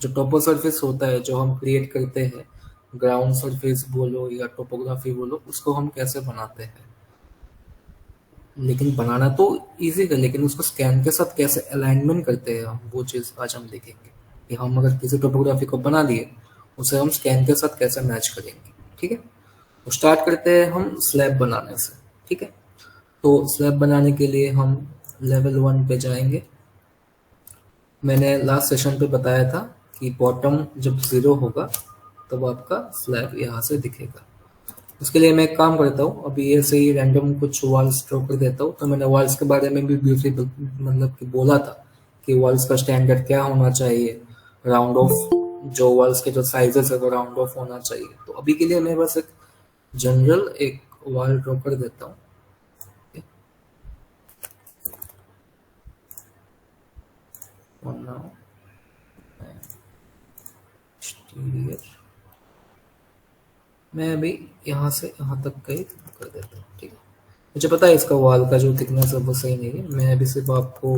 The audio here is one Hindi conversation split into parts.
जो टोपो सरफेस होता है जो हम क्रिएट करते हैं, ग्राउंड सरफेस बोलो या टोपोग्राफी बोलो, उसको हम कैसे बनाते हैं। लेकिन बनाना तो इजी है, लेकिन उसको स्कैन के साथ कैसे अलाइनमेंट करते हैं हम, वो चीज़ आज हम देखेंगे कि हम अगर किसी टोपोग्राफी को बना लिए, उसे हम स्कैन के साथ कैसे मैच करेंगे। ठीक है, तो स्टार्ट करते हैं हम स्लैब बनाने से। ठीक है, तो स्लैब बनाने के लिए हम लेवल 1 पे जाएंगे। मैंने लास्ट सेशन पे बताया था कि बॉटम जब 0 होगा तब आपका स्लैब यहाँ से दिखेगा। उसके लिए मैं एक काम करता हूँ, अभी ऐसे ही रैंडम कुछ वॉल्स ड्रॉ कर देता हूँ। तो मैंने वॉल्स के बारे में भी ब्रीफली मतलब कि बोला था कि वॉल्स का स्टैंडर्ड क्या होना चाहिए, राउंड ऑफ जो वॉल्स के जो साइजेस है वो राउंड ऑफ होना चाहिए। तो अभी के लिए मैं बस एक जनरल एक वॉल ड्रॉ कर देता हूँ। मैं अभी यहाँ से यहाँ तक का ही कर देता हूँ। ठीक है, मुझे पता है इसका वॉल का जो थिकनेस है वो सही नहीं है, मैं अभी सिर्फ आपको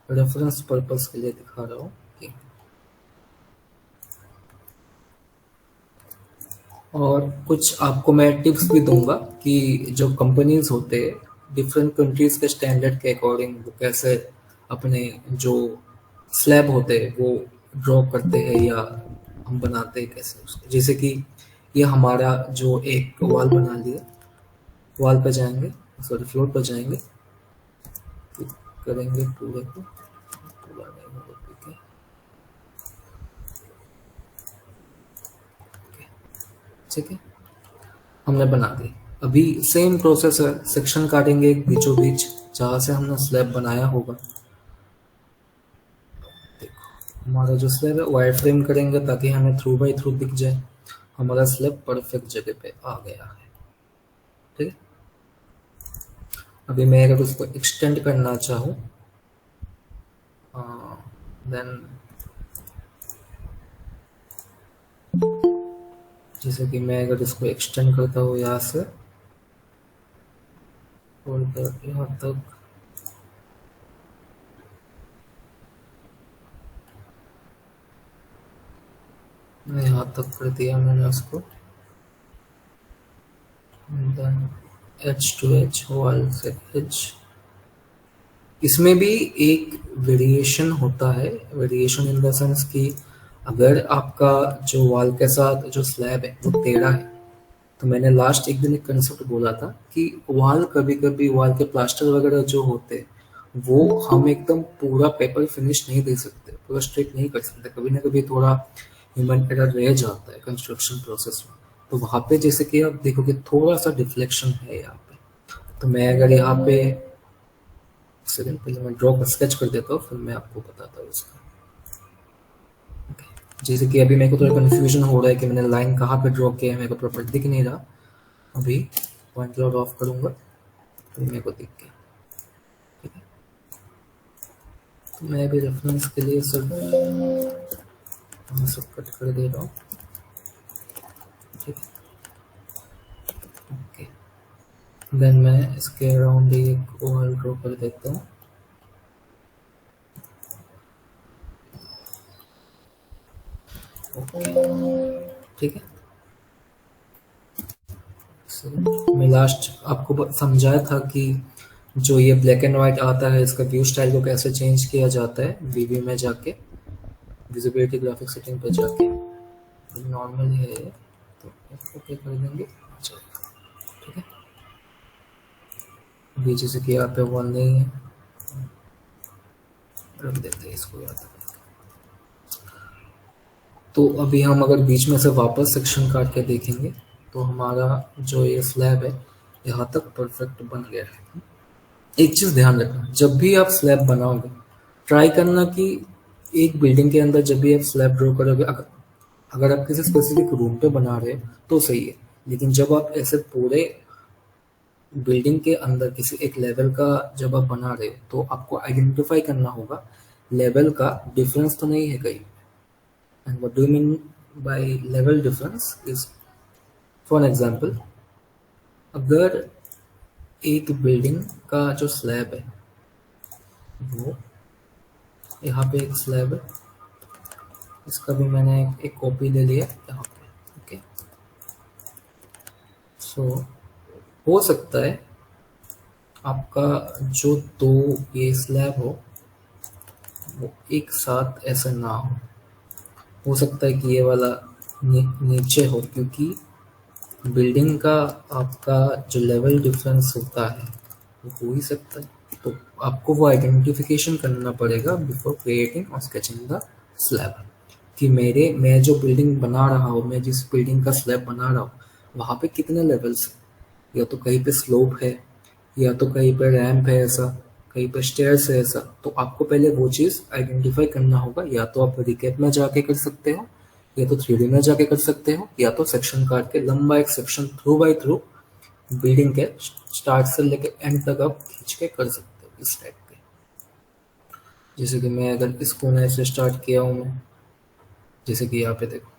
रेफरेंस पर्पस के लिए दिखा रहा हूँ। और कुछ आपको मैं टिप्स भी दूंगा कि जो कंपनीज होते हैं डिफरेंट कंट्रीज के स्टैंडर्ड के अकॉर्डिंग वो कैसे अपने जो स्लैब होते हैं वो ड्रॉ करते हैं या हम बनाते हैं कैसे उसको। जैसे कि ये हमारा जो एक वॉल बना लिया, वॉल पे जाएंगे, सॉरी फ्लोर पे जाएंगे, क्लिक करेंगे पूरे को, पूरा नहीं होगा, ठीक है। ठीक है, हमने बना दी। अभी सेम प्रोसेस है, सेक्शन काटेंगे बीचों बीच जहां से हमने स्लैब बनाया होगा। देखो हमारा जो स्लैब है वायर फ्रेम करेंगे ताकि हमें थ्रू बाई थ्रू दिख जाए। हमारा स्लैब परफेक्ट जगह पे आ गया है। ठीक है, अभी मैं अगर उसको एक्सटेंड करना चाहूँ देन जैसे कि मैं अगर इसको एक्सटेंड करता हूँ यहाँ से और यहाँ तक, यहाँ तक कर दिया मैंने उसको, then H to H, wall से एच। इसमें भी एक वेरिएशन होता है, वेरिएशन इन द सेंस कि अगर आपका जो वॉल के साथ जो स्लैब है वो टेढ़ा है, तो मैंने लास्ट एक दिन एक कंसेप्ट बोला था कि वॉल कभी कभी वॉल के प्लास्टर वगैरह जो होते हैं वो हम एकदम पूरा पेपर फिनिश नहीं दे सकते, पूरा स्ट्रेट नहीं कर सकते, कभी ना कभी थोड़ा ह्यूमन एरर रह जाता है कंस्ट्रक्शन प्रोसेस में। तो वहां पे जैसे कि आप देखोगे थोड़ा सा डिफ्लेक्शन है यहाँ पे। तो मैं अगर यहाँ पे सेकंड पहले मैं ड्रॉ का स्केच कर देता हूँ, फिर मैं आपको बताता हूँ इसका। जैसे कि अभी मेरे को थोड़ा कंफ्यूजन हो रहा है कि मैंने लाइन कहाँ पे ड्रॉ किया है, मेरे को प्रॉपर दिख नहीं रहा। अभी पॉइंट क्लाउड ऑफ करूंगा तो मेरे को दिख गया। ठीक है, तो मैं अभी रेफरेंस के लिए सब कट कर दे रहा हूँ। ठीक है, ओके, देन मैं इसके अराउंड एक ओवल ड्रॉ कर देता हूँ। ठीक है, मैं लास्ट आपको समझाया था कि जो ये ब्लैक एंड व्हाइट आता है इसका व्यू स्टाइल को कैसे चेंज किया जाता है। वीवी में जाके विजिबिलिटी ग्राफिक सेटिंग पे जाके नॉर्मल है तो ओके कर देंगे। ठीक है, अभी जैसे कि यहाँ पे वन नहीं है, रख देते हैं इसको यहाँ तक। तो अभी हम अगर बीच में से वापस सेक्शन काट के देखेंगे तो हमारा जो ये स्लैब है यहाँ तक परफेक्ट बन गया है। एक चीज ध्यान रखना, जब भी आप स्लैब बनाओगे ट्राई करना कि एक बिल्डिंग के अंदर जब भी आप स्लैब ड्रॉ करोगे, अगर आप किसी स्पेसिफिक रूम पे बना रहे हो तो सही है, लेकिन जब आप ऐसे पूरे बिल्डिंग के अंदर किसी एक लेवल का जब आप बना रहे हो तो आपको आइडेंटिफाई करना होगा लेवल का डिफरेंस तो नहीं है कहीं। And what do you mean by level difference is, for example अगर एक बिल्डिंग का जो स्लैब है वो यहाँ पे एक स्लैब है, इसका भी मैंने एक कॉपी ले लिया यहाँ पे। ओके, सो हो सकता है आपका जो दो ये स्लैब हो वो एक साथ ऐसा ना हो सकता है कि ये वाला नीचे हो, क्योंकि बिल्डिंग का आपका जो लेवल डिफरेंस होता है वो हो ही सकता है। तो आपको वो आइडेंटिफिकेशन करना पड़ेगा बिफोर क्रिएटिंग और स्केचिंग द स्लैब, कि मैं जो बिल्डिंग बना रहा हूँ, मैं जिस बिल्डिंग का स्लैब बना रहा हूँ वहाँ पे कितने लेवल्स हैं। या तो कहीं पे स्लोप है, या तो कहीं पे रैंप है ऐसा, कहीं पे स्टेयर्स है ऐसा। तो आपको पहले वो चीज़ आइडेंटिफाई करना होगा। या तो आप रिकेप में जाके कर सकते हो, या तो 3D में जाके कर सकते हो, या तो सेक्शन काट के लंबा एक section through by through building के स्टार्ट से लेके एंड तक आप खींच के कर सकते हो इस टाइप के। जैसे कि मैं अगर इस कोने से स्टार्ट किया हूँ मैं, जैसे कि यहाँ पे देखो,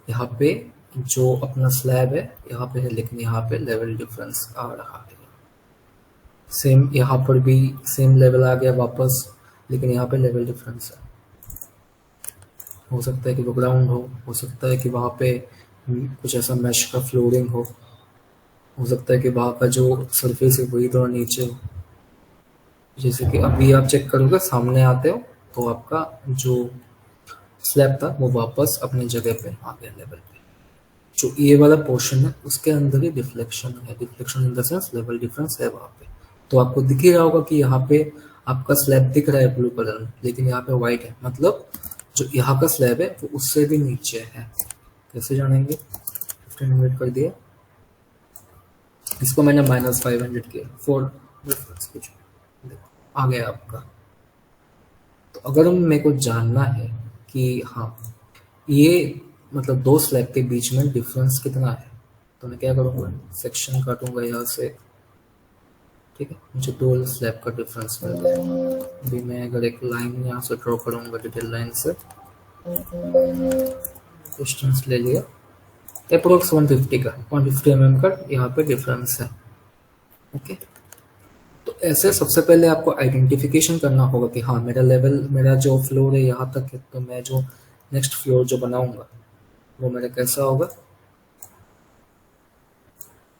यहाँ पे जो अपना स्लैब है यहाँ पे है, लेकिन यहाँ पे लेवल डिफरेंस आ रहा है। सेम यहाँ पर भी सेम लेवल आ गया वापस, लेकिन यहाँ पे लेवल डिफरेंस है। हो सकता है कि वो ग्राउंड हो सकता है कि वहाँ पे कुछ ऐसा मैश का फ्लोरिंग हो सकता है कि वहाँ का जो सरफेस है वही थोड़ा नीचे हो। जैसे कि अभी आप चेक करोगे सामने आते हो तो आपका जो स्लैब था वो वापस अपनी जगह पे आ गया लेवल पे। जो ये वाला पोर्शन है उसके अंदर ही डिफ्लेक्शन है, deflection in the sense level difference है वहाँ पे। तो आपको दिख ही रहा होगा कि यहाँ पे आपका स्लैब दिख रहा है ब्लू कलर में, लेकिन यहाँ पे व्हाइट है, मतलब जो यहाँ का स्लैब है वो उससे भी नीचे है। कैसे जानेंगे? 15 मिनट कर दिया, इसको मैंने -500 किया फॉर रेफरेंस, कुछ देखो आ गया आपका। तो अगर मेरे को जानना है कि हाँ ये मतलब दो स्लैब के बीच में डिफरेंस कितना है, तो मैं क्या करूँगा, सेक्शन काटूंगा यहाँ से। ठीक है, मुझे दो स्लैब का डिफरेंस मिल गया। अभी मैं अगर एक लाइन यहाँ से ड्रॉ करूँगा डिटेल लाइन से, डिस्टेंस ले लिया अप्रोक्स 150 का, 150 mm का यहाँ पे डिफरेंस है। ओके, तो ऐसे सबसे पहले आपको आइडेंटिफिकेशन करना होगा कि हाँ मेरा जो फ्लोर है यहाँ तक है, तो मैं जो नेक्स्ट फ्लोर जो बनाऊंगा वो मेरा कैसा होगा,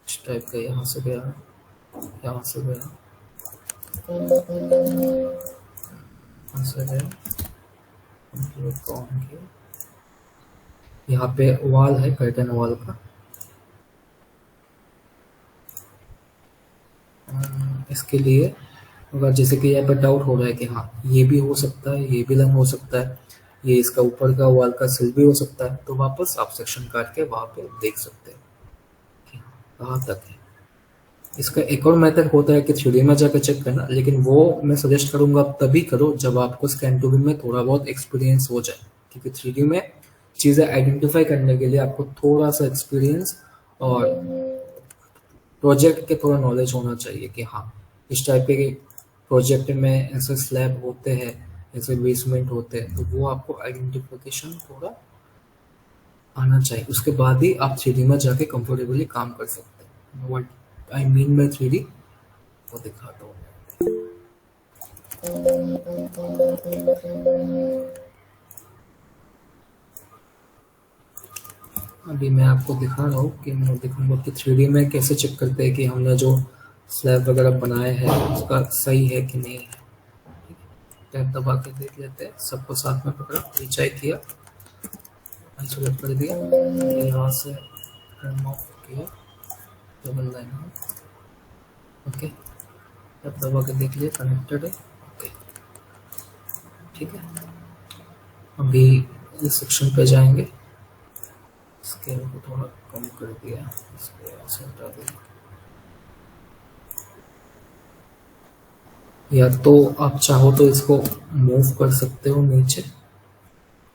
इस टाइप का। यहाँ से गया, यहाँ से गया, यहाँ से गया, यहाँ पे वॉल है कर्टन वॉल का। इसके लिए अगर जैसे कि यहाँ पर डाउट हो रहा है कि हाँ ये भी हो सकता है, ये भी लंग हो सकता है, ये इसका ऊपर का वॉल का सिल भी हो सकता है, तो वापस आप सेक्शन काट के वहाँ पे देख सकते हैं कि कहाँ तक है। इसका एक और मेथड होता है कि 3D में जाकर चेक करना, लेकिन वो मैं सजेस्ट करूंगा आप तभी करो जब आपको स्कैन टू बी में थोड़ा बहुत एक्सपीरियंस हो जाए, क्योंकि 3D में चीज़ें आइडेंटिफाई करने के लिए आपको थोड़ा सा एक्सपीरियंस और प्रोजेक्ट के थोड़ा नॉलेज होना चाहिए कि हाँ इस टाइप के प्रोजेक्ट में ऐसे स्लैब होते हैं, ऐसे बेसमेंट होते हैं, तो वो आपको आइडेंटिफिकेशन थोड़ा आना चाहिए। उसके बाद ही आप 3D में जाके कंफर्टेबली काम कर सकते हैं। What I mean by 3D वो दिखाता हूँ। अभी मैं आपको दिखा रहा हूँ कि मैं दिखाऊंगा कि 3D में कैसे चेक करते हैं कि हमने जो स्लैब वगैरह बनाए हैं उसका सही है कि नहीं है। टैब दबा के देख लेते हैं, सबको साथ में पकड़ा, रिचाई किया, आइसोलेट कर दिया, यहाँ से टर्न ऑफ किया, डबल लाइन है। ओके, टैब दबा के देख लिया कनेक्टेड है। ओके, ठीक है, अभी इस सेक्शन पे जाएंगे, स्केल को थोड़ा कम कर दिया, इसको ऐसे हटा दिया। या तो आप चाहो तो इसको मूव कर सकते हो नीचे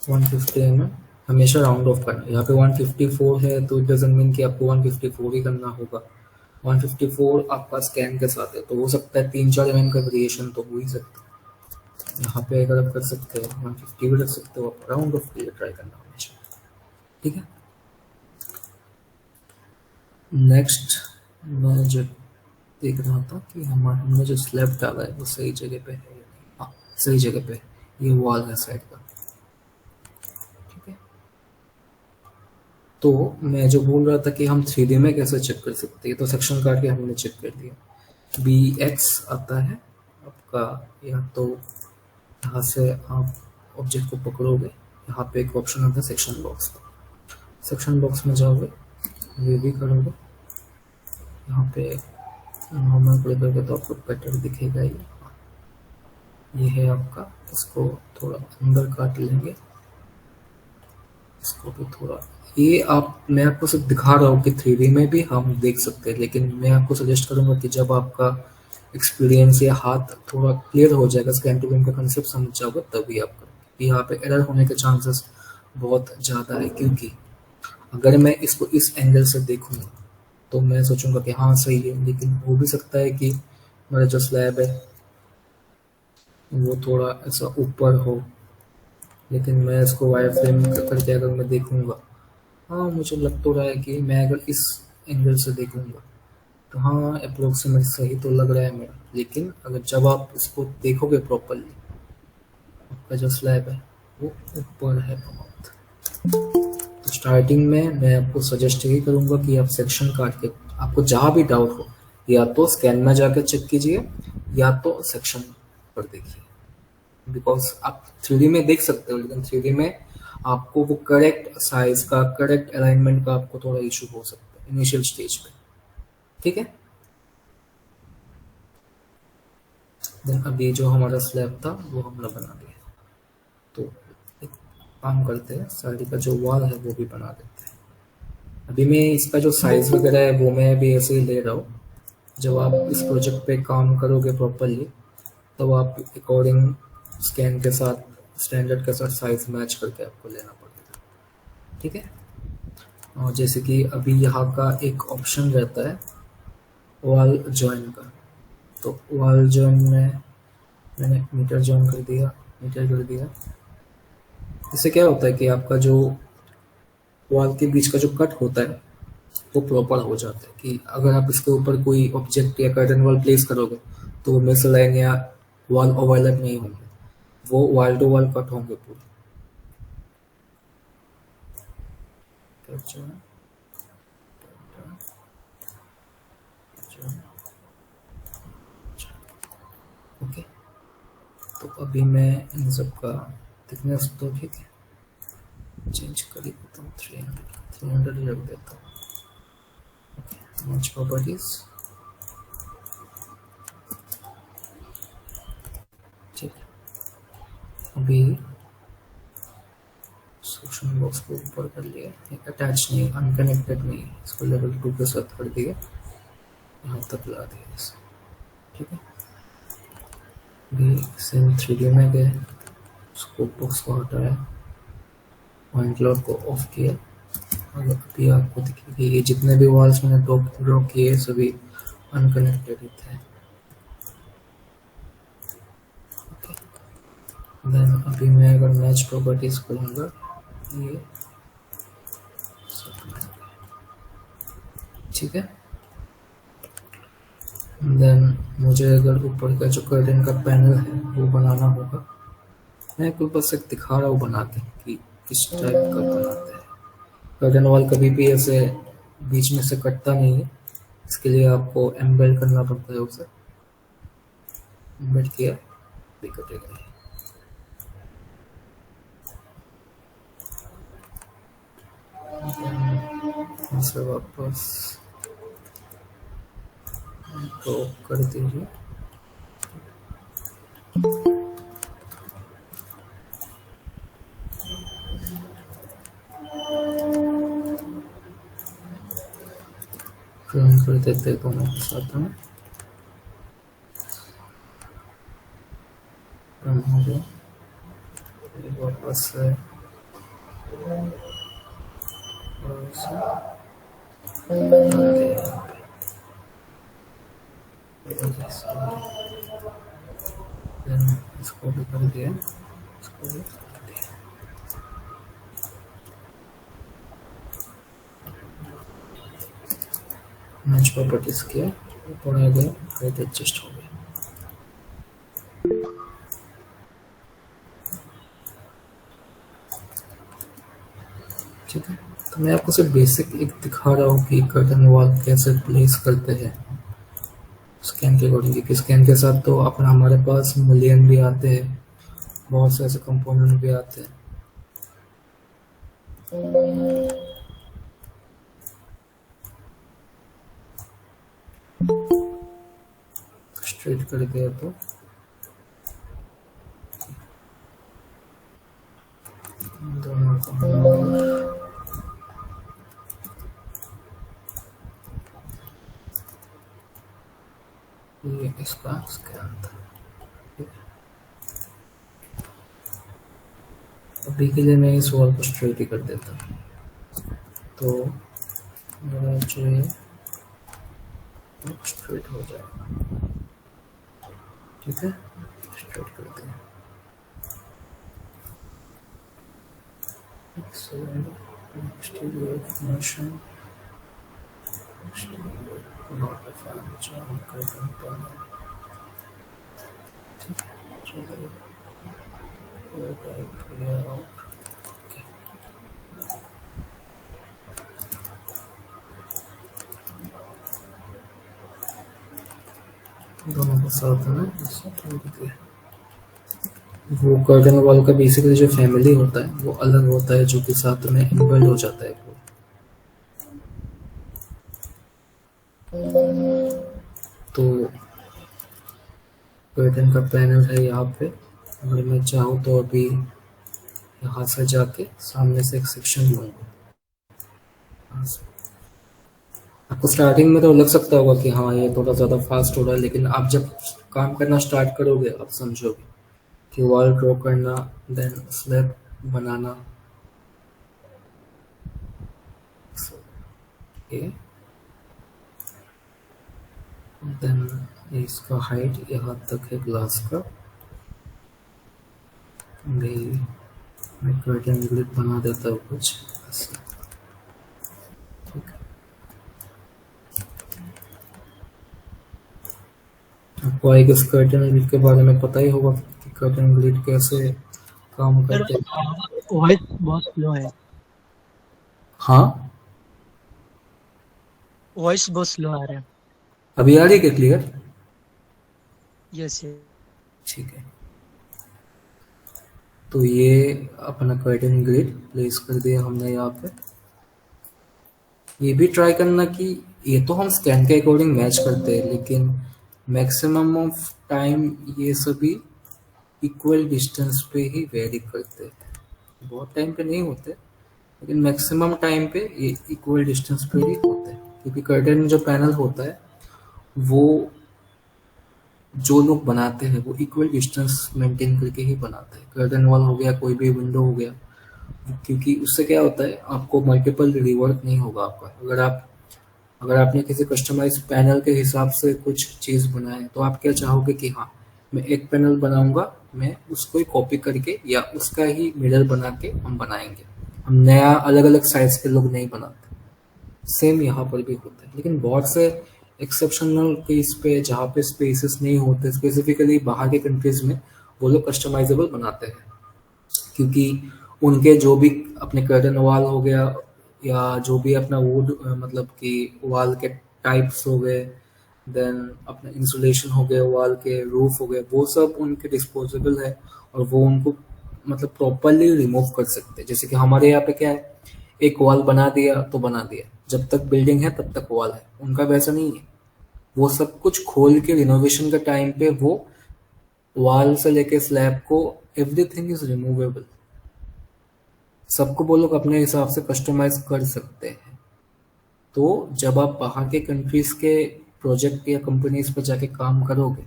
150 mm, हमेशा राउंड ऑफ करना। यहाँ पे 154 है तो इट डजंट मीन कि आपको 154 ही करना होगा। 154 आपका स्कैन के साथ है, तो हो सकता है 3-4 mm का वेरिएशन तो हो ही सकता है। यहाँ पे अगर आप कर सकते हो 150 भी रख सकते हो, आप राउंड ऑफ के लिए ट्राई करना हमेशा। ठीक है, नेक्स्ट मैं जो देख रहा था कि हमने जो स्लैब डाला है वो सही जगह पे है। हाँ, सही जगह पे, ये वॉल है साइड का। ठीक तो मैं जो बोल रहा था कि हम 3D में कैसे चेक कर सकते हैं, तो सेक्शन काट के हमने चेक कर दिया। बी एक्स आता है आपका, या तो यहाँ से आप ऑब्जेक्ट को पकड़ोगे, यहाँ पे एक ऑप्शन आता है सेक्शन बॉक्स का, सेक्शन बॉक्स में जाओगे, वे भी करोगे, यहाँ पे नॉर्मल कर दोगे तो आपको पैटर्न दिखेगा ये है आपका। इसको थोड़ा अंदर काट लेंगे, इसको भी थोड़ा, ये आप, मैं आपको सिर्फ दिखा रहा हूँ कि 3D में भी हम देख सकते हैं, लेकिन मैं आपको सजेस्ट करूंगा कि जब आपका एक्सपीरियंस या हाथ थोड़ा क्लियर हो जाएगा, स्कैन टू बिम का कंसेप्ट समझ जाओगे, तभी आप करोगे। यहाँ पे एरर होने के चांसेस बहुत ज़्यादा है, क्योंकि अगर मैं इसको इस एंगल से देखूंगा तो मैं सोचूंगा कि हाँ सही है, लेकिन हो भी सकता है कि मेरा जो स्लैब है वो थोड़ा ऐसा ऊपर हो, लेकिन मैं इसको वायर फ्रेम करके अगर मैं देखूंगा, हाँ मुझे लग तो रहा है कि मैं अगर इस एंगल से देखूंगा तो हाँ अप्रोक्सीमेट सही तो लग रहा है मेरा, लेकिन अगर जब आप इसको देखोगे प्रॉपरली, आपका जो स्लैब है वो ऊपर है बहुत। तो स्टार्टिंग में मैं आपको सजेस्ट यही करूंगा कि आप सेक्शन काट के, आपको जहाँ भी डाउट हो, या तो स्कैन में जाकर चेक कीजिए या तो सेक्शन पर देखिए, बिकॉज आप 3D में देख सकते हो, लेकिन 3D में आपको वो करेक्ट साइज का, करेक्ट अलाइनमेंट का आपको थोड़ा इशू हो सकता है इनिशियल स्टेज पे, ठीक है। देन अभी जो हमारा स्लैब था वो हमने बना दिया, तो एक काम करते हैं, साइड का जो वॉल है वो भी बना देते हैं। अभी मैं इसका जो साइज वगैरह है वो मैं अभी ऐसे ही ले रहा हूँ, जब आप इस प्रोजेक्ट पे काम करोगे प्रॉपरली, तब आप अकॉर्डिंग स्कैन के साथ, स्टैंडर्ड के साथ साइज मैच करके आपको लेना पड़ेगा, ठीक है। और जैसे कि अभी यहाँ का एक ऑप्शन रहता है वॉल जॉइन का, तो वॉल जॉइन में मैंने मीटर जॉइन कर दिया, मीटर कर दिया। इससे क्या होता है कि आपका जो वॉल के बीच का जो कट होता है वो प्रॉपर हो जाता है, कि अगर आप इसके ऊपर कोई ऑब्जेक्ट या कर्टन वॉल प्लेस करोगे तो वो मिस लाइन या वॉल ओवरलैप नहीं होंगे, वो वॉल टू वॉल कट होंगे पूरे। ओके, तो अभी मैं इन सब का थिकनेस तो ठीक है, चेंज कर ही देता हूँ, 300 ही रख देता हूँ। ओके, मैच प्रॉपर्टीज, ठीक है। अभी सेक्शन बॉक्स को ऊपर कर लिया, अटैच नहीं, अनकनेक्टेड नहीं, इसको लेवल 2 के साथ कर दिया, यहाँ तक ला दिया इसे, ठीक है। अभी सेम 3D में गए, स्कोप बॉक्स को हटाया, पॉइंट क्लाउड को ऑफ किया, और अभी आपको दिखेगी ये जितने भी वॉल्स मैंने ड्रॉ किए सभी अनकनेक्टेड ही थे। देन अभी मैं अगर मैच प्रॉपर्टीज करूँगा, ये ठीक है। देन मुझे अगर ऊपर का जो कर्टन का पैनल है वो बनाना होगा, मैं आपको बस एक दिखा रहा हूँ बना के कि किस टाइप का बनाते हैं। कर्टन वॉल कभी भी ऐसे बीच में से कटता नहीं है, इसके लिए आपको एम्बेड करना पड़ता है उसे, एम्बेड किया भी कटेगा। इसे वापस तो कर दीजिए, रन कर देते दोनों के साथ में, रन हो गया। वापस से इसको भी कर दिया, इसको भी कर दिया। मैच प्रॉपर्टीज किया, ऊपर आ गया, हाइट एडजस्ट हो गया, ठीक है। तो मैं आपको सिर्फ बेसिक एक दिखा रहा हूँ कि कर्टन वॉल कैसे प्लेस करते हैं स्कैन के अकॉर्डिंग, क्योंकि स्कैन के साथ तो अपना हमारे पास मिलियन भी आते हैं, बहुत से ऐसे कंपोनेंट भी आते हैं। स्ट्रेट कर दिया तो दोनों ये इसका स्कैन था। अभी के लिए मैं इस वॉल को स्ट्रेट ही कर देता हूँ, तो मेरा जो है स्ट्रेट हो जाएगा। ठीक है, स्ट्रेट कर दिया। Exterior motion, not a fan John कर देता हूँ। ठीक है, चलिए दोनों के साथ में वो कर्टन वॉल का बेसिकली जो फैमिली होता है वो अलग होता है, जो कि साथ में इन्वॉल्व हो जाता है वो। तो कर्टन का पैनल है यहाँ पे, अगर मैं चाहूँ तो अभी यहाँ से जाके सामने से एक सेक्शन लूँगा। आपको स्टार्टिंग में तो लग सकता होगा कि हाँ ये थोड़ा ज़्यादा फास्ट हो रहा है, लेकिन आप जब काम करना स्टार्ट करोगे आप समझोगे कि वॉल ड्रॉ करना, देन स्लैब बनाना, ये देन इसका हाइट यहाँ तक है ग्लास का। मैं कर्टन ग्रिड बना देता हूँ कुछ ऐसा। ठीक है, आपको आई गेस कर्टन ग्रिड के बारे में पता ही होगा कि कर्टन ग्रिड कैसे काम करते हैं। वॉइस बहुत स्लो है। हाँ, वॉइस बहुत स्लो आ रहा है। अभी आ रही है क्या क्लियर? यस। ठीक है, तो ये अपना कर्टन ग्रिड प्लेस कर दिया हमने यहाँ पे। ये भी ट्राई करना कि ये तो हम स्कैन के अकॉर्डिंग मैच करते हैं, लेकिन मैक्सिमम ऑफ टाइम ये सभी इक्वल डिस्टेंस पे ही वेरी करते हैं। बहुत टाइम पे नहीं होते, लेकिन मैक्सिमम टाइम पे ये इक्वल डिस्टेंस पे ही होते हैं, क्योंकि कर्टन जो पैनल होता है वो जो लोग बनाते हैं वो इक्वल डिस्टेंस मेंटेन करके ही बनाते हैं। कर्टन वॉल हो गया, कोई भी विंडो हो गया, क्योंकि उससे क्या होता है आपको मल्टीपल रिवर्क नहीं होगा आपका। अगर आपने किसी कस्टमाइज पैनल के हिसाब से कुछ चीज़ बनाए तो आप क्या चाहोगे कि हाँ मैं एक पैनल बनाऊंगा, मैं उसको ही कॉपी करके या उसका ही मिरर बना के हम बनाएंगे। हम नया अलग अलग साइज के लोग नहीं बनाते। सेम यहाँ पर भी होता है, लेकिन बहुत से एक्सेप्शनल केस पे जहाँ पे स्पेसेस नहीं होते, स्पेसिफिकली बाहर के कंट्रीज में वो लोग कस्टमाइजेबल बनाते हैं, क्योंकि उनके जो भी अपने कर्टन वॉल हो गया या जो भी अपना वुड मतलब कि वॉल के टाइप्स हो गए, देन अपना इंसुलेशन हो गया, वॉल के रूफ हो गए, वो सब उनके डिस्पोजेबल है और वो उनको मतलब प्रॉपरली रिमूव कर सकते हैं। जैसे कि हमारे यहाँ पे क्या है, एक वॉल बना दिया तो बना दिया, जब तक बिल्डिंग है तब तक वॉल है। उनका वैसा नहीं है, वो सब कुछ खोल के रिनोवेशन के टाइम पे वो वॉल से लेके स्लैब को एवरीथिंग इज रिमूवेबल। सबको वो लोग अपने हिसाब से कस्टमाइज कर सकते हैं। तो जब आप बाहर के कंट्रीज के प्रोजेक्ट या कंपनीज पर जाके काम करोगे,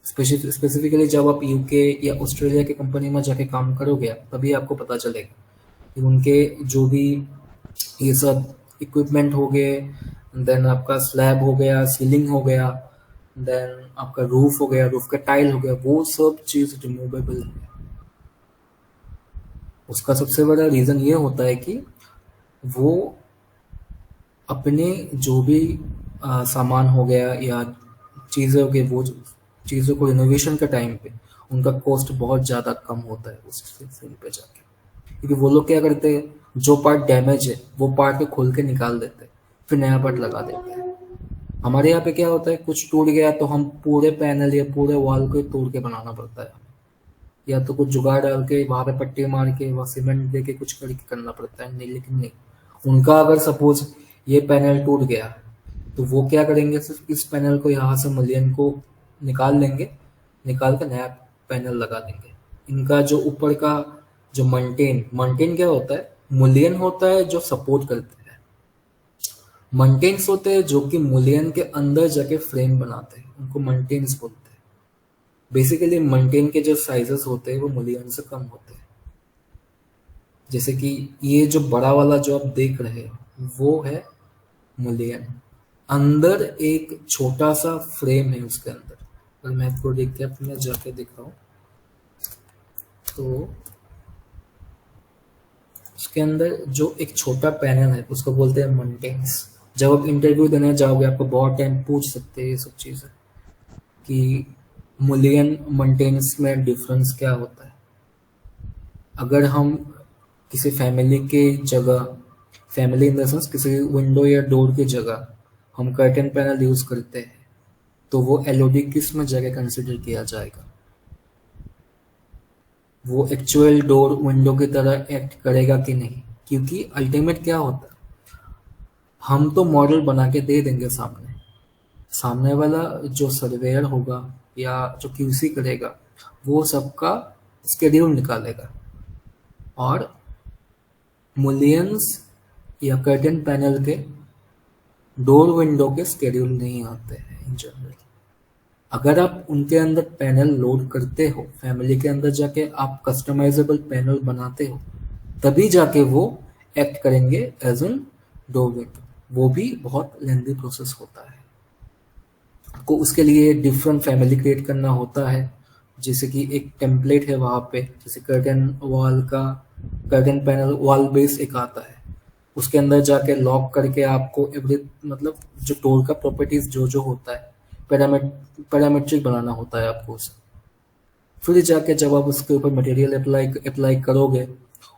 स्पेसिफिकली जब आप यूके या ऑस्ट्रेलिया की कंपनी में जाके काम करोगे, तभी आपको पता चलेगा कि उनके जो भी ये सब इक्विपमेंट हो गए, देन आपका स्लैब हो गया, सीलिंग हो गया, देन आपका रूफ हो गया, रूफ का टाइल हो गया, वो सब चीज रिमूवेबल है। उसका सबसे बड़ा रीजन ये होता है कि वो अपने जो भी सामान हो गया या चीज़ें हो गई, वो चीज़ों को रिनोवेशन के टाइम पे उनका कॉस्ट बहुत ज़्यादा कम होता है उस फिल्म पे जाके। क्योंकि वो लोग क्या करते हैं, जो पार्ट डैमेज है वो पार्ट को खोल के निकाल देते हैं, फिर नया पार्ट लगा देते हैं। हमारे यहाँ पे क्या होता है, कुछ टूट गया तो हम पूरे पैनल या पूरे वॉल को तोड़ के बनाना पड़ता है, या तो कुछ जुगाड़ डाल के वहां पे पट्टी मार के वहाँ सीमेंट दे के कुछ करके करना पड़ता है। नहीं, लेकिन नहीं, उनका अगर सपोज ये पैनल टूट गया तो वो क्या करेंगे, सिर्फ इस पैनल को यहाँ से मुलियन को निकाल लेंगे, निकाल के नया पैनल लगा देंगे। इनका जो ऊपर का जो मंटेन क्या होता है, मुलियन होता है जो सपोर्ट करते हैं, मंटेन्स होते हैं जो कि मुलियन के अंदर जाके फ्रेम बनाते हैं, उनको मंटेन्स बोलते हैं। बेसिकली मंटेन के जो साइजेस होते हैं वो मुलियन से कम होते हैं। जैसे कि ये जो बड़ा वाला जो आप देख रहे हैं वो है मुलियन, अंदर एक छोटा सा फ्रेम है उसके अंदर। अगर मैं आपको रिकैप में जाके दिखाऊं तो उसके अंदर जो एक छोटा पैनल है उसको बोलते हैं मंटेन्स। जब आप इंटरव्यू देने जाओगे आपको बहुत टाइम पूछ सकते हैं ये सब चीज़ें कि मुलियन मंटेन्स में डिफरेंस क्या होता है। अगर हम किसी फैमिली के जगह, फैमिली इन द सेंस किसी विंडो या डोर की जगह हम कर्टन पैनल यूज करते हैं तो वो एलओडी किस में जगह कंसिडर किया जाएगा, वो एक्चुअल डोर विंडो की तरह एक्ट करेगा कि नहीं। क्योंकि अल्टीमेट क्या होता है, हम तो मॉडल बना के दे देंगे सामने, सामने वाला जो सर्वेयर होगा या जो क्यूसी करेगा वो सबका स्केड्यूल निकालेगा, और मुलियंस या कर्टन पैनल के डोर विंडो के स्केड्यूल नहीं आते हैं इन जनरल। अगर आप उनके अंदर पैनल लोड करते हो, फैमिली के अंदर जाके आप कस्टमाइजेबल पैनल बनाते हो, तभी जाके वो एक्ट करेंगे एज एन डोर विंडो। वो भी बहुत लेंथी प्रोसेस होता है, आपको उसके लिए डिफरेंट फैमिली क्रिएट करना होता है। जैसे कि एक टेम्पलेट है वहाँ पे, जैसे कर्टन वॉल का कर्टन पैनल वॉल बेस एक आता है, उसके अंदर जाके लॉक करके आपको एवरी मतलब जो डोर का प्रॉपर्टीज जो जो होता है पैरामेट्रिक बनाना होता है आपको उसे। फिर जाके जब आप उसके ऊपर मटेरियल अप्लाई करोगे,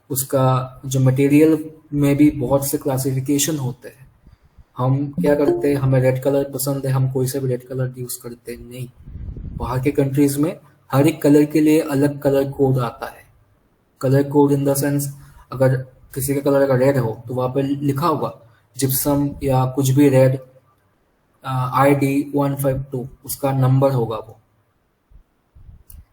उसका जो मटेरियल में भी बहुत से क्लासिफिकेशन होते हैं। हम क्या करते हैं, हमें रेड कलर पसंद है, हम कोई सा भी रेड कलर यूज करते हैं, नहीं। बाहर के कंट्रीज में हर एक कलर के लिए अलग कलर कोड आता है। Colour code in the sense, अगर किसी का कलर का रेड हो तो वहां पे लिखा होगा जिप्सम या कुछ भी रेड ID152 उसका नंबर होगा वो।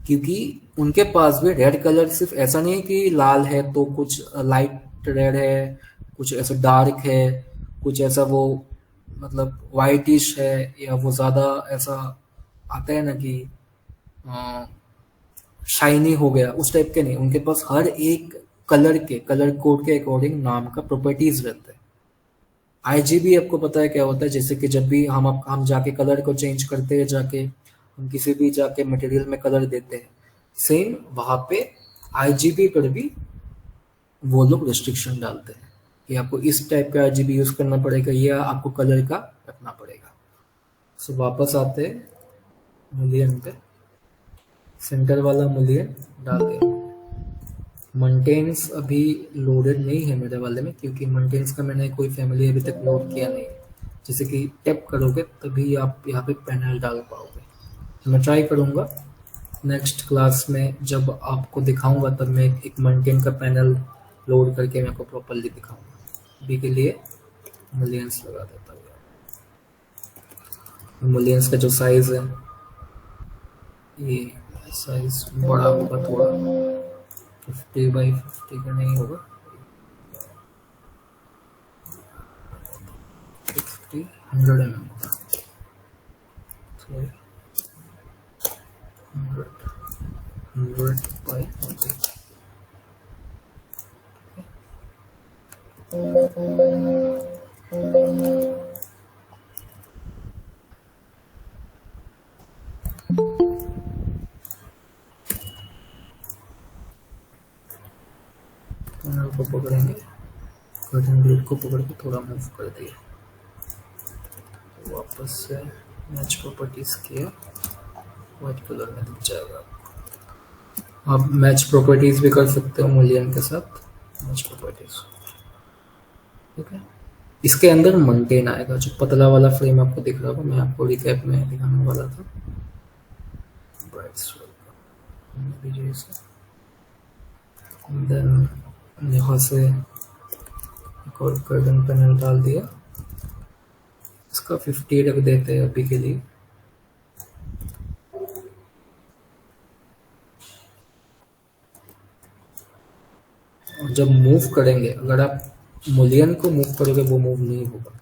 क्योंकि उनके पास भी रेड कलर सिर्फ ऐसा नहीं है कि लाल है तो कुछ लाइट रेड है, कुछ ऐसा डार्क है, कुछ ऐसा वो मतलब वाइटिश है, या वो ज्यादा ऐसा आता है ना कि शाइनी हो गया, उस टाइप के नहीं। उनके पास हर एक कलर कोड के अकॉर्डिंग नाम का प्रॉपर्टीज रहता है। आईजीबी आपको पता है क्या होता है, जैसे कि जब भी हम जाके कलर को चेंज करते हैं, जाके हम किसी भी जाके मटेरियल में कलर देते हैं, सेम वहां पे आईजीबी पर भी वो लोग रिस्ट्रिक्शन डालते हैं कि आपको इस टाइप का आईजीबी यूज करना पड़ेगा या आपको कलर का रखना पड़ेगा। सो वापस आते हैं मुलियन पे, सेंटर वाला मुलियन डाल दें। मंटेन्स अभी लोडेड नहीं है मेरे वाले में, क्योंकि मंटेन्स का मैंने कोई फैमिली अभी तक लोड किया नहीं। जैसे कि टैप करोगे तभी आप यहाँ पे पैनल डाल पाओगे। तो मैं ट्राई करूँगा नेक्स्ट क्लास में, जब आपको दिखाऊंगा तब मैं एक मंटेन का पैनल लोड करके मैं आपको प्रॉपरली दिखाऊंगा। अभी के लिए मुलियंस लगा देता हूँ। मुलियंस का जो साइज है, ये साइज बड़ा होगा थोड़ा, 50x50 का नहीं होगा, 100 mm होगा। 100 by 100। को पकड़ेंगे, कर्टन ग्रिड को पकड़ के थोड़ा मूव कर दिया, तो वापस से मैच प्रॉपर्टीज किया, व्हाइट कलर में दिख जाएगा। आप मैच प्रॉपर्टीज भी कर सकते हो मुलियन के साथ, मैच प्रॉपर्टीज। ठीक है। इसके अंदर मंटेन आएगा, जो पतला वाला फ्रेम आपको दिख रहा होगा, मैं आपको रिकैप में दिखाने वाला था। देन यहाँ से एक और कर्टन पैनल डाल दिया, इसका 50 रख देते हैं अभी के लिए। और जब मूव करेंगे, अगर आप मूलियन को मूव करोगे वो मूव नहीं होगा,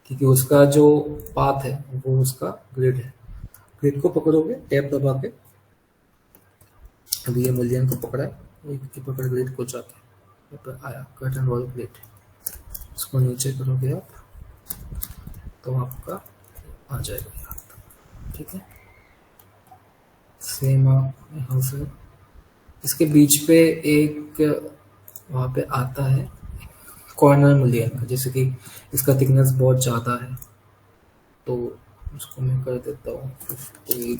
क्योंकि उसका जो पाथ है वो उसका ग्रिड है। ग्रिड को पकड़ोगे टैप दबा के, अभी ये मूलियन को पकड़ा है, एक पकड़ ग्रिड को जाके यहाँ पर आया कर्टन वॉल ग्रिड, इसको नीचे करोगे आप तो आपका आ जाएगा यहाँ तक। ठीक है, सेम आप यहाँ से इसके बीच पे एक वहाँ पे आता है कॉर्नर मूलियन का, जैसे कि इसका थिकनेस बहुत ज़्यादा है तो उसको मैं कर देता हूँ 50/70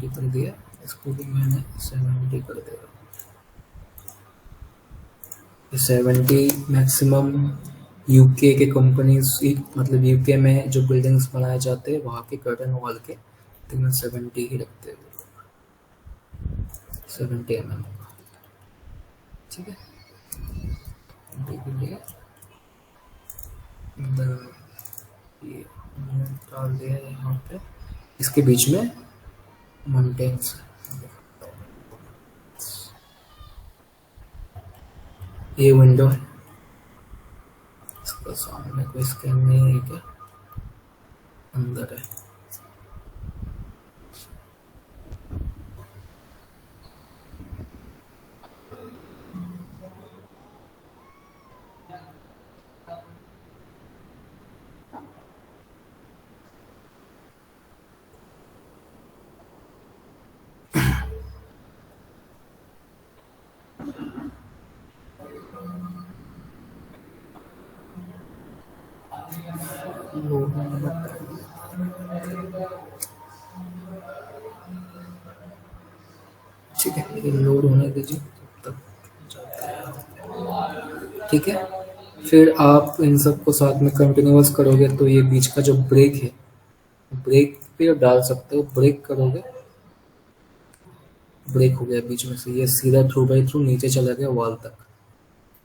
कर दिया, इसको भी मैंने 70 कर दिया। 70 मैक्सिमम यूके के कंपनीज, मतलब यूके में जो बिल्डिंग्स बनाए जाते हैं वहाँ के कर्टन वॉल के थिकनेस 70 ही रखते हैं, 70 mm। ठीक है, ये डाल दिया यहाँ पे, इसके बीच में माउंटेन्स। ये विंडो है, इसका सामने कोई स्कैन नहीं है क्या, अंदर है। ठीक है, ये लोड होने दीजिए तब तक। ठीक है, फिर आप इन सबको साथ में कंटिन्यूअस करोगे तो ये बीच का जो ब्रेक है, ब्रेक पे डाल सकते हो, ब्रेक करोगे, ब्रेक हो गया बीच में से, ये सीधा थ्रू बाई थ्रू नीचे चला गया वॉल तक।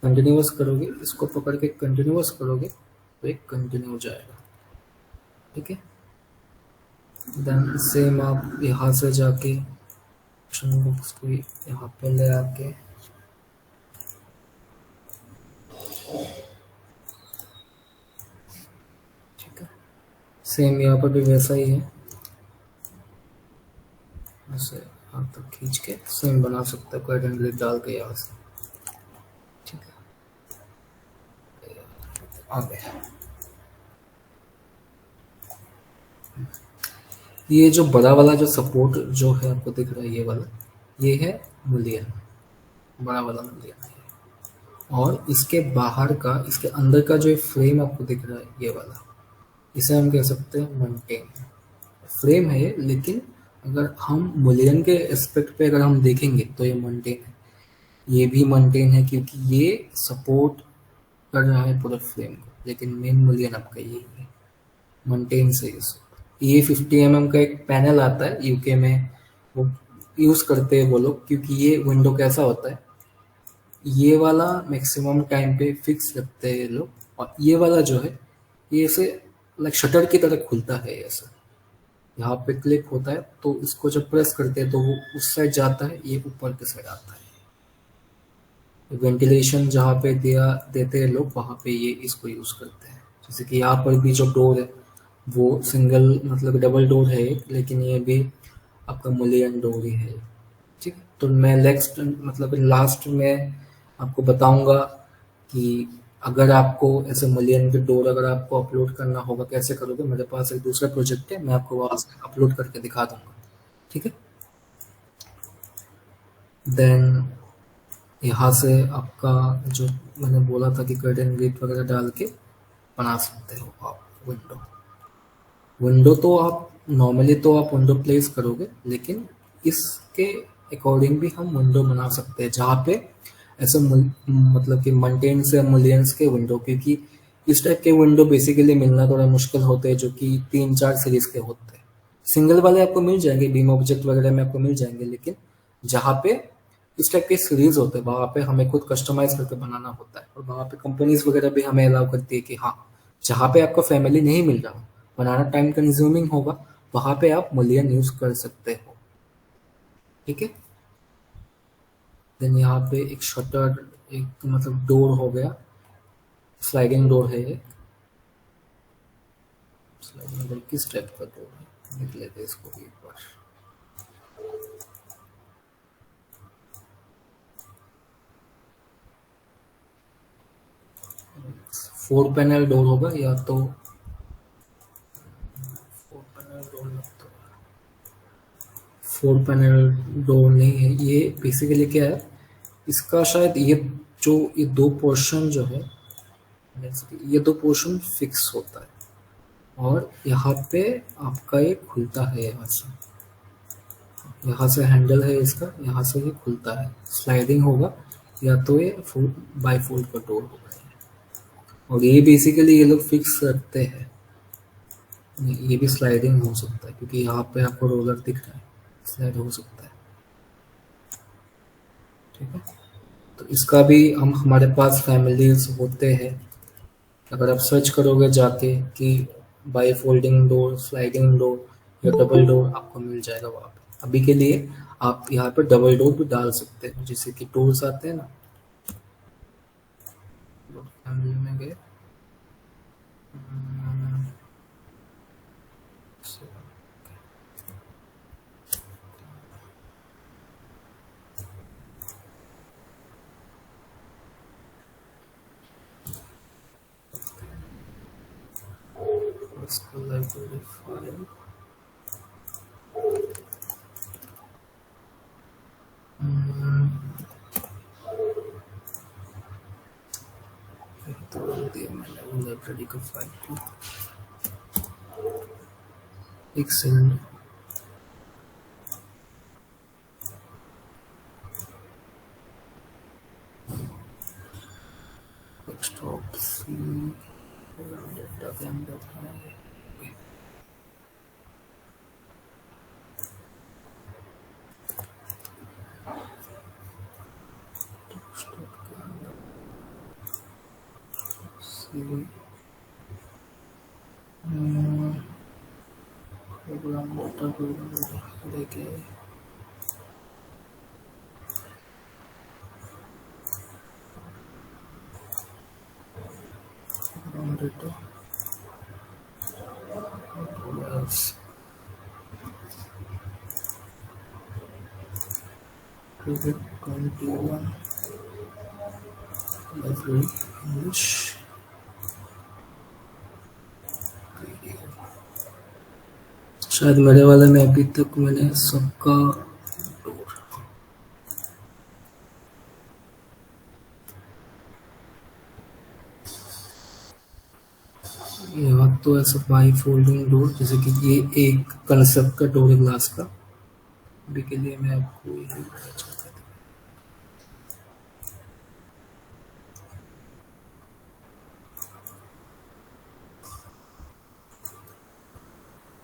कंटिन्यूअस करोगे, इसको पकड़ के कंटिन्यूअस करोगे तो एक कंटिन्यू जाएगा। ठीक है, देन सेम आप यहाँ से जाके बॉक्स को यहाँ पे ले आके ठीक है, सेम यहाँ पर भी वैसा ही है, ऐसे यहाँ तक खींच के सेम बना सकते हो कर्टन ग्रिड डाल के यहाँ से। ठीक है, आ गया। ये जो बड़ा वाला जो सपोर्ट जो है आपको दिख रहा है, ये वाला, ये है मूलियन, बड़ा वाला मूलियन है। और इसके बाहर का, इसके अंदर का जो फ्रेम आपको दिख रहा है, ये वाला, इसे हम कह सकते हैं मंटेन फ्रेम है ये, लेकिन अगर हम मूलियन के एस्पेक्ट पे अगर हम देखेंगे तो ये मंटेन है, ये भी मंटेन है क्योंकि ये सपोर्ट कर रहा है पूरे फ्रेम को, लेकिन मेन मूलियन आपका यही है, मंटेन से ये 50 mm का एक पैनल आता है यूके में, वो यूज़ करते हैं वो लोग, क्योंकि ये विंडो कैसा होता है, ये वाला मैक्सिमम टाइम पे फिक्स रखते हैं लोग, और ये वाला जो है ये ऐसे लाइक शटर की तरह खुलता है, ऐसा यहाँ पे क्लिक होता है तो इसको जब प्रेस करते हैं तो वो उस साइड जाता है, ये ऊपर के साइड आता है। वेंटिलेशन जहाँ पे दिया देते हैं लोग वहाँ पे ये इसको यूज़ करते हैं। जैसे कि यहाँ पर भी जो डोर है वो सिंगल मतलब डबल डोर है, लेकिन ये भी आपका मूलियन डोर ही है। ठीक है, तो मैं नेक्स्ट मतलब लास्ट में आपको बताऊंगा कि अगर आपको ऐसे मूलियन के डोर अगर आपको अपलोड करना होगा कैसे करोगे, मेरे पास एक दूसरा प्रोजेक्ट है, मैं आपको वहाँ से अपलोड करके दिखा दूंगा। ठीक है, देन यहाँ से आपका जो मैंने बोला था कि कर्टन ग्रिड वगैरह डाल के बना सकते हो आप विंडो। विंडो तो आप नॉर्मली तो आप विंडो प्लेस करोगे, लेकिन इसके अकॉर्डिंग भी हम विंडो बना सकते हैं, जहाँ पे ऐसे मतलब कि मल्टेन से मिलियंस के विंडो, क्योंकि इस टाइप के विंडो बेसिकली मिलना थोड़ा मुश्किल होते हैं, जो कि 3-4 सीरीज के होते हैं। सिंगल वाले आपको मिल जाएंगे, बीम ऑब्जेक्ट वगैरह में आपको मिल जाएंगे, लेकिन जहाँ पे इस टाइप के सीरीज होते हैं वहाँ पे हमें खुद कस्टमाइज करके बनाना होता है, और वहाँ पे कंपनीज वगैरह भी हमें अलाउ करती है कि हाँ, जहाँ पे आपको फैमिली नहीं मिल रहा, बनाना टाइम कंज्यूमिंग होगा, वहाँ पे आप मुलियन यूज कर सकते हो। ठीक है। देन यहाँ पे एक शटर, एक मतलब डोर हो गया, स्लाइडिंग डोर है ये। स्लाइडिंग डोर किस टाइप का डोर है, देख लेते हैं इसको भी एक बार। 4 पैनल डोर होगा या तो 4 पैनल डोर, लगता है 4 पैनल डोर नहीं है ये। बेसिकली क्या है इसका, शायद ये दो पोर्शन जो है, ये दो पोर्शन फिक्स होता है, और यहाँ पे आपका ये खुलता है, यहाँ से हैंडल है इसका, यहाँ से ये खुलता है, स्लाइडिंग होगा, या तो ये बाई फोल्ड का डोर होगा। और ये बेसिकली ये लोग फिक्स रखते हैं। ये भी स्लाइडिंग हो सकता है, क्योंकि यहाँ पे आपको रोलर दिख रहा है, स्लाइड हो सकता है। ठीक है। तो इसका भी हम, हमारे पास फैमिलीज होते हैं। अगर आप सर्च करोगे जाके कि by folding door, sliding door या डबल डोर, आपको मिल जाएगा वहाँ पे। अभी के लिए आप यहाँ पे डबल डोर भी डाल सकते हैं, जैसे कि डोर्स आते हैं ना। फैमिली में गए, इसको लाइब्रेरी फाइल, तो दिया मैंने वो लाइब्रेरी का फाइल को। एक सेकंड, डेस्कटॉप सी डेटा के अंदर है। प्रोग्राम डाटा लेके programme data Cricket 21 library English शायद मेरे वाले में अभी तक मैंने सबका डोर, यहाँ तो ऐसा बाई फोल्डिंग डोर, जैसे कि ये एक कंसेप्ट का डोर है ग्लास का। अभी के लिए मैं आपको यही बताना चाहता था।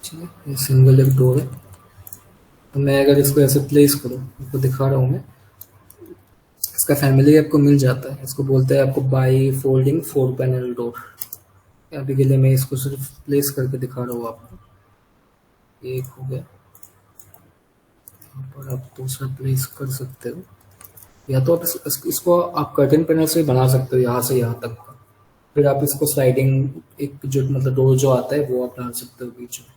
ठीक है, ये सिंगल एक डोर है। तो मैं अगर इसको ऐसे प्लेस करूँ, आपको दिखा रहा हूँ मैं, इसका फैमिली आपको मिल जाता है। इसको बोलते हैं आपको बाई फोल्डिंग 4 पैनल डोर। अभी के लिए मैं इसको सिर्फ प्लेस करके दिखा रहा हूँ आपको। एक हो गया, यहाँ पर आप दूसरा प्लेस कर सकते हो, या तो आप इसको आप कर्टन पैनल से बना सकते हो, यहाँ से यहाँ तक का। फिर आप इसको स्लाइडिंग, एक जो मतलब डोर जो आता है वो आप डाल सकते हो बीच में।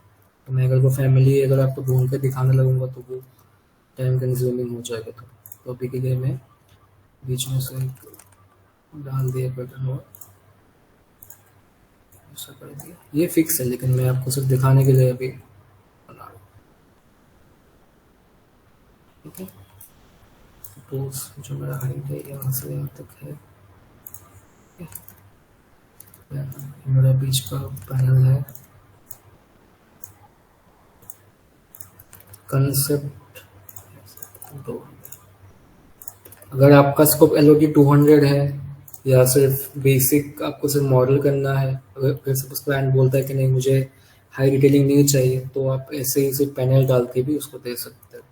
तो मैं अगर वो फैमिली अगर आपको ढूंढ के दिखाने लगूंगा तो वो टाइम कंज्यूमिंग हो जाएगा। तो अभी के लिए मैं बीच में से डाल दिया कर्टन, और ऐसा कर दिया। ये फिक्स है, लेकिन मैं आपको सिर्फ दिखाने के लिए अभी बना रहा हूँ। ठीक है। सपोज जो मेरा हाइट है यहाँ से यहाँ तक है, मेरा बीच का पैनल है कंसेप्ट डोर। अगर आपका स्कोप एलओडी 200 है या सिर्फ बेसिक आपको सिर्फ मॉडल करना है, अगर सपोज क्लाइंट बोलता है कि नहीं मुझे हाई डिटेलिंग नहीं चाहिए, तो आप ऐसे ही सिर्फ पैनल डाल के भी उसको दे सकते हो।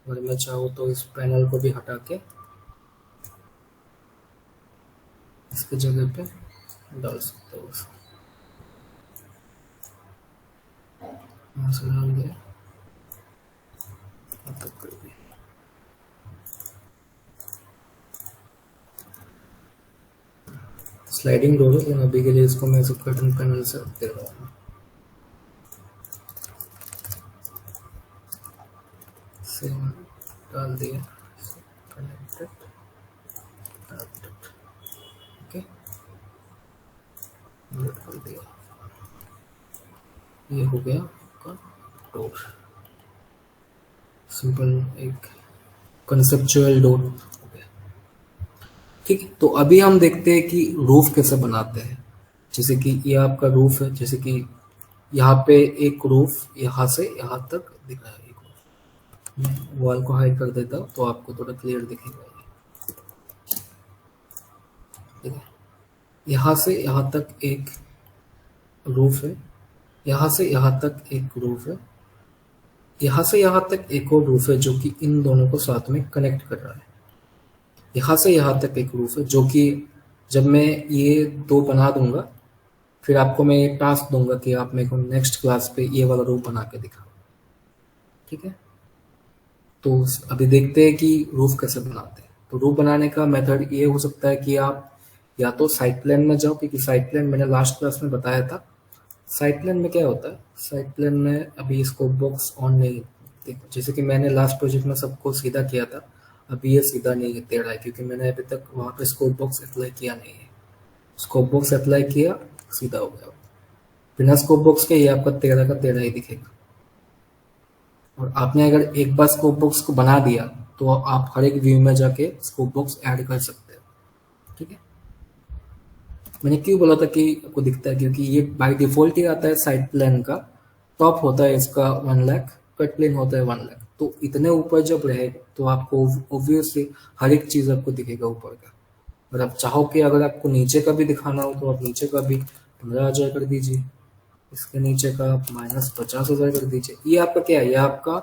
अगर मैं चाहूँ तो इस पैनल को भी हटा के इसके जगह पे डाल सकते हो उसको। यहाँ से डाल दिया, अब तक कर दिया। स्लाइडिंग डोर है, लेकिन अभी के लिए इसको मैं सब कर्टन पैनल से दे रहा हूँ। सेम डाल दिया, कनेक्टेड, ओके, लोड कर दिया। ये हो गया आपका डोर, सिंपल एक कंसेप्चुअल डोर हो गया। ठीक है, तो अभी हम देखते हैं कि रूफ कैसे बनाते हैं। जैसे कि ये आपका रूफ है, जैसे कि यहाँ पे एक रूफ यहाँ से यहाँ तक दिख रहा है। एक रूफ मैं वॉल को हाइड कर देता हूँ तो आपको थोड़ा क्लियर दिखेगा ये। ठीक है, यहाँ से यहाँ तक एक रूफ है, यहाँ से यहाँ तक एक रूफ है, यहाँ से यहाँ तक एक और रूफ है जो कि इन दोनों को साथ में कनेक्ट कर रहा है। यहाँ से यहाँ तक एक रूफ है जो कि जब मैं ये दो बना दूंगा, फिर आपको मैं ये टास्क दूंगा कि आप मेरे को नेक्स्ट क्लास पे ये वाला रूफ बना के दिखाओ। ठीक है, तो अभी देखते हैं कि रूफ कैसे बनाते हैं। तो रूफ बनाने का मेथड ये हो सकता है कि आप या तो साइड प्लान में जाओ, क्योंकि साइड प्लान मैंने लास्ट क्लास में बताया था। साइड प्लान में क्या होता है, साइड प्लान में अभी स्कोप बॉक्स ऑन नहीं, देखो जैसे कि मैंने लास्ट प्रोजेक्ट में सबको सीधा किया था, अभी ये सीधा नहीं है, टेढ़ा है, क्योंकि मैंने अभी तक वहाँ पे स्कोप बॉक्स अप्लाई किया नहीं है। स्कोप बॉक्स अप्लाई किया, सीधा हो गया। बिना स्कोप बॉक्स के ये आपका टेढ़ा का टेढ़ा ही दिखेगा। और आपने अगर एक बार स्कोप बॉक्स को बना दिया तो आप हर एक व्यू में जाके स्कोप बॉक्स ऐड कर सकते हो। ठीक है, मैंने क्यों बोला था कि आपको दिखता है, क्योंकि ये बाय डिफॉल्ट ही आता है साइड प्लेन का। टॉप होता है इसका 1 लाख, कट प्लेन होता है 1 लाख। तो इतने ऊपर जब रहेगा तो आपको ऑब्वियसली हर एक चीज आपको दिखेगा ऊपर का। अगर आप चाहो कि अगर आपको नीचे का भी दिखाना हो तो आप नीचे का भी 15,000 कर दीजिए, इसके नीचे का आप -50,000 कर दीजिए। ये आपका क्या है, ये आपका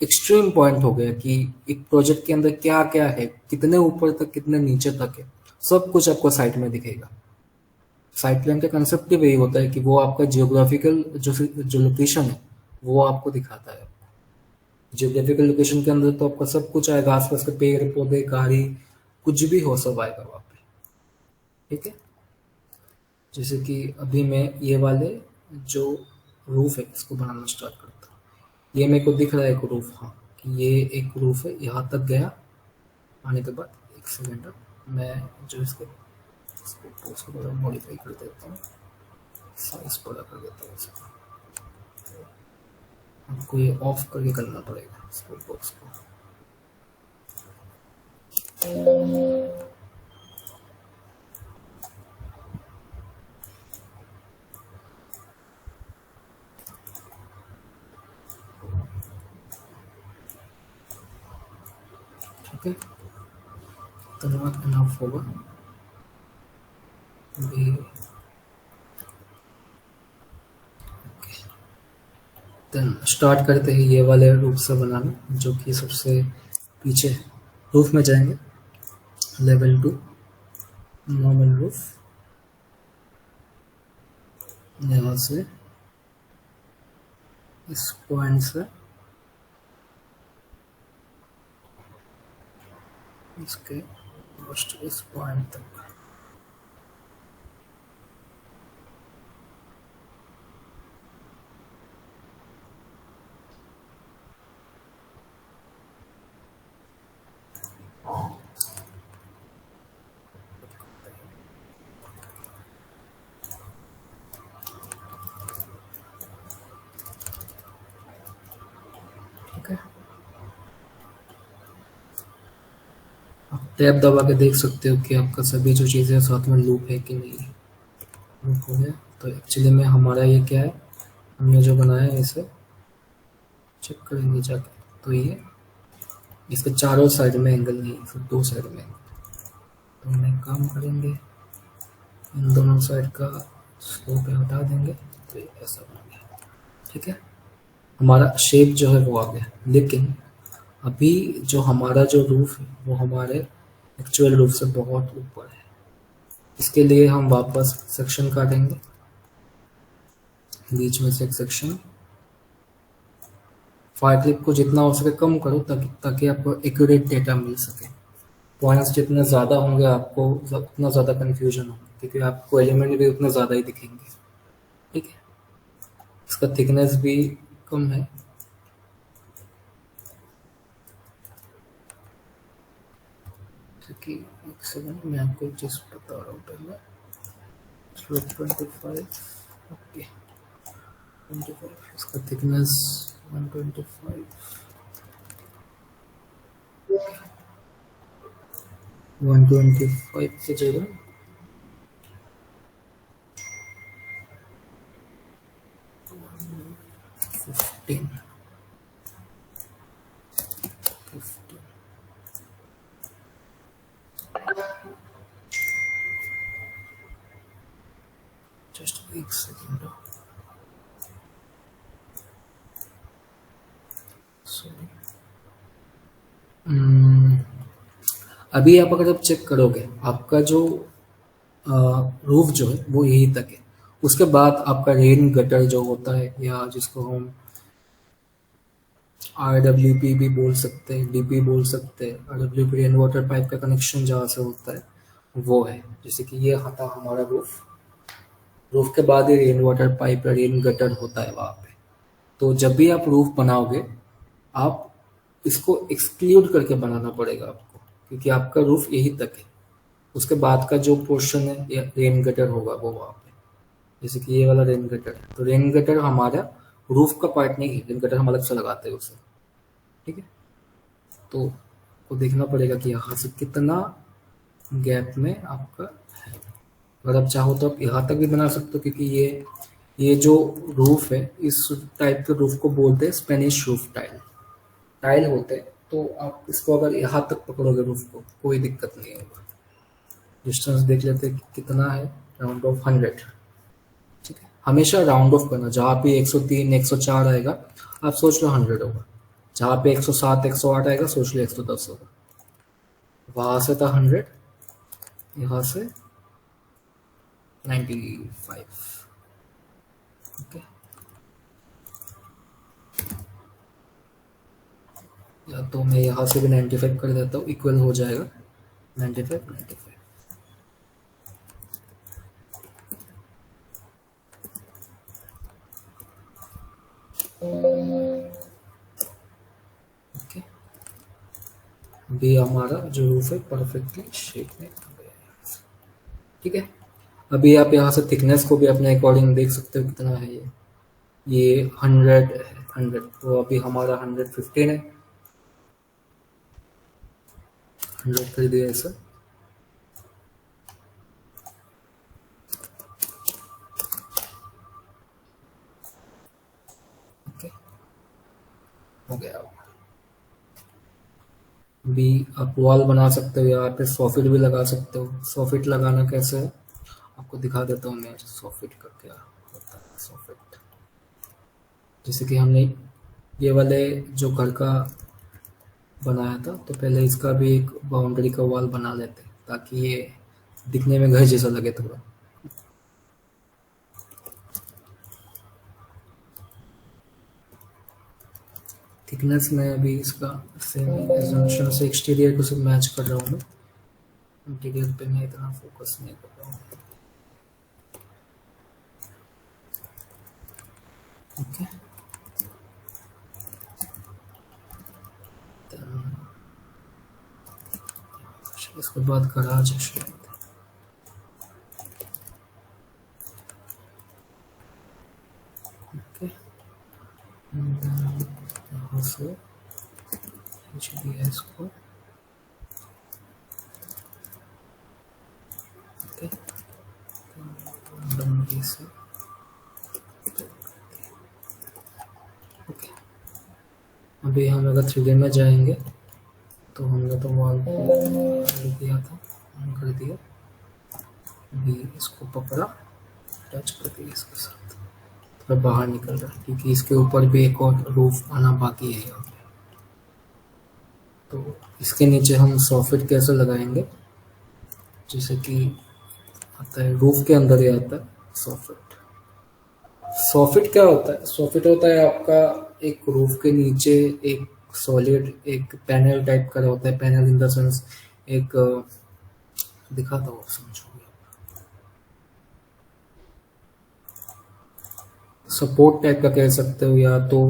एक्सट्रीम पॉइंट हो गया कि एक प्रोजेक्ट के अंदर क्या क्या है, कितने ऊपर तक कितने नीचे तक है, सब कुछ आपको साइट में दिखेगा। साइट प्लान का कंसेप्ट ही वही होता है कि वो आपका जियोग्राफिकल जो लोकेशन है वो आपको दिखाता है। जियोग्राफिकल लोकेशन के अंदर तो आपका सब कुछ आएगा, आसपास के पेड़ पौधे गाड़ी कुछ भी हो सब आएगा वहाँ पे। ठीक है, जैसे कि अभी मैं ये वाले जो रूफ है इसको बनाना स्टार्ट करता हूँ। ये मेरे को दिख रहा है एक रूफ, हाँ कि ये एक रूफ है, यहाँ तक गया। आने के बाद एक सेकेंड मैं जो इसको थोड़ा मॉडिफाई कर देता हूँ, साइज बड़ा कर देता हूँ इसको। आपको ये ऑफ करके करना पड़ेगा इसको, बॉक्स को। ठीक है, इतना इनफ होगा अभी। देन स्टार्ट करते हैं ये वाले रूफ से बनाना, जो कि सबसे पीछे रूफ में जाएंगे। लेवल 2 नॉर्मल रूफ, यहाँ से इस पॉइंट से इसके फर्स्ट इस पॉइंट तक। ठीक है, आप टैब दबा के देख सकते हो कि आपका सभी जो चीज़ें साथ में लूप है कि नहीं। लूप हो गया, तो एक्चुअली में हमारा ये क्या है, हमने जो बनाया है इसे चेक करेंगे जाके। तो ये इसके चारों साइड में एंगल नहीं, सिर्फ दो साइड में एंगल। तो हम एक काम करेंगे, इन दोनों साइड का स्लोप हटा देंगे, तो ये ऐसा बन गया। ठीक है, हमारा शेप जो है वो आ गया। लेकिन अभी जो हमारा जो रूफ है वो हमारे एक्चुअल रूफ से बहुत ऊपर है। इसके लिए हम वापस सेक्शन काटेंगे, बीच में से एक सेक्शन। फायर क्लिप को जितना हो सके कम करो, ताकि आपको एक्यूरेट डेटा मिल सके। पॉइंट्स जितने ज़्यादा होंगे आपको उतना ज़्यादा कन्फ्यूजन होगा, क्योंकि आपको एलिमेंट भी उतने ज़्यादा ही दिखेंगे। ठीक है, इसका थिकनेस भी कम है। क्योंकि एक सेकंड मैं आपको एक चीज़ बता रहा हूँ पहले। 25, ओके 25, इसका थिकनेस 125, 125 की जगह 15, 15। जस्ट एक सेकंड, सॉरी। अभी आप अगर चेक करोगे, आपका जो रूफ जो है वो यहीं तक है। उसके बाद आपका रेन गटर जो होता है, या जिसको हम RWP भी बोल सकते हैं, DP बोल सकते हैं, RWP रेन वाटर पाइप का कनेक्शन जहाँ से होता है वो है। जैसे कि ये था हमारा रूफ, रूफ के बाद ही रेन वाटर पाइप या रेन गटर होता है वहाँ पे। तो जब भी आप रूफ बनाओगे, आप इसको एक्सक्लूड करके बनाना पड़ेगा आपको, क्योंकि आपका रूफ यहीं तक है। उसके बाद का जो पोर्शन है या रेन गटर होगा वो वहाँ पे। जैसे कि ये वाला रेन गटर है, तो रेन गटर हमारा रूफ का पार्ट नहीं है, रेन गटर हम अलग से लगाते हैं उसे। ठीक है, तो को देखना पड़ेगा कि यहाँ से कितना गैप में आपका है। अगर आप चाहो तो आप यहाँ तक भी बना सकते हो, क्योंकि ये जो रूफ है, इस टाइप के रूफ को बोलते हैं स्पेनिश रूफ टाइल। टाइल होते हैं, तो आप इसको अगर यहाँ तक पकड़ोगे रूफ को, कोई दिक्कत नहीं होगा। डिस्टेंस देख लेते हैं कितना है, राउंड ऑफ 100। ठीक है, हमेशा राउंड ऑफ करना। जहाँ पे 103 104 आएगा, आप सोच लो 100 होगा। जहाँ पे 107 108 आएगा, सोच लो 110 होगा। वहां से था 100, यहाँ से 95। ओके, या तो मैं यहाँ से भी 95 कर देता हूँ, इक्वल हो जाएगा 95 95। ओके, अभी हमारा जो रूफ है परफेक्टली शेप में आ गया है। ठीक है, अभी आप यहाँ से थिकनेस को भी अपने अकॉर्डिंग देख सकते हो कितना है ये 100 है, 100। तो अभी हमारा 115 है, 100 कर दिया ऐसा। ओके, हो गया। भी आप वॉल बना सकते हो, यहाँ पे सॉफिट भी लगा सकते हो। सॉफिट लगाना कैसे है आपको दिखा देता हूँ मैं। सॉफिट का क्या होता है, सॉफिट जैसे कि हमने ये वाले जो घर का बनाया था, तो पहले इसका भी एक बाउंड्री का वॉल बना लेते, ताकि ये दिखने में घर जैसा लगे थोड़ा। थिकनेस में अभी इसका सेम एजम्पशन से एक्सटीरियर को सब मैच कर रहा हूँ मैं। इंटीरियर पे मैं इतना फोकस नहीं कर रहा हूँ। ओके, इसके बाद गराज है शायद। ओके, यहाँ से इसको ओके से ओके। अभी हम अगर 3D में जाएंगे, तो हमने तो वॉल को दिया था, ऑन कर दिया, भी इसको पकड़ा, टच कर दिया इसके साथ, थोड़ा बाहर निकल रहा है क्योंकि इसके ऊपर भी एक और रूफ आना बाकी है यहाँ पे। तो इसके नीचे हम सॉफिट कैसे लगाएंगे, जैसे कि आता है रूफ के अंदर ही आता है सॉफिट। सॉफिट क्या होता है, सॉफिट होता है आपका एक रूफ के नीचे एक सॉलिड एक पैनल टाइप का होता है, पैनल इन द सेंस एक दिखाता हूँ समझोगे, सपोर्ट टाइप का कह सकते हो, या तो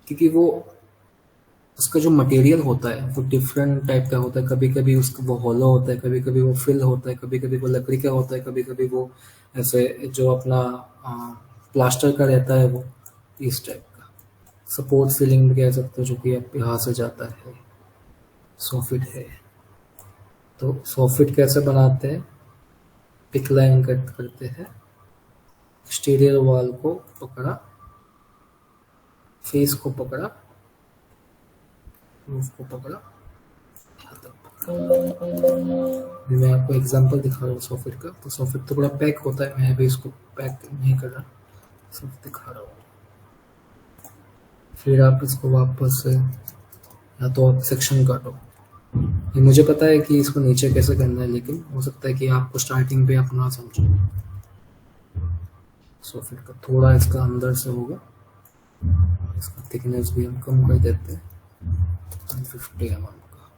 क्योंकि वो उसका जो मटेरियल होता है वो डिफरेंट टाइप का होता है, कभी कभी उसका वो हॉलो होता है, कभी कभी वो फिल होता है, कभी कभी वो लकड़ी का होता है, कभी कभी वो ऐसे जो अपना प्लास्टर का रहता है वो इस टाइप का सपोर्ट फीलिंग भी कह सकते हो, जो कि आप यहाँ से जाता है सॉफिट है। तो सॉफिट कैसे बनाते हैं, पिक लाइन कट करते हैं, एक्सटीरियर वॉल को पकड़ा, फेस को पकड़ा, रूफ को पकड़ा, यहाँ तक पकड़ा। मैं आपको एग्जांपल दिखा रहा हूँ सॉफिट का। तो सॉफिट तो बड़ा पैक होता है, मैं भी इसको पैक नहीं कर रहा, सिर्फ दिखा रहा हूँ। फिर आप इसको वापस से या तो आप सेक्शन काटो, ये मुझे पता है कि इसको नीचे कैसे करना है, लेकिन हो सकता है कि आपको स्टार्टिंग पे आप ना समझो। सॉफिट का थोड़ा इसका अंदर से होगा, इसका थिकनेस भी हम कम कर देते हैं 150 mm का,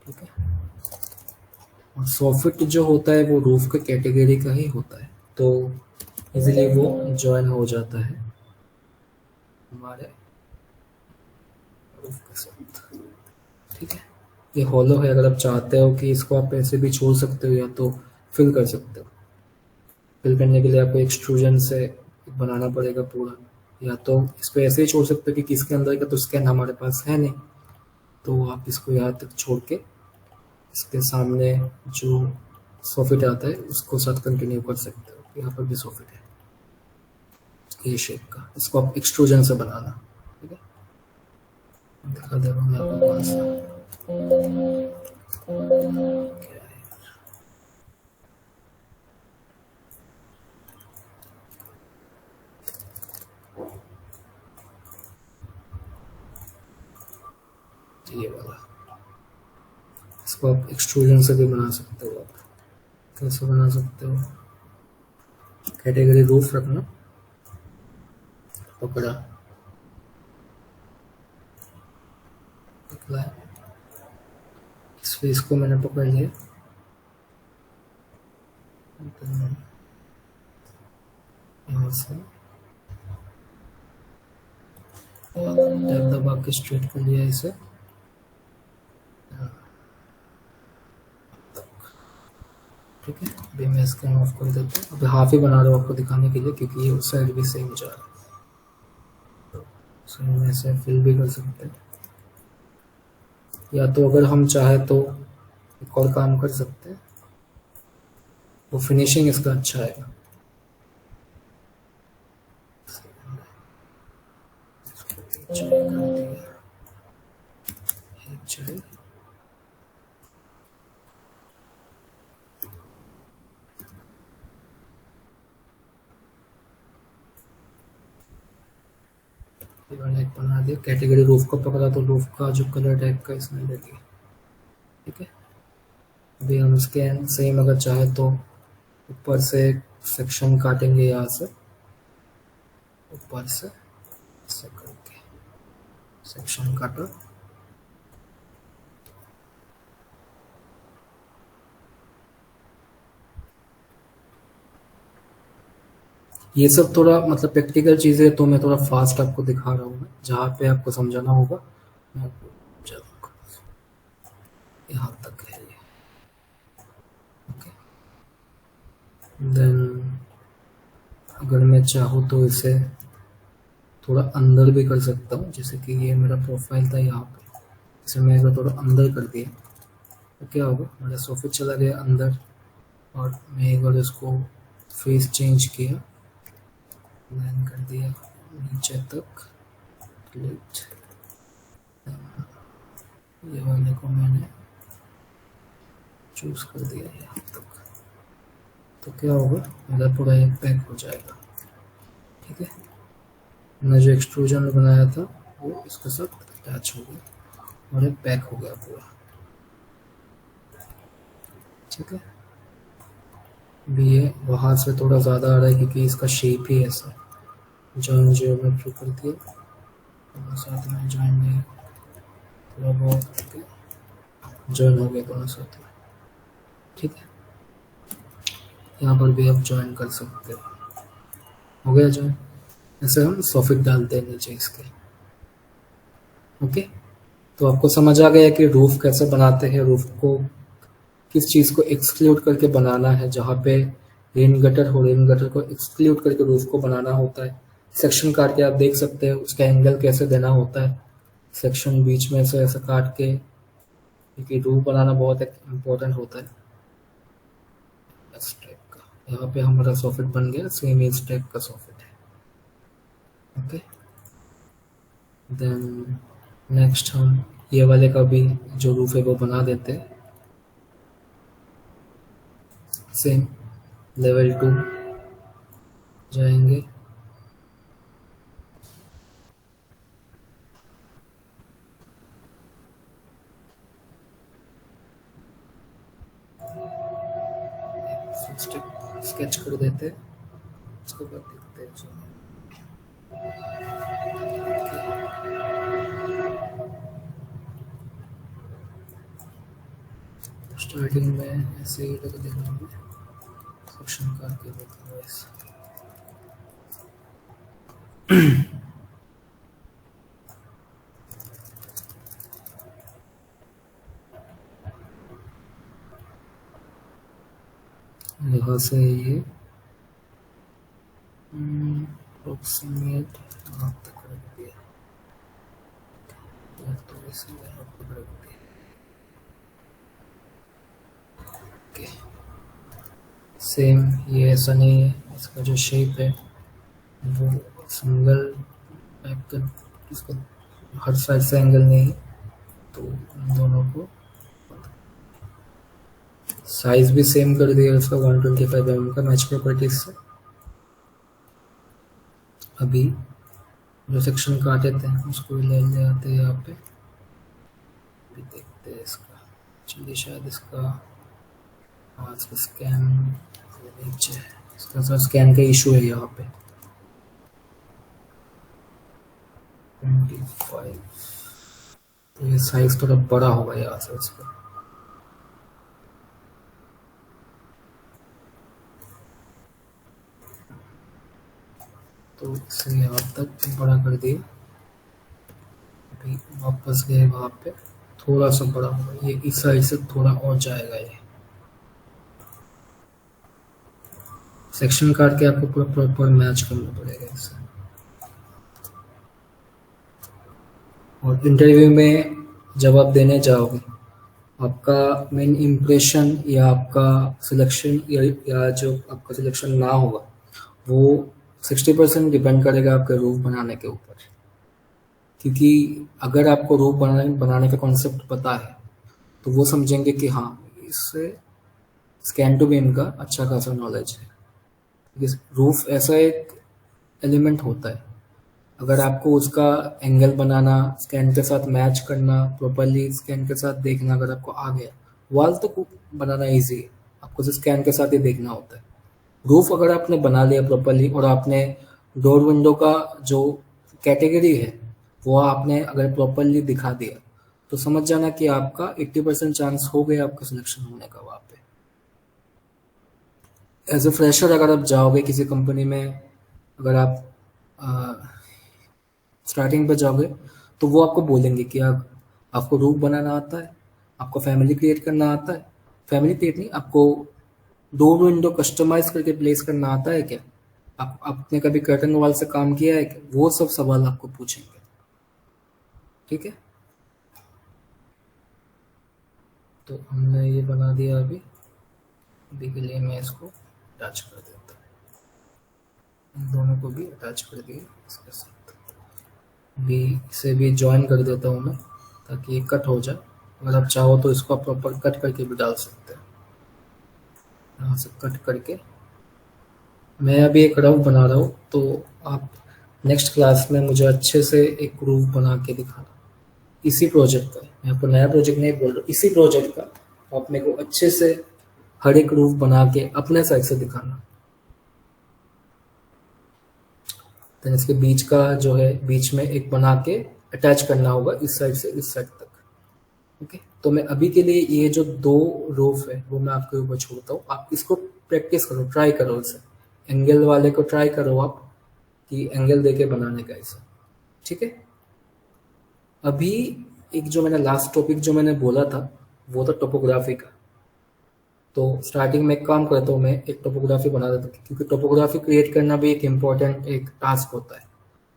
ठीक है। और सॉफिट जो होता है वो रूफ के कैटेगरी का ही होता है, तो इजीली वो जॉइन हो जाता है हमारे रूफ के साथ, ठीक है। ये हॉलो है, अगर आप चाहते हो कि इसको आप ऐसे भी छोड़ सकते हो या तो फिल कर सकते हो। फिल करने के लिए आपको एक्सट्रूजन से बनाना पड़ेगा पूरा, या तो इसको ऐसे ही छोड़ सकते हो कि इसके अंदर का तो स्कैन हमारे पास है नहीं, तो आप इसको यहाँ तक छोड़ के इसके सामने जो सॉफिट आता है उसको साथ कंटिन्यू कर सकते हो। यहाँ पर भी सॉफिट है ये शेप का, इसको आप एक्सट्रूजन से बनाना, ठीक है। दिखा दे रहा हूँ मैं आपको कौन सा क्या है। ये वाला, इसको आप एक्सट्रूजन से भी बना सकते हो। आप कैसे बना सकते हो, कैटेगरी रूफ रखना, पकड़ा, पकड़ा, इस फेस को मैंने पकड़ लिया, यहाँ से टैब दबा के स्ट्रेट कर लिया इसे, ठीक है। अभी मैं स्कैन ऑफ कर देता हूँ, अभी हाफ ही बना रहा हूँ आपको दिखाने के लिए, क्योंकि ये उस साइड भी सेम जा रहा है, सो हम ऐसे फिल भी कर सकते हैं, या तो अगर हम चाहे तो एक और काम कर सकते हैं, वो फिनिशिंग इसका अच्छा आएगा। मैंने एक बना दिया, कैटेगरी रूफ को पकड़ा तो रूफ का जो कलर टाइप का इसमें ले लिया, ठीक है। अभी हम स्कैन सेम अगर चाहे तो ऊपर से सेक्शन काटेंगे, यहाँ से ऊपर से ऐसे करके सेक्शन काटा, ये सब थोड़ा मतलब प्रैक्टिकल चीज़ें, तो मैं थोड़ा फास्ट आपको दिखा रहा हूँ, मैं जहाँ पे आपको समझाना होगा मैं आपको चलूँगा। यहाँ तक है ये, ओके। देन अगर मैं चाहूँ तो इसे थोड़ा अंदर भी कर सकता हूँ, जैसे कि ये मेरा प्रोफाइल था यहाँ पे, इसे मैं अगर थोड़ा अंदर कर दिया तो क्या होगा, मेरा सॉफिट चला गया अंदर, और मैं अगर इसको फेस चेंज किया, लाइन कर दिया नीचे तक, क्लिक, ये वाले को मैंने चूज कर दिया यहाँ तक। तो क्या होगा, मेरा पूरा ये पैक हो जाएगा। ठीक है, मैंने जो एक्सट्रूजन बनाया था वो इसके साथ अटैच हो गया और ये पैक हो गया पूरा। ठीक है, अभी ये वहाँ से थोड़ा ज़्यादा आ रहा है क्योंकि इसका शेप ही ऐसा है। जॉइन जियोमेट्री कर दिया, और साथ में जॉइन नहीं, थोड़ा बहुत करके जॉइन हो गया दोनों साथ में। ठीक है, यहाँ पर भी आप ज्वाइन कर सकते हो। हो गया ज्वाइन। ऐसे हम सॉफिट डालते हैं नीचे इसके। ओके, तो आपको समझ आ गया कि रूफ कैसे बनाते हैं, रूफ को किस चीज़ को एक्सक्लूड करके बनाना है, जहाँ पे रेन गटर हो रेन गटर को एक्सक्लूड करके रूफ को बनाना होता है। सेक्शन काट के आप देख सकते हैं उसका एंगल कैसे देना होता है, सेक्शन बीच में से ऐसे काट के, क्योंकि रूफ बनाना बहुत इम्पोर्टेंट होता है। इस टाइप का यहाँ पे हमारा सॉफिट बन गया, सेम इस टाइप का सॉफिट है। ओके, देन नेक्स्ट हम ये वाले का भी जो रूफ है वो बना देते हैं। सेम लेवल 2 जाएंगे, स्केच कर देते हैं, उसके बाद देखते हैं। स्टार्टिंग में ऐसे ही लग देना है, सेक्शन करके देते हैं ऐसे। यहाँ से ये अप्रोक्सीमेट यहाँ तक रख दिया, तो इसे यहाँ पर रख दिया। ओके, सेम ये ऐसा नहीं है, इसका जो शेप है वो सिंगल टाइप का, इसको हर साइड से एंगल नहीं है, तो इन दोनों को साइज भी सेम कर दिया उसका 125 mm का मैच प्रॉपर्टीज से। अभी जो सेक्शन काटे थे उसको ले ले आते हैं यहाँ पे, अभी देखते हैं इसका। चलिए शायद इसका आज का स्कैन नीचे, इसका सर स्कैन का इशू है यहाँ पे। 25, तो ये साइज थोड़ा बड़ा होगा यहाँ से इसका। तो इसे यहाँ तक बड़ा कर दिए, अभी वापस गए वहाँ पे, थोड़ा सा बड़ा होगा ये, इस साइड से थोड़ा और जाएगा ये। सेक्शन काट के आपको पूरा प्रॉपर मैच करना पड़ेगा इससे। और इंटरव्यू में जब आप देने जाओगे, आपका मेन इम्प्रेशन या आपका सिलेक्शन या जो आपका सिलेक्शन ना होगा वो 60% डिपेंड करेगा आपके रूफ बनाने के ऊपर। क्योंकि अगर आपको रूफ बनाने का कॉन्सेप्ट पता है तो वो समझेंगे कि हाँ, इससे स्कैन टू बीम का अच्छा खासा नॉलेज है। रूफ ऐसा एक एलिमेंट होता है, अगर आपको उसका एंगल बनाना, स्कैन के साथ मैच करना, प्रॉपरली स्कैन के साथ देखना अगर आपको आ गया, वॉल तो बनाना इजी है, आपको सिर्फ स्कैन के साथ ही देखना होता है। रूफ अगर आपने बना लिया प्रॉपरली और आपने डोर विंडो का जो कैटेगरी है वो आपने अगर प्रॉपरली दिखा दिया, तो समझ जाना कि आपका 80% चांस हो गया आपका सिलेक्शन होने का वहाँ पे। एज ए फ्रेशर अगर आप जाओगे किसी कंपनी में, अगर आप स्टार्टिंग पे जाओगे तो वो आपको बोलेंगे कि आपको रूफ बनाना आता है, आपको फैमिली क्रिएट करना आता है, फैमिली क्रिएट नहीं, आपको डोर विंडो कस्टमाइज करके प्लेस करना आता है क्या, आप आपने कभी कर्टन वॉल से काम किया है क्या, वो सब सवाल आपको पूछेंगे। ठीक है, तो हमने ये बना दिया। अभी के लिए मैं इसको अटैच कर देता हूँ, इन दोनों को भी अटैच कर दिया इसके साथ। भी इसे भी ज्वाइन कर देता हूँ मैं ताकि ये कट हो जाए। अगर आप चाहो तो इसको आप प्रॉपर कट करके भी डाल सकते हैं, यहाँ से कट करके। मैं अभी एक रफ बना रहा हूँ, तो आप नेक्स्ट क्लास में मुझे अच्छे से एक रूफ बना के दिखाना, इसी प्रोजेक्ट का। मैं आपको नया प्रोजेक्ट नहीं बोल रहा, इसी प्रोजेक्ट का आप मेरे को अच्छे से हर एक रूफ बना के अपने साइड से दिखाना। तो इसके बीच का जो है, बीच में एक बना के अटैच करना होगा इस साइड से इस साइड तक। ओके, तो मैं अभी के लिए ये जो 2 रूफ है वो मैं आपके ऊपर छोड़ता हूँ। आप इसको प्रैक्टिस करो, ट्राई करो इसे, एंगल वाले को ट्राई करो आप, कि एंगल देके बनाने का इसे। ठीक है, अभी एक जो मैंने लास्ट टॉपिक जो मैंने बोला था वो था टोपोग्राफी का। तो स्टार्टिंग में एक काम करता हूँ, मैं एक टोपोग्राफी बना देता हूँ, क्योंकि टोपोग्राफी क्रिएट करना भी एक इम्पॉर्टेंट एक टास्क होता है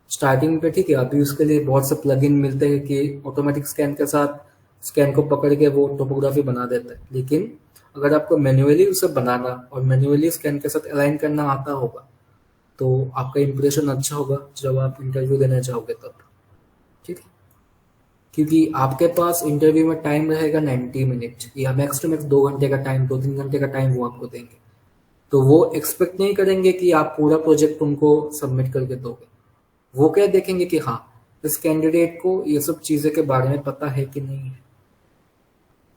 स्टार्टिंग पे। ठीक है, अभी उसके लिए बहुत से प्लगइन मिलते हैं कि ऑटोमेटिक स्कैन के साथ स्कैन को पकड़ के वो टोपोग्राफी बना देता है, लेकिन अगर आपको मैन्युअली उसे बनाना और मैन्युअली स्कैन के साथ अलाइन करना आता होगा तो आपका इंप्रेशन अच्छा होगा जब आप इंटरव्यू देने जाओगे तब। ठीक है, क्योंकि आपके पास इंटरव्यू में टाइम रहेगा 90 मिनट या मैक्स टू मैक्स 2 घंटे का टाइम, 2-3 घंटे का टाइम वो आपको देंगे। तो वो एक्सपेक्ट नहीं करेंगे कि आप पूरा प्रोजेक्ट उनको सबमिट करके दोगे। वो क्या देखेंगे कि हाँ, इस कैंडिडेट को ये सब चीजें के बारे में पता है कि नहीं है।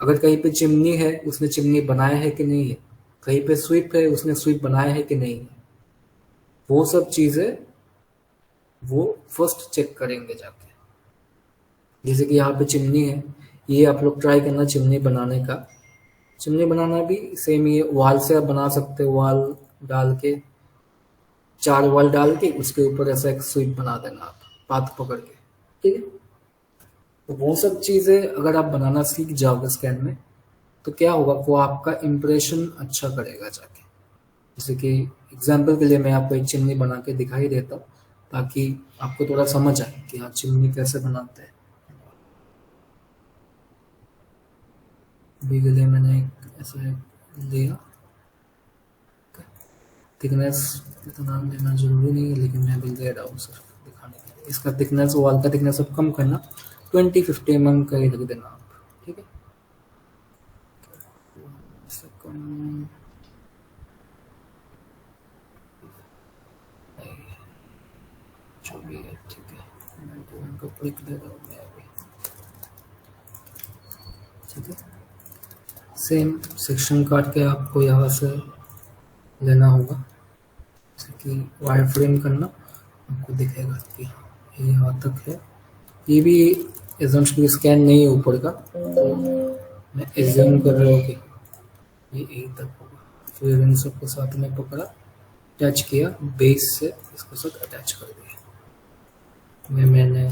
अगर कहीं पे चिमनी है, उसने चिमनी बनाया है कि नहीं है, कहीं पे स्वीप है, उसने स्वीप बनाया है कि नहीं है, वो सब चीजें वो फर्स्ट चेक करेंगे जाके। जैसे कि यहाँ पे चिमनी है, ये आप लोग ट्राई करना चिमनी बनाने का। चिमनी बनाना भी सेम, ये वॉल से आप बना सकते हो, वॉल डाल के, 4 वॉल डाल के उसके ऊपर ऐसा एक स्वीप बना देना आप पाथ पकड़ के। ठीक है, तो वो सब चीजें अगर आप बनाना सीख जाओगे स्कैन में तो क्या होगा, वो आपका इम्प्रेशन अच्छा करेगा जाके। जैसे कि एग्जाम्पल के लिए मैं आपको एक चिमनी बना के दिखाई देता हूँ, ताकि आपको थोड़ा समझ आए कि हाँ चिमनी कैसे बनाते हैं। अभी के लिए मैंने एक ऐसा लिया, थिकनेस इतना लेना जरूरी नहीं है, लेकिन मैं अभी ले रहा हूँ सिर्फ दिखाने के लिए। इसका थिकनेस, वॉल का थिकनेस अब कम करना, 20-50 mm का ही रख देना आप। ठीक है, इससे कम जो भी है। ठीक है, मैं तो उनको क्लिक दे रहा हूँ मैं अभी। ठीक है, सेम सेक्शन काट के आपको यहाँ से लेना होगा, जैसे कि वायर फ्रेम करना, आपको दिखेगा कि ये यहाँ तक है। ये भी एजम्पशन स्कैन नहीं है ऊपर का, मैं एज्यूम कर रहा हूँ कि ये यहीं तक होगा। फिर इन सबको साथ में पकड़ा, अटैच किया, बेस से इसको साथ अटैच कर दिया। मैंने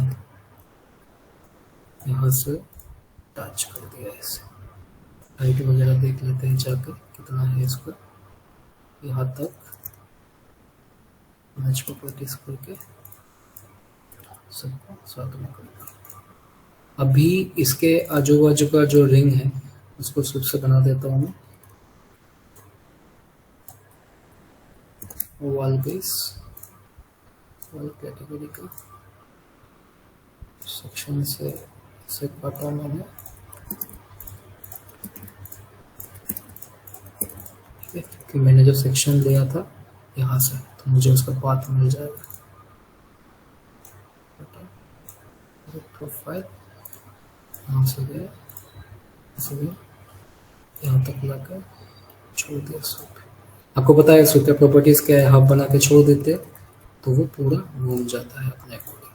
यहाँ से अटैच कर दिया इसे। हाइट वगैरह देख लेते हैं जाकर कितना है इसका, यहाँ तक मैच को प्रैक्टिस करके सबको साथ में कर दिया। अभी इसके आजू बाजू का जो रिंग है उसको फिर से बना देता हूँ मैं, वॉल बेस, वॉल कैटेगरी का सेक्शन से काटा मैंने। क्योंकि मैंने जो सेक्शन लिया था यहाँ से, तो मुझे उसका पाथ मिल जाएगा। प्रोफाइल यहाँ से गया, यहाँ तक लाकर छोड़ दिया स्वीप। आपको पता है स्वीप प्रॉपर्टीज क्या है, हाफ बना के छोड़ देते तो वो पूरा घूम जाता है अपने अकॉर्डिंग,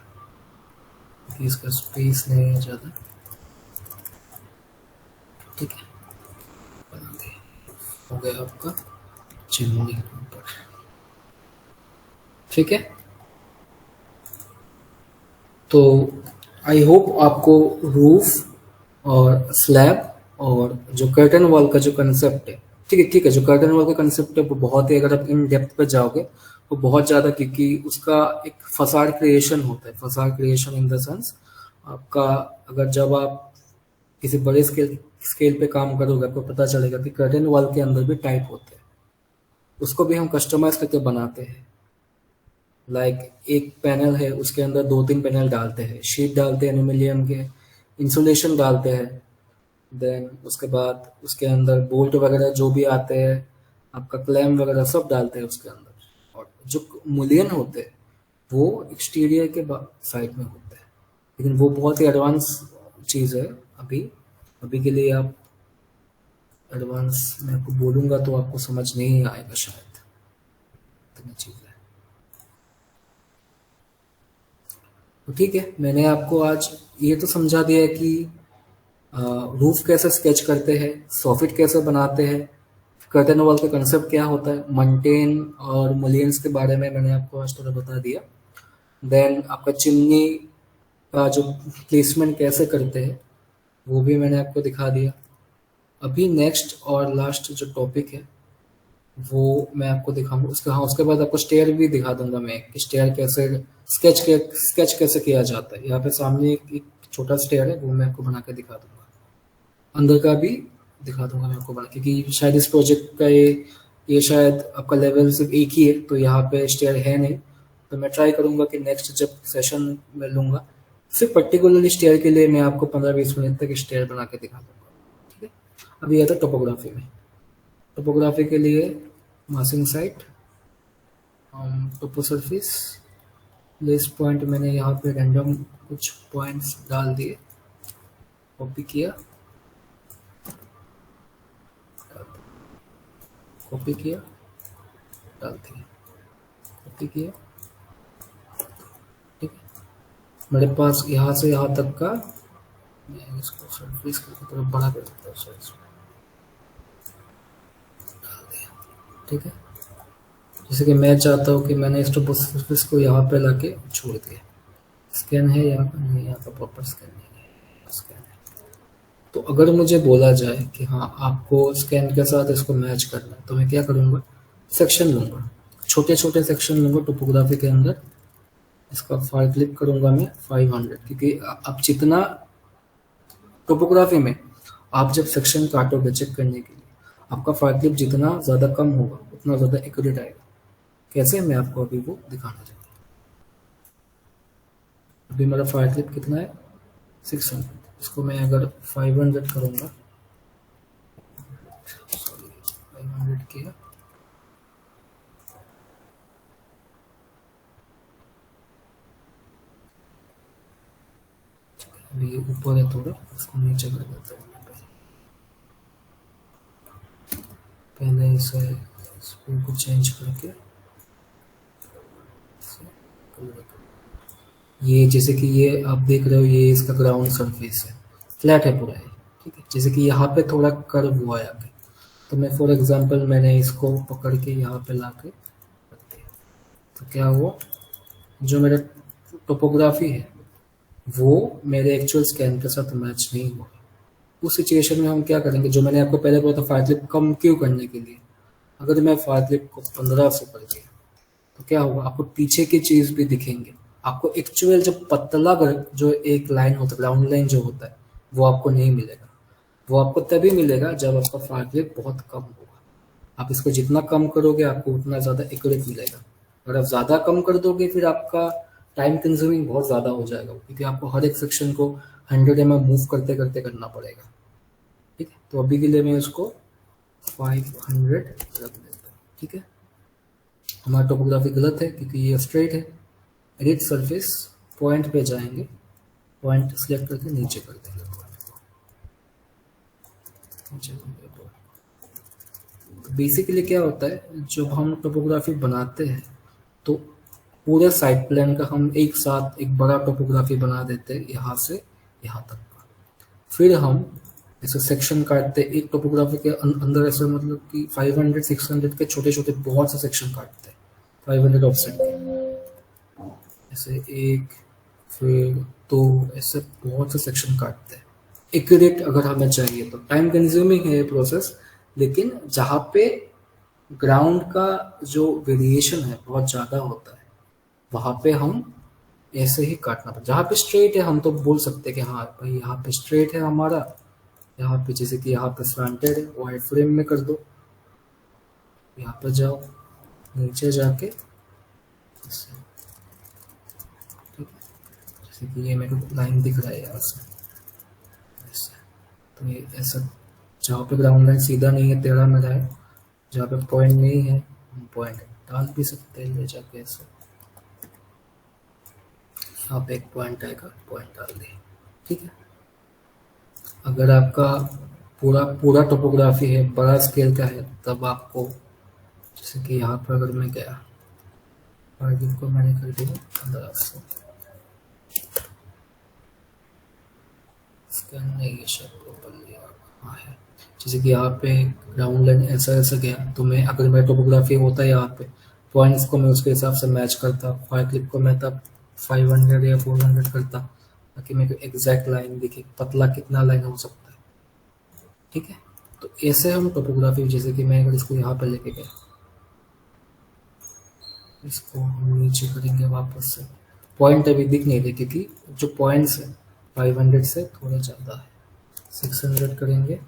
क्योंकि इसका स्पेस नहीं है ज़्यादा। ठीक है, बना दिया, हो गया आपका चिमनी ऊपर। ठीक है, तो आई होप आपको रूफ और स्लैब और जो कर्टन वॉल का जो कंसेप्ट है, ठीक है, जो कर्टन वॉल का कंसेप्ट है वो बहुत ही, अगर आप इन डेप्थ पे जाओगे वो बहुत ज़्यादा, क्योंकि उसका एक फसाड क्रिएशन होता है। Facade creation in the sense, आपका अगर जब आप किसी बड़े स्केल पे काम करोगे आपको पता चलेगा कि कर्टन वॉल के अंदर भी टाइप होते हैं, उसको भी हम कस्टमाइज करके बनाते हैं। एक पैनल है, उसके अंदर 2-3 पैनल डालते हैं, शीट डालते हैं एल्यूमिनियम के, इंसुलेशन डालते हैं, देन उसके बाद उसके अंदर बोल्ट वगैरह जो भी आते हैं, आपका क्लैम वगैरह सब डालते हैं उसके अंदर। और जो मुलियन होते हैं वो एक्सटीरियर के साइड में होते हैं, लेकिन वो बहुत ही एडवांस चीज़ है। अभी अभी के लिए आप एडवांस मैं आपको बोलूँगा तो आपको समझ नहीं आएगा शायद, इतनी चीज़ है। तो ठीक है, मैंने आपको आज ये तो समझा दिया है कि रूफ कैसे स्केच करते हैं, सॉफिट कैसे बनाते हैं, कर्टन वॉल का कंसेप्ट क्या होता है, मंटेन और मुलियंस के बारे में मैंने आपको आज थोड़ा बता दिया। देन आपका चिमनी का जो प्लेसमेंट कैसे करते हैं वो भी मैंने आपको दिखा दिया। अभी नेक्स्ट और लास्ट जो टॉपिक है वो मैं आपको दिखाऊंगा, उसके बाद आपको स्टेयर भी दिखा दूंगा मैं कि स्टेयर कैसे स्केच कैसे किया जाता है। यहाँ पे सामने एक छोटा स्टेयर है, वो मैं आपको बना के दिखा दूंगा। अंदर का भी दिखा दूंगा मैं आपको बना, क्योंकि शायद इस प्रोजेक्ट का ये शायद आपका लेवल सिर्फ एक ही है, तो यहाँ पे स्टेयर है नहीं। तो मैं ट्राई करूंगा कि नेक्स्ट जब सेशन में लूंगा सिर्फ पर्टिकुलरली स्टेयर के लिए मैं आपको 15-20 मिनट तक स्टेयर बना के दिखा दूंगा। ठीक है, अभी आता टोपोग्राफी में। टोपोग्राफी के लिए मासिंग site, topo surface, place point मैंने यहाँ पे रैंडम कुछ पॉइंट्स डाल दिए, कॉपी किया, कॉपी किया, डाल दिया, कॉपी किया। ठीक है, मेरे पास यहाँ से यहाँ तक का, मैं इसको सरफेस की तरफ बड़ा कर देता हूँ साइज, डाल दिया। ठीक है, जैसे कि मैं चाहता हूँ कि मैंने इस टोपो सरफेस को यहाँ पे लाके छोड़ दिया। स्कैन है यहाँ पर, नहीं यहाँ पर प्रॉपर स्कैन नहीं है, स्कैन है। तो अगर मुझे बोला जाए कि हाँ आपको स्कैन के साथ इसको मैच करना है, तो मैं क्या करूँगा, सेक्शन लूँगा, छोटे छोटे सेक्शन लूँगा टोपोग्राफी के अंदर। इसका फार क्लिक करूँगा मैं 500, क्योंकि आप जितना टोपोग्राफी में आप जब सेक्शन काटोगे चेक करने के लिए, आपका फार क्लिप जितना ज़्यादा कम होगा उतना ज़्यादा एक्यूरेट आएगा। कैसे, मैं आपको अभी वो दिखाना चाहता हूँ। अभी मेरा फार क्लिप कितना है, 600। इसको मैं अगर 500 करूँगा, सॉरी 500 किया, अभी ये ऊपर है थोड़ा, इसको नीचे कर देता हूँ। पहले इसे स्पीड को चेंज करके ये, जैसे कि ये आप देख रहे हो, ये इसका ग्राउंड सरफेस है, फ्लैट है पूरा है। ठीक है, जैसे कि यहाँ पे थोड़ा कर्व हुआ है आगे, तो मैं फॉर एग्जांपल मैंने इसको पकड़ के यहाँ पे ला के रख दिया, तो क्या हुआ, जो मेरा टोपोग्राफी है वो मेरे एक्चुअल स्कैन के साथ मैच नहीं हुआ। उस सिचुएशन में हम क्या करेंगे, जो मैंने आपको पहले बोला था फायर क्लिप कम क्यों करने के लिए, अगर मैं फायर क्लिप को 1500 कर दिया तो क्या होगा, आपको पीछे की चीज भी दिखेंगे। आपको एक्चुअल जो पतला जो एक लाइन होता है, ग्राउंड लाइन जो होता है, वो आपको नहीं मिलेगा। वो आपको तभी मिलेगा जब आपका फायर क्लिप बहुत कम होगा। आप इसको जितना कम करोगे आपको उतना ज़्यादा एक्यूरेट मिलेगा। अगर आप ज़्यादा कम कर दोगे फिर आपका टाइम कंज्यूमिंग बहुत ज़्यादा हो जाएगा, क्योंकि आपको हर एक सेक्शन को 100 mm मूव करते करते करना पड़ेगा। ठीक है, तो अभी के लिए मैं उसको 500 रख देता हूँ। ठीक है, हमारा टोपोग्राफी गलत है क्योंकि ये स्ट्रेट है। एडिट सरफेस, पॉइंट पे जाएंगे, पॉइंट सिलेक्ट करके नीचे कर देंगे पॉइंट को, नीचे कर देंगे पॉइंट। बेसिकली क्या होता है, जब हम टोपोग्राफी बनाते हैं तो पूरे साइड प्लान का हम एक साथ एक बड़ा टोपोग्राफी बना देते हैं यहाँ से यहाँ तक का। फिर हम ऐसे सेक्शन काटते, एक टोपोग्राफी के अंदर ऐसे मतलब कि 500-600 के छोटे छोटे बहुत से सेक्शन काटते हैं, 500 ऑफसेट के, ऐसे एक, फिर दो, ऐसे बहुत से सेक्शन काटते हैं। एक्यूरेट अगर हमें चाहिए तो टाइम कंज्यूमिंग है ये प्रोसेस, लेकिन जहाँ पे ग्राउंड का जो वेरिएशन है बहुत ज़्यादा होता है वहाँ पे हम ऐसे ही काटना पड़ता। जहाँ पे स्ट्रेट है हम तो बोल सकते हैं कि हाँ भाई यहाँ पे स्ट्रेट है हमारा, यहाँ पे जैसे कि यहाँ पे स्लैंटेड है, वाइड फ्रेम में कर दो, यहाँ पे जाओ, नीचे जाके ऐसे, ठीक है, जैसे कि ये मेरे को लाइन दिख रहा है यहाँ से ऐसे, तो ये ऐसा, जहाँ पे ग्राउंड लाइन सीधा नहीं है टेढ़ा मेढ़ा है, जहाँ पे पॉइंट नहीं है हम पॉइंट डाल भी सकते हैं ले जाके ऐसे। यहाँ पे एक पॉइंट आएगा, पॉइंट डाल दिए, ठीक है। अगर आपका पूरा पूरा टोपोग्राफी है, बड़ा स्केल का है, तब आपको, जैसे कि यहाँ पर अगर मैं गया, मार्जिन को मैंने कर दिया 1500, स्कैन नहीं है शायद प्रॉपरली, हाँ है। जैसे कि यहाँ पे ग्राउंड लाइन ऐसा ऐसा गया, तो मैं अगर मेरा टोपोग्राफी होता है यहाँ पे, पॉइंट्स को मैं उसके हिसाब से मैच करता, फायर क्लिप को मैं तब 500 या 400 करता, ताकि मेरे को एग्जैक्ट लाइन दिखे, पतला कितना लाइन हो सकता है, ठीक है। तो ऐसे हम टोपोग्राफी, जैसे कि मैं अगर इसको यहाँ पर लेके गया, इसको हम नीचे करेंगे वापस से, पॉइंट अभी दिख नहीं रहे क्योंकि जो पॉइंट्स है 500 से थोड़ा ज़्यादा है, 600 करेंगे,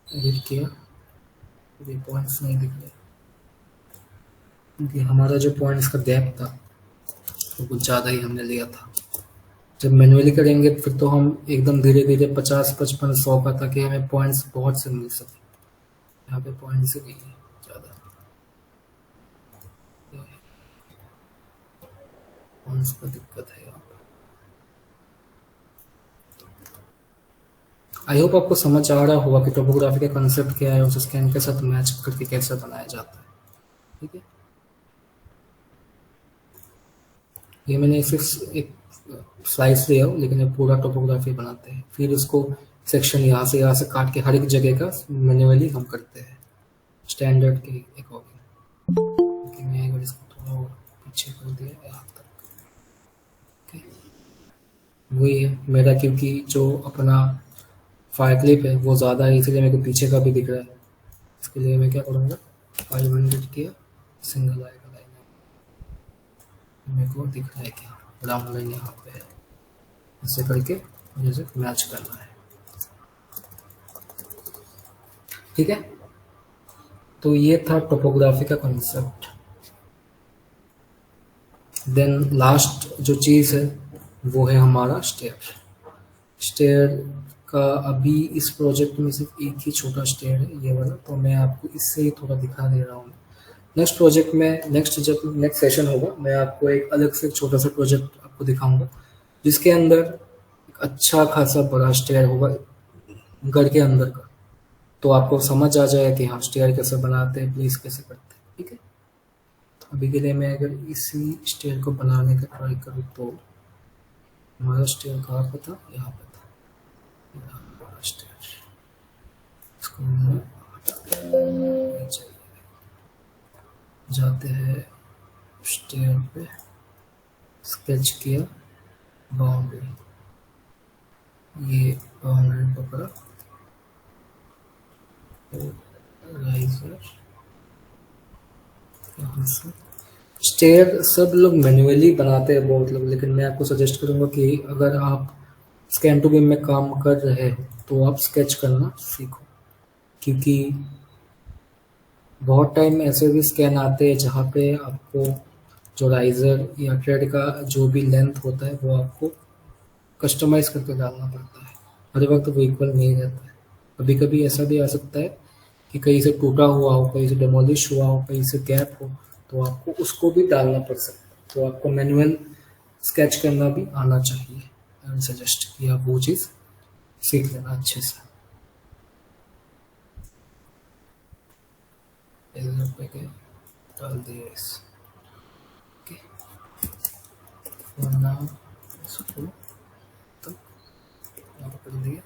एडिट किया, ये पॉइंट्स नहीं दिख रहे क्योंकि हमारा जो पॉइंट्स का गैप था वो कुछ ज़्यादा ही हमने लिया था। जब मैनुअली करेंगे फिर तो हम एकदम धीरे धीरे 50, 55, 100 का, ताकि हमें पॉइंट्स बहुत से मिल सके। यहाँ पे पॉइंट्स ही नहीं है ज़्यादा, पॉइंट्स का दिक्कत है यहाँ पे। आई होप आपको समझ आ रहा होगा कि टोपोग्राफी का कंसेप्ट क्या है, उसे स्कैन के साथ मैच करके कैसे बनाया जाता है, ठीक है। ये मैंने सिर्फ एक स्लाइस लिया हूँ, लेकिन ये पूरा टोपोग्राफी बनाते हैं, फिर उसको सेक्शन यहाँ से काट के हर एक जगह का मैन्युअली हम करते हैं स्टैंडर्ड के अकॉर्डिंग। क्योंकि मैं अगर इसको थोड़ा और पीछे कर दिया यहाँ तक, okay। वही है मेरा, क्योंकि जो अपना फायर क्लिप है वो ज़्यादा है, इसलिए मेरे को पीछे का भी दिख रहा है। इसके लिए मैं क्या करूँगा, 500 किया, सिंगल आएगा लाइन, मेरे को दिख रहा है क्या ग्राउंड लाइन यहाँ पे है, ऐसे करके मुझे सिर्फ मैच करना है, ठीक है। तो ये था टोपोग्राफी का कॉन्सेप्ट। देन लास्ट जो चीज़ है वो है हमारा स्टेयर। स्टेयर का अभी इस प्रोजेक्ट में सिर्फ एक ही छोटा स्टेयर है, ये वाला, तो मैं आपको इससे ही थोड़ा दिखा दे रहा हूँ। नेक्स्ट प्रोजेक्ट में, नेक्स्ट सेशन होगा, मैं आपको एक अलग से छोटा सा प्रोजेक्ट आपको दिखाऊंगा, जिसके अंदर एक अच्छा खासा बड़ा स्टेयर होगा घर के अंदर का, तो आपको समझ आ जाएगा कि हाँ स्टेयर कैसे बनाते हैं, प्लेस कैसे करते हैं, ठीक है। अभी के लिए मैं अगर इसी स्टेयर को बनाने का ट्राई करूँ तो हमारा स्टेयर कहाँ पर था, यहाँ पर था, यहाँ हमारा स्टेयर, इसको मैं नीचे जाते हैं, स्टेयर पे स्केच किया, बाउंड्री, ये बाउंड्री पकड़ा, राइजर, यहाँ से स्टेयर सब लोग मैन्युअली बनाते हैं बहुत लोग, लेकिन मैं आपको सजेस्ट करूंगा कि अगर आप स्कैन टू बीम में काम कर रहे हो तो आप स्केच करना सीखो, क्योंकि बहुत टाइम ऐसे भी स्कैन आते हैं जहाँ पे आपको जो राइजर या थ्रेड का जो भी लेंथ होता है वो आपको कस्टमाइज करके डालना पड़ता है, हर वक्त वो इक्वल नहीं रहता है। कभी कभी ऐसा भी आ सकता है कि कहीं से टूटा हुआ हो, कहीं से डेमोलिश हुआ हो, कहीं से गैप हो, तो आपको उसको भी डालना पड़ सकता है। तो आपको मैनुअल स्केच करना भी आना चाहिए, आई सजेस्ट कि आप वो चीज़ सीख लेना अच्छे से। पे के डाल दिए इस, ओके, नाम इसको तक यहाँ कर दिया,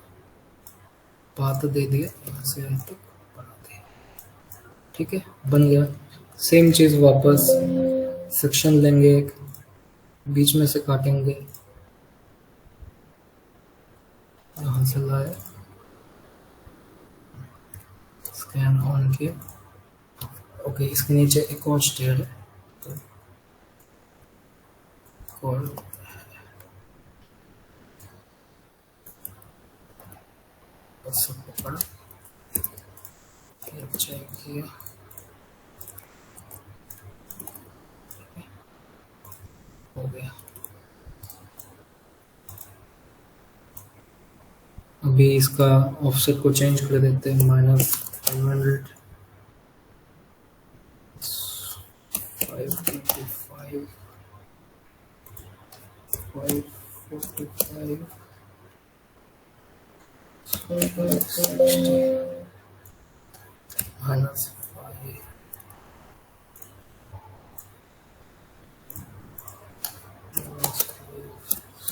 पाथ दे दिया, यहाँ से यहाँ तक बना दिया, ठीक है, बन गया। सेम चीज़ वापस सेक्शन लेंगे, एक बीच में से काटेंगे, यहाँ से लाए, स्कैन ऑन किया, ओके। इसके नीचे एक और स्टेयर है, तो कॉल सब पकड़ा, चेक किया, हो गया। अभी इसका ऑफसेट को चेंज कर देते हैं, -500, 525, 545, 560, -5,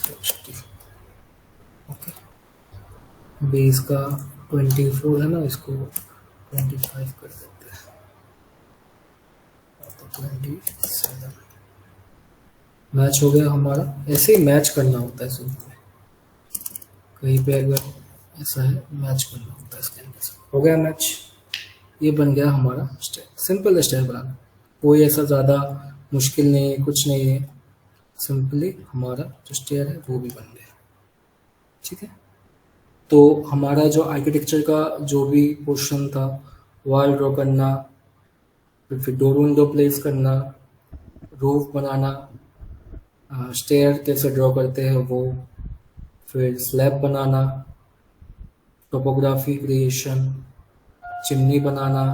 -560। ओके, अभी इसका 24 है ना, इसको 25 कर देते हैं, तो 27 मैच हो गया हमारा। ऐसे ही मैच करना होता है शुरू में, कहीं पे अगर ऐसा है मैच करना होता है इसके अंदर। हो गया मैच, ये बन गया हमारा स्टेप, सिंपल स्टेप बनाना, कोई ऐसा ज़्यादा मुश्किल नहीं है, कुछ नहीं है, सिंपली हमारा जो स्टेयर है वो भी बन गया। ठीक है, तो हमारा जो आर्किटेक्चर का जो भी पोर्शन था, वॉल ड्रॉ करना, फिर डोर विंडो प्लेस करना, रूफ बनाना, स्टेयर कैसे ड्रॉ करते हैं वो, फिर स्लैब बनाना, टोपोग्राफी क्रिएशन, चिमनी बनाना,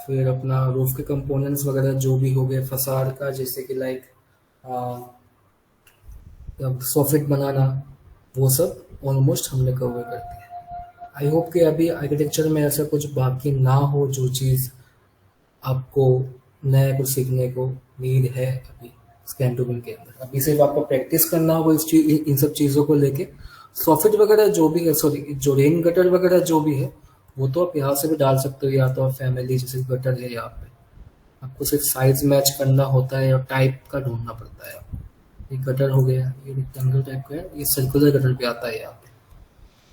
फिर अपना रूफ के कंपोनेंट्स वगैरह जो भी हो गए, फसाड का जैसे कि लाइक सोफिट बनाना, वो सब ऑलमोस्ट हमने कवर कर दिया। आई होप कि अभी आर्किटेक्चर में ऐसा कुछ बाकी ना हो, जो चीज़ आपको नया कुछ सीखने को नीड है अभी स्कैन टू बिन के अंदर। अभी सिर्फ आपको प्रैक्टिस करना होगा इन सब चीज़ों को लेके। सॉफिट वगैरह जो भी है, सॉरी जो रेन गटर वगैरह जो भी है, वो तो आप यहाँ से भी डाल सकते हो, या तो आप फैमिली जैसे गटर है यहाँ पे, आपको सिर्फ साइज मैच करना होता है और टाइप का ढूंढना पड़ता है। ये गटर हो गया, ये रेक्टेंगल टाइप का है, ये सर्कुलर गटर भी आता है यहाँ पे।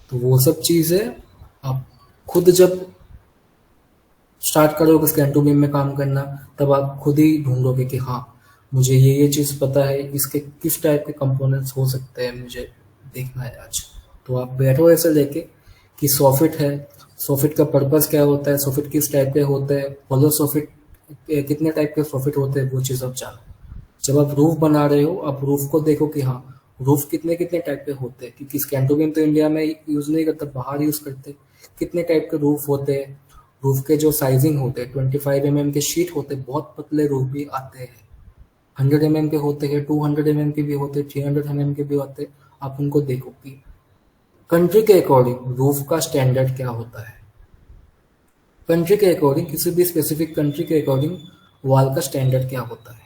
तो वो सब चीज़ें आप खुद जब स्टार्ट करोगे स्कैन टू बीम में काम करना, तब आप खुद ही ढूंढोगे कि हाँ मुझे ये चीज़ पता है, इसके किस टाइप के कंपोनेंट्स हो सकते हैं, मुझे देखना है आज। तो आप बैठो ऐसे लेके कि सॉफिट है, सॉफिट का पर्पस क्या होता है, सॉफिट किस टाइप के होते हैं, होलो सॉफिट कितने टाइप के सॉफिट होते हैं, वो चीज़ आप जानो। जब आप रूफ बना रहे हो, आप रूफ को देखो कि हाँ रूफ कितने कितने टाइप के होते हैं, क्योंकि स्कैन टू बीम तो इंडिया में यूज नहीं करता, बाहर यूज करते। कितने टाइप के रूफ होते हैं, रूफ के जो साइजिंग होते हैं, 25 mm के शीट होते हैं, बहुत पतले रूफ भी आते हैं, 100 mm के होते हैं, 200 mm के भी होते हैं, 300 mm के भी होते हैं। आप उनको देखो कि कंट्री के अकॉर्डिंग रूफ का स्टैंडर्ड क्या होता है, कंट्री के अकॉर्डिंग, किसी भी स्पेसिफिक कंट्री के अकॉर्डिंग वॉल का स्टैंडर्ड क्या होता है।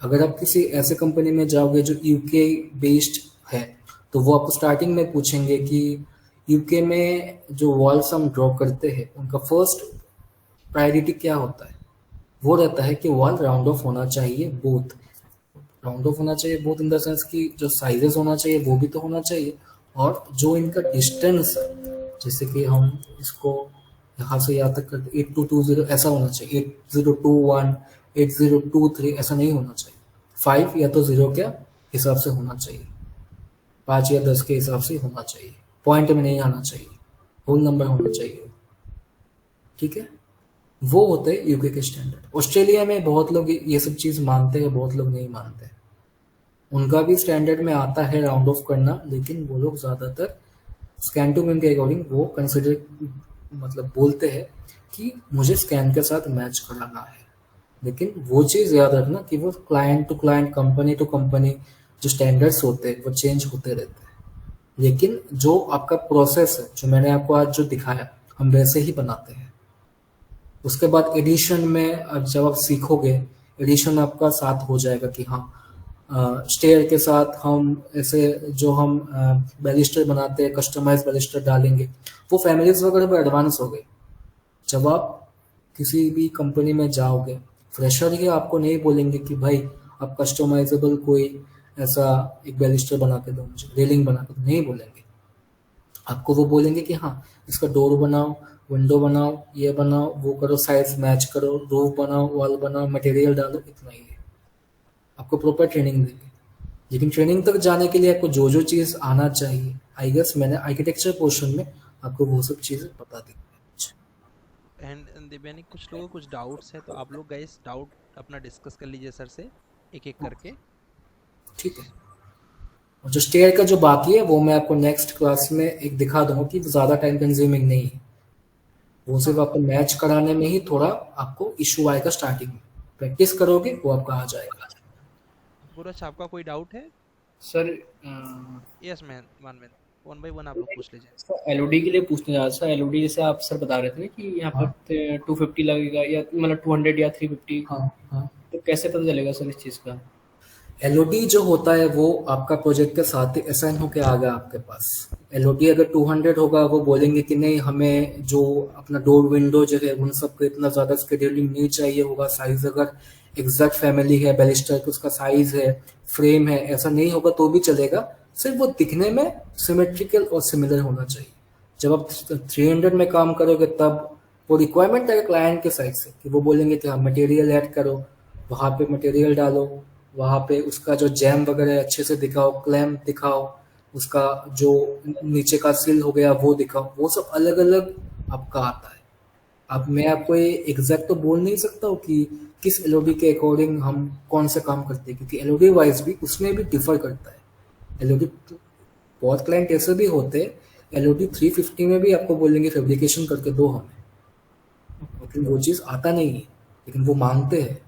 अगर आप किसी ऐसे कंपनी में जाओगे जो यूके बेस्ड है, तो वो आपको स्टार्टिंग में पूछेंगे कि यूके में जो वॉल्स हम ड्रॉ करते हैं उनका फर्स्ट प्रायोरिटी क्या होता है। वो रहता है कि वॉल राउंड ऑफ होना चाहिए, बोथ राउंड ऑफ होना चाहिए, बोथ इन द सेंस कि जो साइजेस होना चाहिए वो भी तो होना चाहिए, और जो इनका डिस्टेंस है, जैसे कि हम इसको यहाँ से यहाँ तक करते 8220 ऐसा होना चाहिए, 8021, 8023 ऐसा नहीं होना चाहिए। 5 या तो 0 के हिसाब से होना चाहिए, 5 या 10 के हिसाब से होना चाहिए, पॉइंट में नहीं आना चाहिए, होल नंबर होना चाहिए। ठीक है, वो होते हैं यूके के स्टैंडर्ड। ऑस्ट्रेलिया में बहुत लोग ये सब चीज़ मानते हैं, बहुत लोग नहीं मानते। उनका भी स्टैंडर्ड में आता है राउंड ऑफ करना, लेकिन वो लोग ज़्यादातर स्कैन टू बिम के अकॉर्डिंग वो कंसिडर मतलब बोलते हैं कि मुझे स्कैन के साथ मैच कराना है। लेकिन वो चीज़ याद रखना कि वो client to client, company to company जो स्टैंडर्ड्स होते हैं वो चेंज होते रहते हैं। लेकिन जो आपका प्रोसेस है, जो मैंने आपको आज जो दिखाया, हम वैसे ही बनाते हैं। उसके बाद एडिशन में जब आप सीखोगे, एडिशन आपका साथ हो जाएगा कि हाँ स्टेयर के साथ हम ऐसे जो हम बैलिस्टर बनाते हैं, कस्टमाइज बैलिस्टर डालेंगे, वो फैमिलीज वगैरह में एडवांस हो गए। जब आप किसी भी कंपनी में जाओगे, फ्रेशर ही आपको नहीं बोलेंगे कि भाई आप कस्टमाइजेबल कोई ऐसा एक बैलिस्टर बना के दो, मुझे रेलिंग बना के दो, नहीं बोलेंगे। आपको वो बोलेंगे कि हाँ इसका डोर बनाओ, विंडो बनाओ, ये बनाओ, वो करो, साइज मैच करो, रूफ बनाओ, वॉल बनाओ, मटेरियल डालो, इतना ही है। आपको प्रॉपर ट्रेनिंग देंगे। लेकिन ट्रेनिंग तक जाने के लिए आपको जो जो चीज़ आना चाहिए, आई गेस मैंने आर्किटेक्चर पोर्शन में आपको वो सब चीज़ें बता दी। एंड दिव्यानी, कुछ लोगों को कुछ डाउट्स है, तो आप लोग गाइस डाउट अपना डिस्कस कर लीजिए सर से एक एक करके। ठीक है, और जो स्टेयर का जो बाकी है वो मैं आपको नेक्स्ट क्लास में एक दिखा दूंगा कि ज़्यादा टाइम कंज्यूमिंग नहीं है, वो सिर्फ आपको मैच कराने में ही थोड़ा आपको इशू आएगा स्टार्टिंग में, प्रैक्टिस करोगे वो आपका आ जाएगा। गुरज आपका कोई डाउट है? Sir yes man, one by one आप लोग पूछ लीजिए। एलओडी के लिए पूछने जा रहा था। एलओडी जैसे आप सर बता रहे थे ना कि यहाँ हाँ पर 250 लगेगा या मतलब 200 या 350, हाँ हाँ। तो कैसे पता चलेगा सर इस चीज़ का? एलओडी जो होता है वो आपका प्रोजेक्ट के साथ ही असाइन होके आ गया आपके पास। एलओडी अगर 200 होगा वो बोलेंगे कि नहीं हमें जो अपना डोर विंडो जो है उन सबको इतना ज़्यादा स्केड्यूलिंग नहीं चाहिए होगा, साइज अगर एग्जैक्ट फैमिली है, बैलिस्टर का उसका साइज है, फ्रेम है, ऐसा नहीं होगा तो भी चलेगा, सिर्फ वो दिखने में सिमेट्रिकल और सिमिलर होना चाहिए। जब आप 300 में काम करोगे तब वो रिक्वायरमेंट है क्लाइंट के साइड से कि वो बोलेंगे कि हाँ मटेरियल ऐड करो, वहाँ पे मटेरियल डालो, वहाँ पे उसका जो जैम वगैरह अच्छे से दिखाओ, क्लैम्प दिखाओ, उसका जो नीचे का सिल हो गया वो दिखाओ, वो सब अलग अलग आपका आता है। अब मैं आपको ये एग्जैक्ट तो बोल नहीं सकता हूँ कि किस एलओडी के अकॉर्डिंग हम कौन सा काम करते हैं, क्योंकि एलओडी वाइज भी उसमें भी डिफर करता है। एलओडी बहुत क्लाइंट ऐसे भी होते हैं एलओडी 350 में भी आपको बोलेंगे फैब्रिकेशन करके दो हमें, लेकिन वो चीज़ आता नहीं है, लेकिन वो मांगते हैं।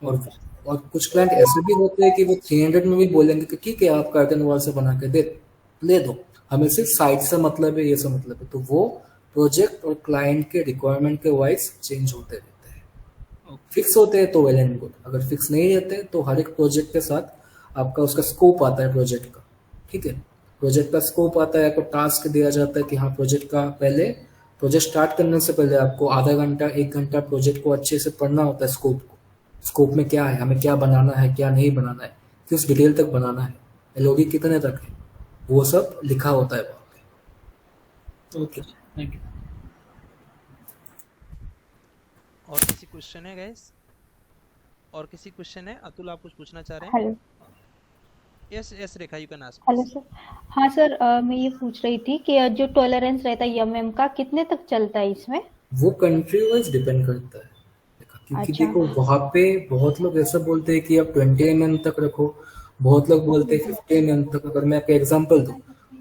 और कुछ क्लाइंट ऐसे भी होते हैं कि वो 300 में भी बोलेंगे कि ठीक है आप कर्टन वॉल से बना के ले दो, हमें सिर्फ साइड से मतलब है, ये से मतलब है। तो वो प्रोजेक्ट और क्लाइंट के रिक्वायरमेंट के वाइज चेंज होते रहते हैं। फिक्स होते हैं तो वेल एंड गुड, अगर फिक्स नहीं रहते तो हर एक प्रोजेक्ट के साथ आपका उसका स्कोप आता है प्रोजेक्ट का, ठीक है। प्रोजेक्ट का स्कोप आता है, आपको टास्क दिया जाता है कि हाँ प्रोजेक्ट का पहले, प्रोजेक्ट स्टार्ट करने से पहले आपको आधा घंटा 1 घंटा प्रोजेक्ट को अच्छे से पढ़ना होता है, स्कोप में क्या है, हमें क्या बनाना है, क्या नहीं बनाना है, किस डिटेल तक बनाना है, एलओडी कितने तक है, वो सब लिखा होता है वहाँ पे। Okay, thank you. और किसी क्वेश्चन है गाइस? और किसी क्वेश्चन है? अतुल आप कुछ पूछना चाह रहे हैं? Hello yes yes Rekha, you can ask hello please. Sir. हाँ सर, मैं ये पूछ रही थी कि जो टॉलरेंस रहता है एमएम का कितने तक चलता है इसमें? वो कंट्री वाइज डिपेंड करता है, क्योंकि अच्छा। देखो वहाँ पे बहुत लोग ऐसा बोलते हैं कि आप 20 mm तक रखो, बहुत लोग बोलते हैं 50 mm तक। अगर मैं आपको एग्जांपल दूं,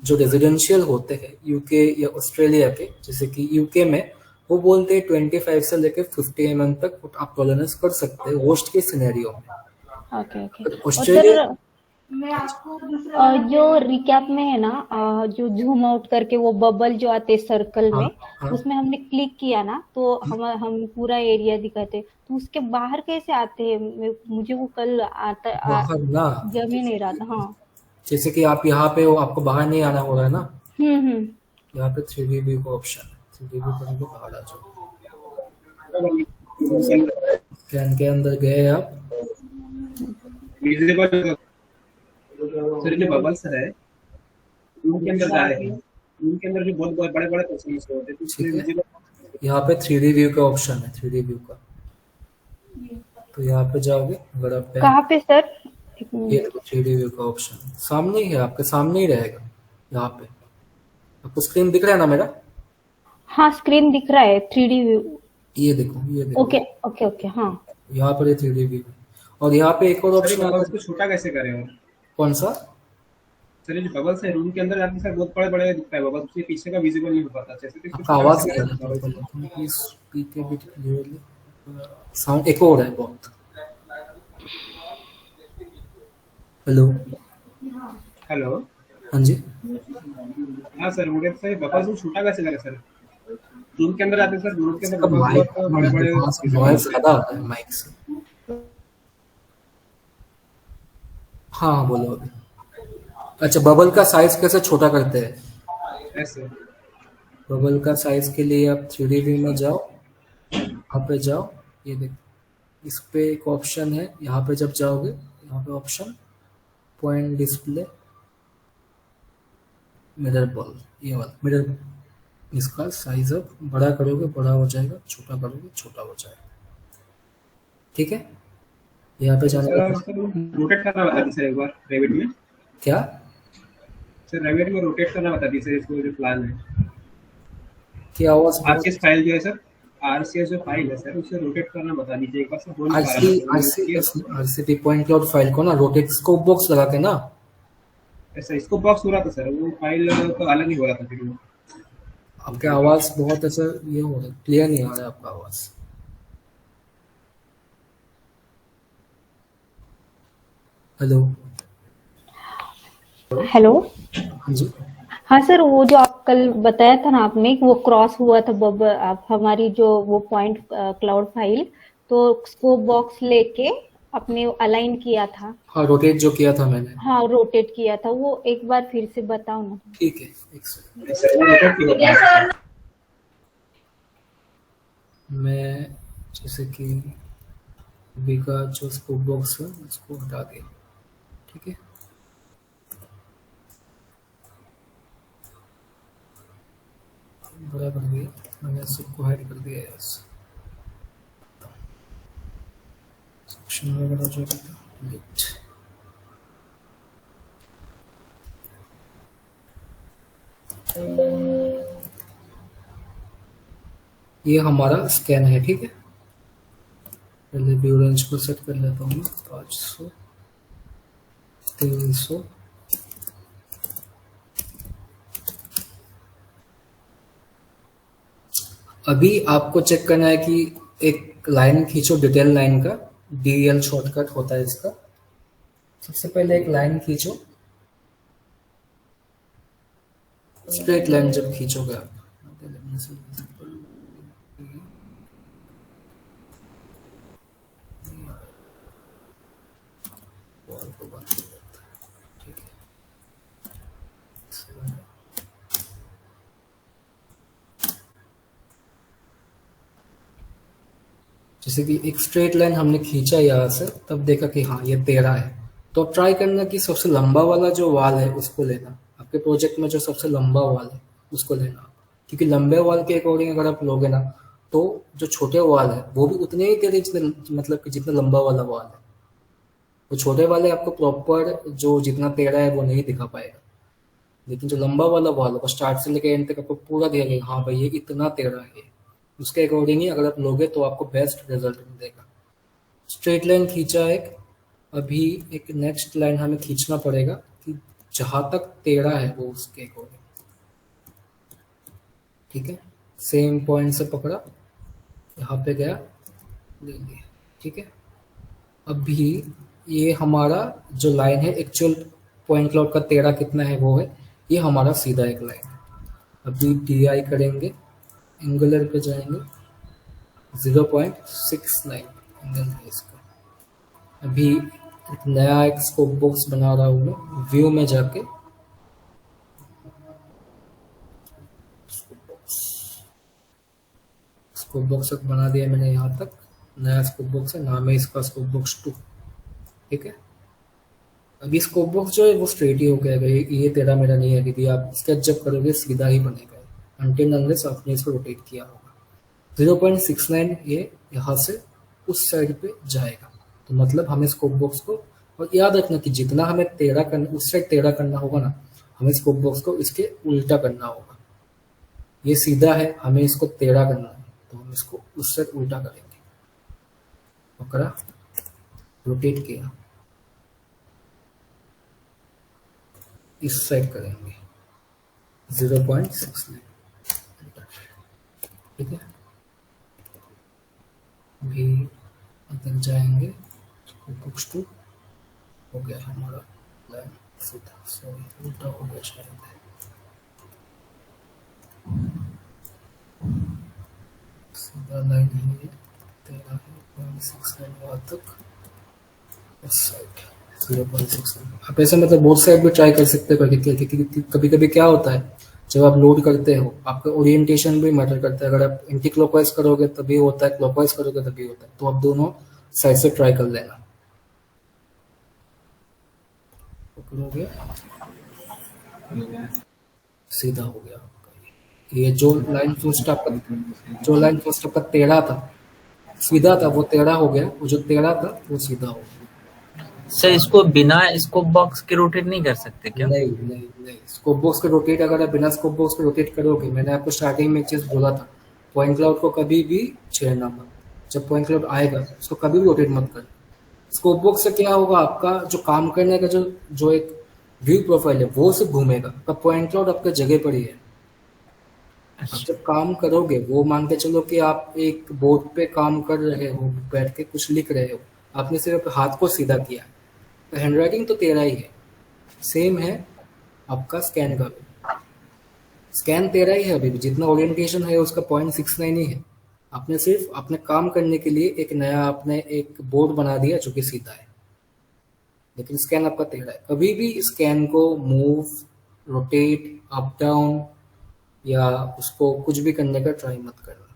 जो रेजिडेंशियल होते हैं यूके या ऑस्ट्रेलिया के, जैसे कि यूके में वो बोलते हैं 25 से लेकर 50 mm तक आप टॉलरेंस कर सकते हैं वर्स्ट के सिनेरियो में। Okay okay. और ऑस्ट्रेलिया सर जो रिकैप में है ना, जो जूम आउट करके वो बबल जो आते सर्कल हाँ में, हाँ उसमें हमने क्लिक किया ना तो हम पूरा एरिया दिखाते, तो उसके बाहर कैसे आते हैं? मुझे वो कल बाहर ना, जम ही नहीं रहा था। हाँ। जैसे कि आप यहाँ पे हो, आपको बाहर नहीं आना हो रहा है ना, हम्म। यहाँ पे 3D व्यू का ऑप्शन है, 3D व्यू करने के बाहर आ जाओ, स्कैन के अंदर गए आप, विजिबल सर जो बबल्स है रूम के अंदर जा रहे हैं, रूम के अंदर जो बहुत बहुत बड़े बड़े पर्सन्स होते हैं, तो उसमें ठीक है। विजिबल यहाँ पे 3D व्यू का ऑप्शन है, 3D व्यू का, तो यहाँ पे जाओगे, अगर आप कहाँ पे सर? एक ये मिनट। देखो 3D व्यू का ऑप्शन सामने ही है, आपके सामने ही रहेगा। यहाँ पे आपको स्क्रीन दिख रहा है ना मेरा? हाँ स्क्रीन दिख रहा है, 3D व्यू। ये देखो, ये देखो, ओके ओके ओके। हाँ यहाँ पर ये 3D व्यू है। और यहाँ पे एक और सर ये ऑप्शन आता बबल्स है, को छोटा कैसे करें? और कौन सा? सर ये जो बबल्स है रूम के अंदर जाते सर बहुत बड़े बड़े दिखता है बबल्स, उसके पीछे का विजिबल नहीं हो पाता, जैसे तो इसको आपका छोटा आवाज कैसे नहीं आ करें रहा bubbles था, को? Please speak a bit clearly, sound echo हो रहा है बहुत। हेलो, हेलो हाँ जी, हाँ सर, मुझे सर बबल्स को छोटा कैसे करें सर? रूम के अंदर आते सर, रूम के अंदर इसका बबल्स माइक बहुत बड़े बड़े नॉइज ज्यादा आता है माइक से। हाँ बोलो अभी। अच्छा, बबल का साइज कैसे छोटा करते हैं? ऐसे। बबल का साइज के लिए आप 3D व्यू में जाओ, यहाँ पे जाओ, ये देखो इस पे एक ऑप्शन है, यहाँ पे जब जाओगे यहाँ पे option point display mirror ball, ये वाला मिरर, इसका साइज अब बड़ा करोगे बड़ा हो जाएगा, छोटा करोगे छोटा हो जाएगा, ठीक है। यहाँ पे जाने सर का उसको रोटेट करना बता दीजिए एक बार रेविट में। क्या? सर रेविट में रोटेट करना बता दीजिए इसको, जो प्लान है क्या आवाज आपकी फाइल जो है सर, आरसीएस जो फाइल है सर उसे रोटेट करना बता दीजिए एक बार सर, बोल नहीं पा रहा मैं। आरसीपी पॉइंट क्लाउड फाइल को ना रोटेट स्कोप बॉक्स लगा के ना ऐसा इसको बॉक्स हो रहा था सर, वो फाइल तो अलग ही हो रहा था फिर वो। आपकी आवाज़ बहुत ऐसा ये हो रहा है, क्लियर नहीं आ रहा है आपका आवाज़। हेलो। हेलो। हाँ जी। हाँ सर, वो जो आप कल बताया था ना आपने कि वो क्रॉस हुआ था बब आप हमारी जो वो पॉइंट क्लाउड फाइल, तो स्कोप बॉक्स लेके आपने अलाइन किया था। हाँ, रोटेट जो किया था मैंने। हाँ, रोटेट किया था, वो एक बार फिर से बताओ ना। ठीक है, एक सेकंड। सर वो रोटेट क्यों होता है? मैं जैसे कि अभी का जो स्कोप बॉक्स है उसको हटा दिया, ठीक है। बड़ा कर दिया मैंने, सबको हाइड कर दिया है। सेक्शन वगैरह जो था डिलीट। ये हमारा स्कैन है, ठीक है। पहले व्यू रेंज को सेट कर लेता हूँ, 500 300। अभी आपको चेक करना है कि एक लाइन खींचो, डिटेल लाइन का DL शॉर्टकट होता है इसका। सबसे पहले एक लाइन खींचो, स्ट्रेट लाइन जब खींचोगे आप, जैसे कि एक स्ट्रेट लाइन हमने खींचा यहाँ से, तब देखा कि हाँ ये 13 है। तो अब ट्राई करना कि सबसे लंबा वाला जो वाल है उसको लेना, आपके प्रोजेक्ट में जो सबसे लंबा वाल है उसको लेना, क्योंकि लंबे वाल के अकॉर्डिंग अगर आप लोगे ना तो जो छोटे वाल है वो भी उतने ही तेरे जितने, मतलब कि जितना लंबा वाला वाल है। वो छोटे वाले आपको प्रॉपर जो जितना टेढ़ा है वो नहीं दिखा पाएगा, लेकिन जो लंबा वाला वाल है वो स्टार्ट से लेकर एंड तक आपको पूरा दिखेगा, हाँ भाई ये इतना टेढ़ा है। उसके अकॉर्डिंग ही अगर आप लोगे तो आपको बेस्ट रिजल्ट मिलेगा। स्ट्रेट लाइन खींचा एक, अभी एक नेक्स्ट लाइन हमें खींचना पड़ेगा कि जहां तक टेढ़ा है वो उसके अकॉर्डिंग, ठीक है। सेम पॉइंट से पकड़ा, यहाँ पे गया, ले लिया, ठीक है। अभी ये हमारा जो लाइन है एक्चुअल पॉइंट क्लाउड का टेढ़ा कितना है वो है, ये हमारा सीधा एक लाइन है। अभी DI करेंगे, एंगुलर पे जाएंगे, 0.69 एंगल है इसका। अभी एक नया एक स्कोप बॉक्स बना रहा हूँ मैं, व्यू में जाके स्कोप बॉक्स बना दिया मैंने, यहाँ तक नया स्कोप बॉक्स है, नाम है इसका स्कोप बॉक्स 2, ठीक है। अभी स्कोप बॉक्स जो है वो स्ट्रेट ही हो गया, ये तेरा मेरा नहीं है, यदि आप स्केच जब करोगे सीधा ही बनेगा, अनटिल अनलेस आपने इसको रोटेट किया होगा। 0.69 ये यहाँ से उस साइड पे जाएगा, तो मतलब हमें स्कोप बॉक्स को, और याद रखना कि जितना हमें टेढ़ा करना, उस साइड टेढ़ा करना होगा ना, हमें स्कोप बॉक्स को इसके उल्टा करना होगा। ये सीधा है, हमें इसको टेढ़ा करना है, तो हम इसको उस साइड उल्टा करेंगे। पकड़ा, रोटेट किया, इस साइड करेंगे 0.69, ठीक है। भी अंदर जाएंगे, बुक्स 2 हो गया हमारा लाइन सीधा, सॉरी उल्टा हो गया शायद, सीधा लाइन है 13.69 वहाँ तक, उस साइड 0.69। आप ऐसे मतलब बोथ साइड भी ट्राई कर सकते हो, क्योंकि कभी कभी क्या होता है जब आप लोड करते हो आपका ओरिएंटेशन भी मैटर करता है। अगर आप एंटी क्लॉकवाइज करोगे तभी होता है, क्लॉकवाइज करोगे तभी होता है, तो आप दोनों साइड से ट्राई कर लेना। पकड़ोगे, सीधा हो गया आपका। ये जो लाइन फर्स्ट आपका टेढ़ा था, सीधा था, वो टेढ़ा हो गया, वो जो टेढ़ा था वो सीधा हो गया। सर इसको बिना स्कोप बॉक्स के रोटेट नहीं कर सकते क्या? नहीं नहीं नहीं, स्कोप बॉक्स के रोटेट अगर आप बिना स्कोप बॉक्स के रोटेट करोगे, मैंने आपको स्टार्टिंग में एक चीज बोला था, पॉइंट क्लाउड को कभी भी छेड़ना मत। जब पॉइंट क्लाउड आएगा उसको कभी भी रोटेट मत कर। स्कोप बॉक्स से क्या होगा, आपका जो काम करने का जो एक व्यू प्रोफाइल है वो सिर्फ घूमेगा, आपका पॉइंट क्लाउड आपके जगह पर ही है। आप जब काम करोगे, वो मान के चलो कि आप एक बोर्ड पे काम कर रहे हो, बैठ के कुछ लिख रहे हो, आपने सिर्फ हाथ को सीधा किया, तो हैंडराइटिंग तो तेरा ही है। सेम है आपका स्कैन का भी, स्कैन तेरा ही है अभी भी, जितना ओरिएंटेशन है उसका 0.69 ही है। आपने सिर्फ अपने काम करने के लिए एक नया आपने एक बोर्ड बना दिया जो कि सीधा है, लेकिन स्कैन आपका तेरा है। कभी भी स्कैन को मूव, रोटेट, अप डाउन या उसको कुछ भी करने का ट्राई मत करना,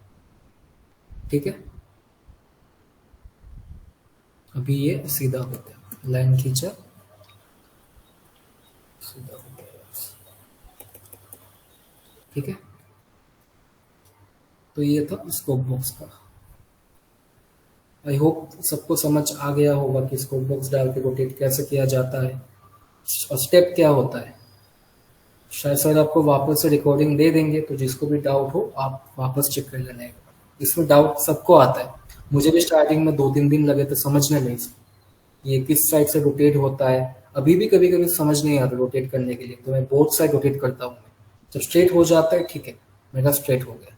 ठीक है। अभी ये सीधा हो गया, लाइन खींचा, सीधा हो गया, ठीक है। तो ये था स्कोप बॉक्स का। आई होप सबको समझ आ गया होगा कि स्कोप बॉक्स डाल के रोटेट कैसे किया जाता है और स्टेप क्या होता है। शायद सर आपको वापस से रिकॉर्डिंग दे देंगे, तो जिसको भी डाउट हो आप वापस चेक कर लेना। इसमें डाउट सबको आता है, मुझे भी स्टार्टिंग में 2-3 दिन लगे थे समझने में इसको, ये किस साइड से रोटेट होता है। अभी भी कभी कभी समझ नहीं आता रोटेट करने के लिए, तो मैं बोथ साइड रोटेट करता हूँ। जब स्ट्रेट हो जाता है, ठीक है, मेरा स्ट्रेट हो गया।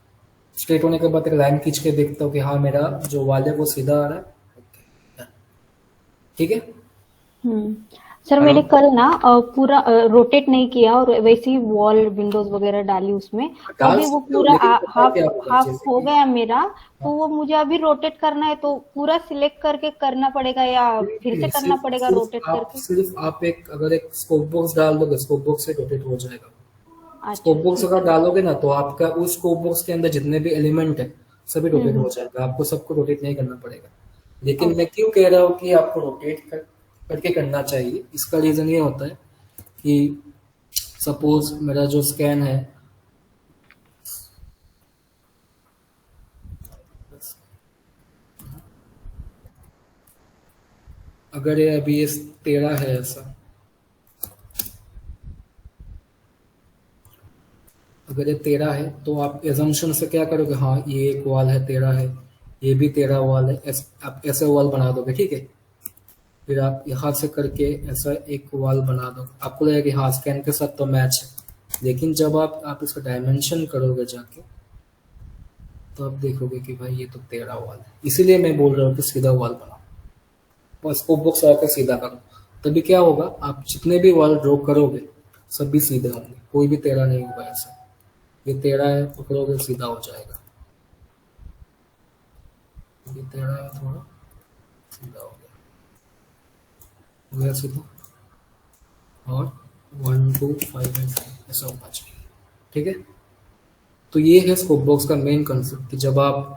स्ट्रेट होने के बाद एक लाइन खींच के देखता हूँ कि हाँ मेरा जो वाल है वो सीधा आ रहा है, ओके, ठीक है। सर मैंने हेलो, कल ना पूरा रोटेट नहीं किया और वैसे ही वॉल विंडोज वगैरह डाली उसमें, तो डाल अभी वो सकते हो, पूरा लेकिन पता हाफ क्या होगा, हाफ जैसे हो कि गया मेरा। तो वो मुझे अभी रोटेट करना है, तो पूरा सिलेक्ट करके करना पड़ेगा या फिर से करना सिर्फ पड़ेगा रोटेट करके? सिर्फ आप एक अगर एक स्कोप बॉक्स डाल दोगे, स्कोप बॉक्स से रोटेट हो जाएगा। स्कोप अच्छा बॉक्स ठीक अगर है। डालोगे ना, तो आपका उस स्कोप बॉक्स के अंदर जितने भी एलिमेंट है सभी रोटेट हो हम्म। जाएगा, आपको सबको रोटेट नहीं करना पड़ेगा। लेकिन मैं ओके। क्यों कह रहा हूँ कि आपको करके करना चाहिए, इसका रीजन ये होता है कि सपोज मेरा जो स्कैन है, अगर ये अभी ये 13 है ऐसा, अगर ये 13 है तो आप एजम्पशन से क्या करोगे, हाँ ये एक वॉल है 13 है, ये भी 13 वॉल है, आप ऐसे वॉल बना दोगे, ठीक है। फिर आप यहाँ से करके ऐसा एक वॉल बना दो, आपको लगेगा कि हाँ स्कैन के साथ तो मैच है। लेकिन जब आप इसका डायमेंशन करोगे जाके, तो आप देखोगे कि भाई ये तो 13 वॉल है। इसीलिए मैं बोल रहा हूँ कि सीधा वॉल बनाओ, और स्कोप बॉक्स आकर सीधा करो। तभी क्या होगा, आप जितने भी वॉल ड्रॉ करोगे सभी सीधे होंगे, कोई भी 13 नहीं होगा ऐसा। ये 13 है, पकड़ोगे सीधा हो जाएगा, ये 13 है, थोड़ा सीधा हो गया सीधा। और 1 2 5 एंड 6 ऐसा होना चाहिए, ठीक है। तो ये है स्कोप बॉक्स का मेन कंसेप्ट, कि जब आप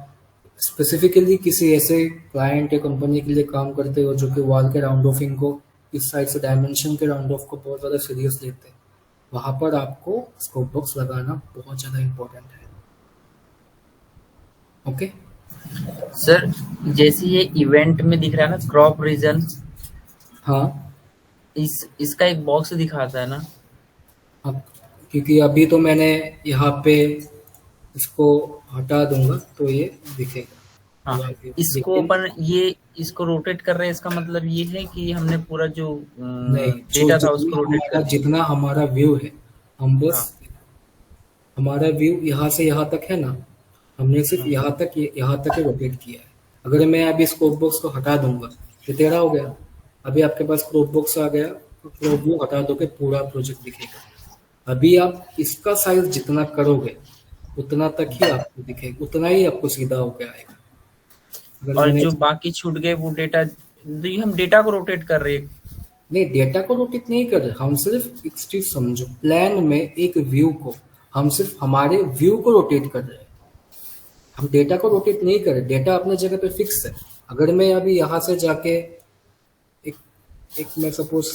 स्पेसिफिकली किसी ऐसे क्लाइंट या कंपनी के लिए काम करते हो जो कि वॉल के राउंड ऑफिंग को, इस साइड से डायमेंशन के राउंड ऑफ को बहुत ज़्यादा सीरियस लेते हैं, वहां पर आपको स्कोप बॉक्स लगाना बहुत ज़्यादा इम्पोर्टेंट है। ओके, सर जैसे ये इवेंट में दिख रहा है ना क्रॉप रीजन, हाँ। इसका एक बॉक्स दिखाता है ना। अब क्योंकि अभी तो मैंने यहाँ पे इसको हटा दूंगा तो ये दिखेगा। हाँ, इसको लेकिन अपन ये इसको रोटेट कर रहे हैं, इसका मतलब ये है कि हमने पूरा जो नहीं, डेटा था उसको रोटेट कर दिया। जितना हमारा व्यू है, हम बस हाँ, हमारा व्यू यहाँ से यहाँ तक है ना, हमने सिर्फ यहाँ तक ही रोटेट किया है। अगर मैं अभी स्कोप बॉक्स को हटा दूंगा तो 13 हो गया। अभी आपके पास क्रॉप बॉक्स आ गया, क्रॉप व्यू हटा दोगे पूरा प्रोजेक्ट दिखेगा। अभी आप इसका साइज जितना करोगे उतना तक ही आपको दिखेगा, उतना ही आपको सीधा होके आएगा। अगर और मैंने जो बाकी छूट गए वो डेटा, ये हम डेटा को रोटेट कर रहे हैं। नहीं, डेटा को रोटेट नहीं कर रहे, हम सिर्फ एक चीज समझो, प्लान में एक व्यू को हम सिर्फ हमारे व्यू को रोटेट कर रहे हैं, हम डेटा को रोटेट नहीं कर रहे। डेटा अपने जगह पे फिक्स है। अगर मैं अभी यहाँ से जाके एक एक मैं सपोज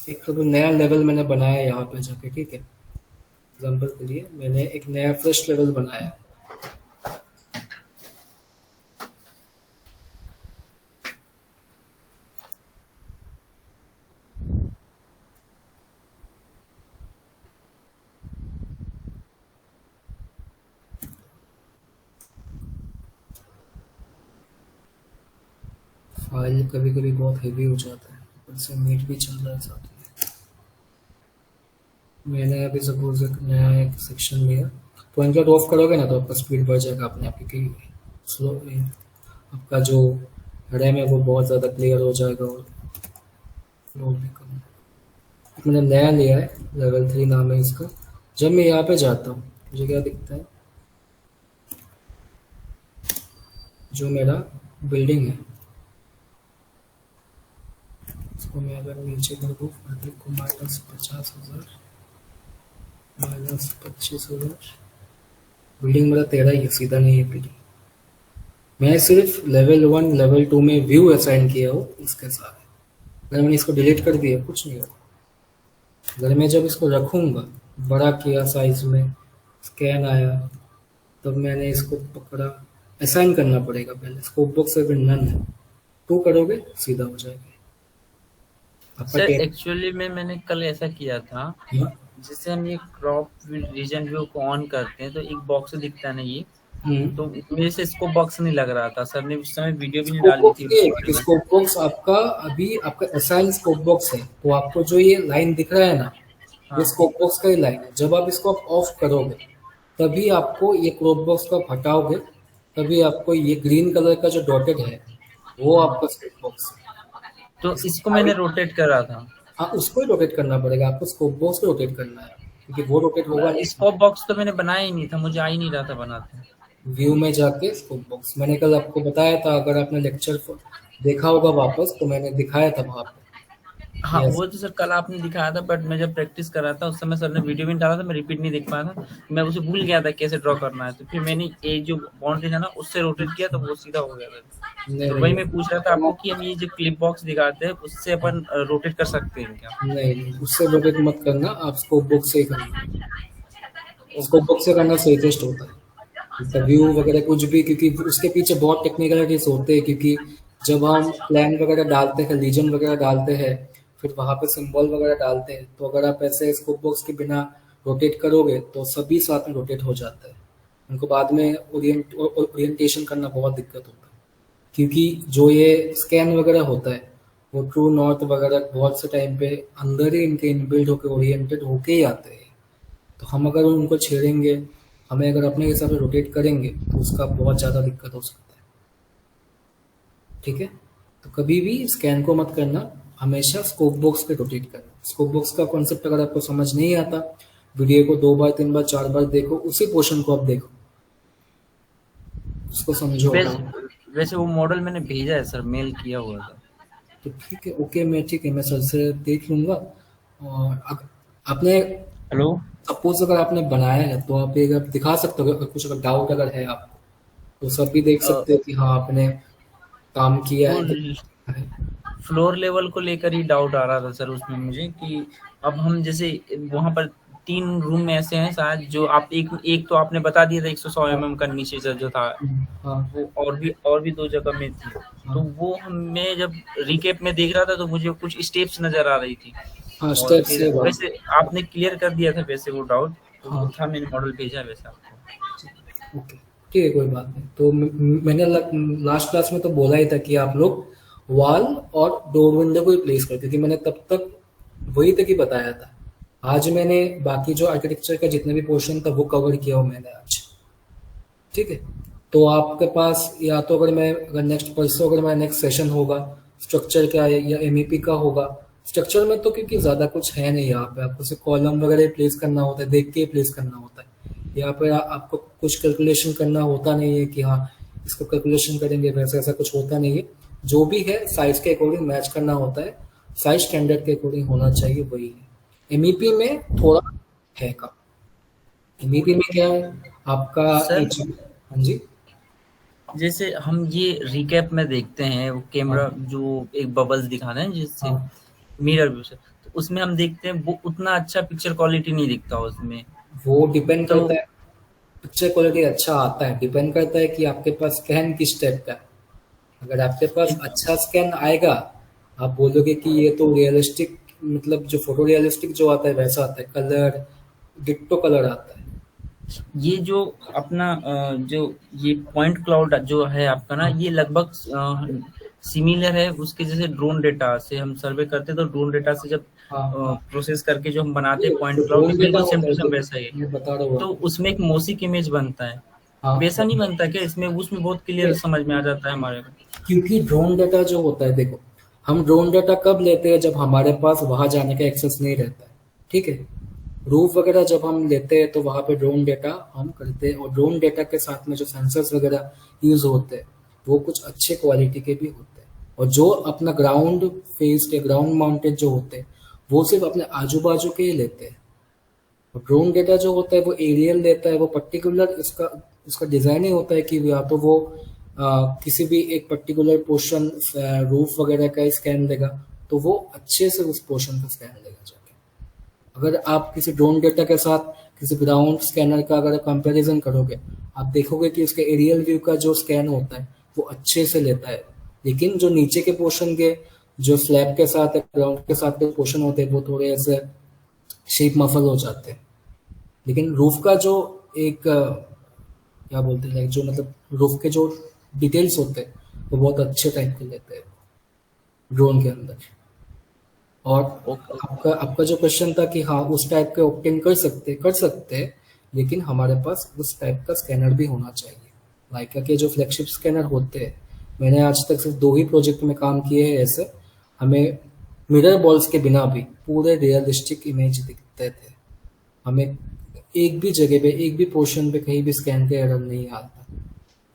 एक नया लेवल मैंने बनाया यहाँ पे जाके, ठीक है, एग्जाम्पल के लिए मैंने एक नया फ्रेश लेवल बनाया, फाइल कभी कभी बहुत हेवी हो जाता है, ऊपर से नेट भी चल रहा है साथ में। मैंने अभी सपोज एक नया एक सेक्शन लिया, पॉइंट क्लाउड ऑफ करोगे ना तो आपका स्पीड बढ़ जाएगा अपने आप, क्योंकि स्लो आपका जो रैम है वो बहुत ज़्यादा क्लियर हो जाएगा और फ्लो भी कम। मैंने नया लिया है, लेवल 3 नाम है इसका। जब मैं यहाँ पे जाता हूँ मुझे क्या दिखता है, जो मेरा बिल्डिंग है इसको मैं अगर नीचे कर दूँ को -50,000 -25,000, बिल्डिंग मेरा 13 ही है, सीधा नहीं है बिल्डिंग। मैं सिर्फ लेवल 1 लेवल 2 में व्यू असाइन किया हो इसके साथ। अगर मैंने इसको डिलीट कर दिया कुछ नहीं होगा। अगर मैं जब इसको रखूँगा, बड़ा किया साइज में, स्कैन आया, तब मैंने इसको पकड़ा, असाइन करना पड़ेगा पहले। स्कोप बॉक्स अगर नन है 2 करोगे सीधा हो जाएगा आपका सर। टेन। एक्चुअली में मैंने कल ऐसा किया था, हाँ, जैसे हम ये क्रॉप रीजन व्यू को ऑन करते हैं तो एक बॉक्स दिखता है ना ये, तो मेरे से इसको बॉक्स नहीं लग रहा था। सर ने उस समय वीडियो भी नहीं स्कोप डाली थी बॉक्स ये में। स्कोप बॉक्स आपका अभी आपका असाइन स्कोप बॉक्स है, तो आपको जो ये लाइन दिख रहा है ना, ये हाँ। स्कोप बॉक्स का ही लाइन है। जब आप इसको ऑफ करोगे तभी आपको ये क्रॉप बॉक्स को आप हटाओगे, तभी आपको ये ग्रीन कलर का जो डॉटेड है वो आपका स्कोप बॉक्स है। तो इसको मैंने रोटेट करा था। हाँ, उसको ही रोटेट करना पड़ेगा आपको, स्कोप बॉक्स को रोटेट करना है, क्योंकि वो रोटेट होगा नहीं। स्कोप बॉक्स तो मैंने बनाया ही नहीं था, मुझे आ ही नहीं रहा था बनाते। व्यू में जाके स्कोप बॉक्स मैंने कल आपको बताया था, अगर आपने लेक्चर देखा होगा वापस तो मैंने दिखाया था वहाँ पे। हाँ Yes. वो तो सर कल आपने दिखाया था, बट मैं जब प्रैक्टिस कर रहा था उस समय सर ने वीडियो भी नहीं डाला था, मैं रिपीट नहीं देख पाया था, मैं उसे भूल गया था कैसे ड्रॉ करना है। तो फिर मैंने एक जो बाउंड्री था ना उससे रोटेट किया तो वो सीधा हो गया था। नहीं तो वही मैं पूछ रहा था आपको कि हम ये जो क्लिप बॉक्स दिखाते हैं उससे अपन रोटेट कर सकते हैं क्या? नहीं, उससे रोटेट मत करना, आप स्कोप बॉक्स से ही करना। स्कोप बॉक्स से करना सेफेस्ट होता है, व्यू वगैरह कुछ भी, क्योंकि उसके पीछे बहुत टेक्निकलिटीज होते हैं। क्योंकि जब हम प्लान वगैरह डालते हैं, लीजन वगैरह डालते हैं, फिर वहाँ पे सिंबल वगैरह डालते हैं, तो अगर आप ऐसे स्कोप बॉक्स के बिना रोटेट करोगे तो सभी साथ में रोटेट हो जाता है। उनको बाद में ओरिएंटेशन करना बहुत दिक्कत होता है, क्योंकि जो ये स्कैन वगैरह होता है वो ट्रू नॉर्थ वगैरह बहुत से टाइम पे अंदर ही इनके इनबिल्ड होकर ओरिएंटेड होके ही आते हैं। तो हम अगर उनको छेड़ेंगे, हमें अगर अपने हिसाब से रोटेट करेंगे तो उसका बहुत ज़्यादा दिक्कत हो सकता है। ठीक है, तो कभी भी स्कैन को मत करना, हमेशा स्कोप बॉक्स पे रोटेट करना। स्कोप बॉक्स का कॉन्सेप्ट अगर आपको समझ नहीं आता, वीडियो को 2 बार 3 बार 4 बार देखो, उसी पोर्शन को आप देखो, उसको समझो। वैसे वो मॉडल मैंने भेजा है सर, मेल किया हुआ था। तो ठीक है, ओके, मैं सर से देख लूंगा। और आपने हेलो, सपोज अगर आपने बनाया है तो आप एक दिखा सकते हो, अगर कुछ अगर डाउट अगर है आपको तो सब भी देख सकते हो कि हाँ आपने काम किया है। फ्लोर लेवल को लेकर ही डाउट आ रहा था सर उसमें मुझे, कि अब हम जैसे वहां पर 3 रूम ऐसे हैं शायद, जो आप एक तो आपने बता दिया था 100 mm का नीचे से जो था, हाँ, वो और भी 2 जगह में थी। तो वो मैं जब रिकेप में देख रहा था तो मुझे कुछ स्टेप्स नजर आ रही थी। हाँ, और स्टेप्स फिर से वैसे आपने क्लियर कर दिया था वैसे वो डाउट, तो हाँ। वो था, मैंने मॉडल भेजा वैसे आपको। ओके, ठीक है, कोई बात नहीं। तो मैंने लास्ट क्लास में तो बोला ही था कि आप लोग वॉल और डोर विंडो को ही प्लेस करते, क्योंकि मैंने तब तक वही तक ही बताया था। आज मैंने बाकी जो आर्किटेक्चर का जितने भी पोर्शन था वो कवर किया हो मैंने आज। ठीक है, तो आपके पास या तो अगर नेक्स्ट परसों अगर मेरा नेक्स्ट सेशन होगा स्ट्रक्चर का या एमईपी का होगा। स्ट्रक्चर में तो क्योंकि ज़्यादा कुछ है नहीं, यहाँ पे आपको सिर्फ कॉलम वगैरह प्लेस करना होता है, देख के प्लेस करना होता है। यहाँ पे आपको कुछ कैलकुलेशन करना होता नहीं है कि हाँ इसको कैलकुलेशन करेंगे, वैसा ऐसा कुछ होता नहीं है। जो भी है साइज के अकॉर्डिंग मैच करना होता है, साइज स्टैंडर्ड के अकॉर्डिंग होना चाहिए, वही है। एमईपी में थोड़ा है का, एमईपी में क्या है आपका सर, हाँ जी, जैसे हम ये रिकैप में देखते हैं वो कैमरा जो एक बबल्स दिखाना है जिससे हाँ। मिरर व्यू से, तो उसमें हम देखते हैं वो उतना अच्छा पिक्चर क्वालिटी नहीं दिखता उसमें। वो डिपेंड तो करता है, पिक्चर क्वालिटी अच्छा आता है, डिपेंड करता है कि आपके पास स्कैन किस टाइप का है। अगर आपके पास अच्छा स्कैन आएगा, आप बोलोगे कि ये तो रियलिस्टिक, मतलब जो फोटो रियलिस्टिक जो आता है वैसा आता है, कलर डिट्टो कलर आता है। ये जो अपना जो ये पॉइंट क्लाउड जो है आपका ना, ये लगभग सिमिलर है उसके जैसे ड्रोन डेटा से हम सर्वे करते हैं, तो ड्रोन डेटा से जब हाँ प्रोसेस करके जो हम बनाते हैं पॉइंट जो क्लाउड, ड्रोन तो डेटा बिल्कुल सेम होता टू है सेम वैसा ही है। मैं बता रहा हूँ तो आपको। उसमें एक मोसिक इमेज बनता है, हाँ वैसा नहीं बनता क्या इसमें? उसमें बहुत क्लियर समझ में आ जाता है हमारे को। क्योंकि ड्रोन डेटा जो होता है, देखो हम ड्रोन डेटा कब लेते हैं, जब हमारे पास वहां जाने का एक्सेस नहीं रहता है, ठीक है। रूफ वगैरह जब हम लेते हैं तो वहां पे ड्रोन डेटा हम करते हैं, और ड्रोन डेटा के साथ में जो सेंसर्स वगैरह यूज होते हैं वो कुछ अच्छे क्वालिटी के भी होते हैं, और जो अपना ग्राउंड फेस्ड या ग्राउंड माउंटेड जो होते हैं वो सिर्फ अपने आजू बाजू के ही लेते हैं। ड्रोन डेटा जो होता है वो एरियल देता है, वो पर्टिकुलर इसका इसका डिजाइन ही होता है कि या तो वो किसी भी एक पर्टिकुलर पोर्शन रूफ वगैरह का स्कैन देगा, तो वो अच्छे से उस पोर्शन का स्कैन देगा जाके। अगर आप किसी ड्रोन डेटा के साथ किसी ग्राउंड स्कैनर का अगर कंपैरिजन करोगे, आप देखोगे कि उसके एरियल व्यू का जो स्कैन होता है वो अच्छे से लेता है, लेकिन जो नीचे के पोर्शन के जो स्लैब के साथ ग्राउंड के साथ के पोर्शन होते हैं वो थोड़े ऐसे शेप मफल हो जाते हैं। लेकिन रूफ का जो एक क्या बोलते हैं, जो मतलब रूफ के जो डिटेल्स होते हैं वो बहुत अच्छे टाइप के लेते हैं ड्रोन के अंदर। और आपका आपका जो क्वेश्चन था कि हाँ उस टाइप के ऑप्टेन कर सकते हैं, लेकिन हमारे पास उस टाइप का स्कैनर भी होना चाहिए। लाइका के जो फ्लैगशिप स्कैनर होते हैं, मैंने आज तक सिर्फ 2 ही प्रोजेक्ट में काम किए हैं ऐसे, हमें मिरर बॉल्स के बिना भी पूरे रियलिस्टिक इमेज दिखते थे। हमें एक भी जगह पे एक भी पोर्शन पे कहीं भी स्कैन का एरर नहीं आता।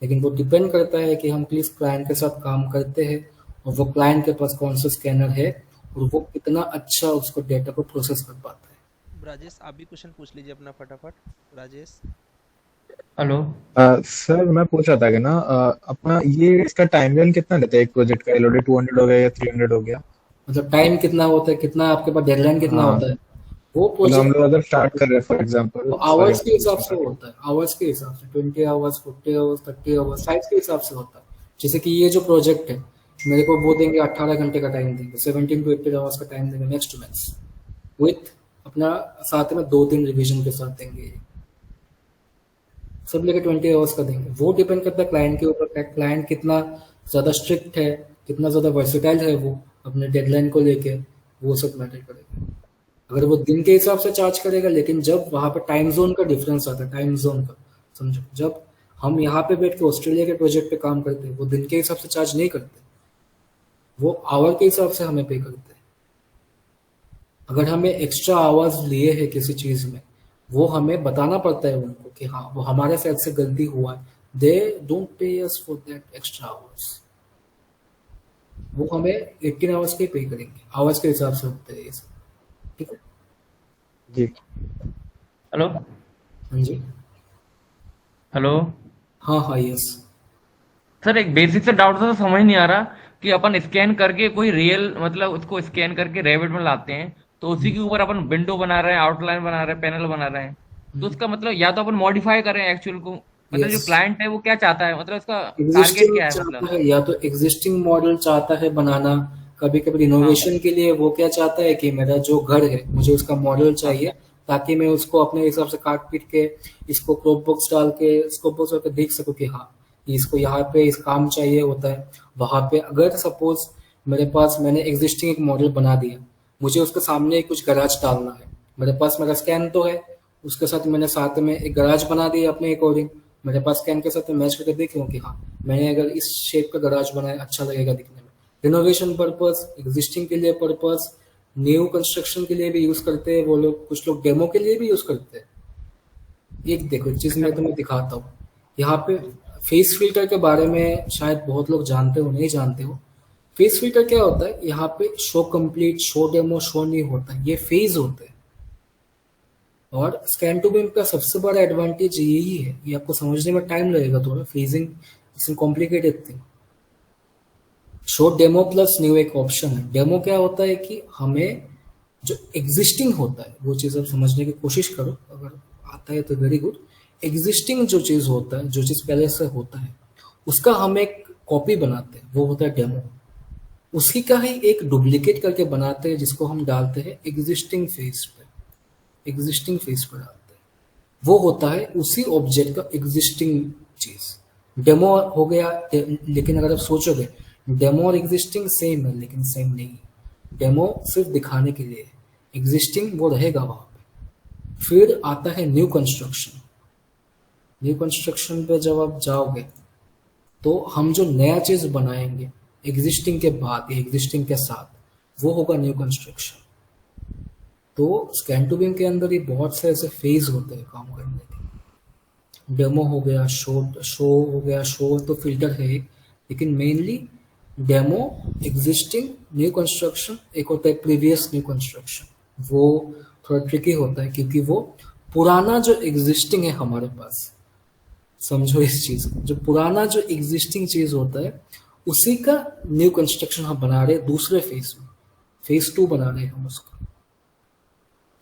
लेकिन वो डिपेंड करता है कि हम किस क्लाइंट के साथ काम करते हैं, और वो क्लाइंट के पास कौन सा स्कैनर है, और वो कितना अच्छा उसको डेटा को प्रोसेस कर पाता है। राजेश आप भी क्वेश्चन पूछ लीजिए अपना फटाफट। राजेश हेलो सर मैं पूछ रहा था कि ना अपना ये इसका टाइमलाइन कितना लेता है एक प्रोजेक्ट का? एलओडी 200 हो गया या 300 हो गया? मतलब टाइम कितना होता है, कितना आपके पास डेडलाइन कितना हाँ होता है, वो मतलब हम प्रोजेक्ट लोग अगर स्टार्ट कर रहे हैं फॉर एग्जांपल आवर्स के हिसाब से होता है। आवर्स के हिसाब से 20 आवर्स, 40 आवर्स, 30 आवर्स साइज के हिसाब से होता है। जैसे कि ये जो प्रोजेक्ट है मेरे को वो देंगे 18 घंटे का टाइम देंगे, 17 to 18 आवर्स का टाइम देंगे नेक्स्ट मंथ, विथ अपना साथ में 2-3 रिवीजन के साथ देंगे, सब लेके 20 आवर्स का देंगे। वो डिपेंड करता है क्लाइंट के ऊपर, क्लाइंट कितना ज़्यादा स्ट्रिक्ट है, कितना ज़्यादा वर्सेटाइल है वो अपने डेडलाइन को लेके, वो सब मैटर करेगा। अगर वो दिन के हिसाब से चार्ज करेगा, लेकिन जब वहाँ पे टाइम जोन का डिफरेंस आता है, टाइम जोन का समझो, जब हम यहाँ पे बैठ के ऑस्ट्रेलिया के प्रोजेक्ट पे काम करते हैं वो दिन के हिसाब से चार्ज नहीं करते, वो आवर के हिसाब से हमें पे करते हैं। अगर हमें एक्स्ट्रा आवर्स लिए हैं किसी चीज में, वो हमें बताना पड़ता है उनको कि हाँ वो हमारे साइड से गलती हुआ है, they don't pay us for that extra hours. वो हमें 18 आवर्स के पे करेंगे, आवर्स के हिसाब से होते हैं ये सब, ठीक है जी। हेलो हाँ जी, हेलो हाँ हाँ यस। सर एक बेसिक सा डाउट था, तो समझ नहीं आ रहा कि अपन स्कैन करके कोई रियल मतलब उसको स्कैन करके रेविट में लाते हैं, तो उसी के ऊपर अपन विंडो बना रहे हैं, आउटलाइन बना रहे हैं, पैनल बना रहे हैं, तो उसका मतलब या तो अपन मॉडिफाई करें एक्चुअल को, मतलब जो Yes. क्लाइंट है वो क्या चाहता है, मतलब उसका टारगेट एग्जिस्टिंग क्या है चाहता मतलब? है, या तो एग्जिस्टिंग मॉडल चाहता है बनाना, कभी कभी रिनोवेशन के लिए वो क्या चाहता है कि मेरा जो घर है मुझे उसका मॉडल चाहिए, ताकि मैं उसको अपने हिसाब से काट पीट के इसको क्रोप बॉक्स डाल के स्कोप बॉक्स पे देख सकूं कि हाँ इसको यहाँ पे इस काम चाहिए होता है। वहां पे अगर सपोज मेरे पास मैंने एग्जिस्टिंग एक मॉडल बना दिया, मुझे उसके सामने कुछ गराज डालना है, मेरे पास मेरा स्कैन तो है, उसके साथ मैंने साथ में एक गराज बना दिया अपने अकॉर्डिंग, मेरे पास स्कैन के साथ मैच करके देख लूँ कि हाँ मैंने अगर इस शेप का गराज बनाया अच्छा लगेगा दिखने में। रिनोवेशन पर्पस, एग्जिस्टिंग के लिए पर्पस, न्यू कंस्ट्रक्शन के लिए भी यूज करते हैं वो लोग, कुछ लोग डेमो के लिए भी यूज करते हैं। एक देखो चीज मैं तुम्हें दिखाता हूँ, यहाँ पे फेस फिल्टर के बारे में शायद बहुत लोग जानते हो नहीं जानते हो। फेस फिल्टर क्या होता है, यहाँ पे show complete, show demo, show नहीं होता है, ये फेज होते हैं। और स्कैन टू बीम का सबसे बड़ा एडवांटेज यही है, ये आपको समझने में टाइम लगेगा थोड़ा, phasing it's complicated thing. Show demo plus new एक ऑप्शन है। डेमो क्या होता है कि हमें जो एग्जिस्टिंग होता है वो चीज़ आप समझने की कोशिश करो, अगर आता है तो वेरी गुड। एग्जिस्टिंग जो चीज़ होता है, जो चीज़ पहले से होता है, उसका हम एक कॉपी बनाते हैं, वो होता है डेमो। उसी का ही एक डुप्लीकेट करके बनाते हैं, जिसको हम डालते हैं एग्जिस्टिंग फेस पे, एग्जिस्टिंग फेस पर डालते हैं, वो होता है उसी ऑब्जेक्ट का एग्जिस्टिंग चीज। डेमो हो गया, लेकिन अगर आप सोचोगे डेमो और एग्जिस्टिंग सेम है लेकिन सेम नहीं है। डेमो सिर्फ दिखाने के लिए, एग्जिस्टिंग वो रहेगा वहाँ पे। फिर आता है न्यू कंस्ट्रक्शन। न्यू कंस्ट्रक्शन पे जब आप जाओगे तो हम जो नया चीज बनाएंगे एग्जिस्टिंग के बाद या एग्जिस्टिंग के साथ, वो होगा न्यू कंस्ट्रक्शन। तो स्कैन टू बीम के अंदर ही बहुत से ऐसे फेज होते हैं काम करने के। डेमो हो गया, शो हो गया। शो तो फिल्टर है लेकिन mainly demo, existing, new construction, एक होता है प्रीवियस न्यू कंस्ट्रक्शन। वो थोड़ा ट्रिकी होता है क्योंकि वो पुराना जो एग्जिस्टिंग है हमारे पास, समझो इस चीज को, जो पुराना जो एग्जिस्टिंग चीज होता है उसी का न्यू कंस्ट्रक्शन हम बना रहे हैं दूसरे फेज में, फेज 2 बना रहे हैं हम उसको।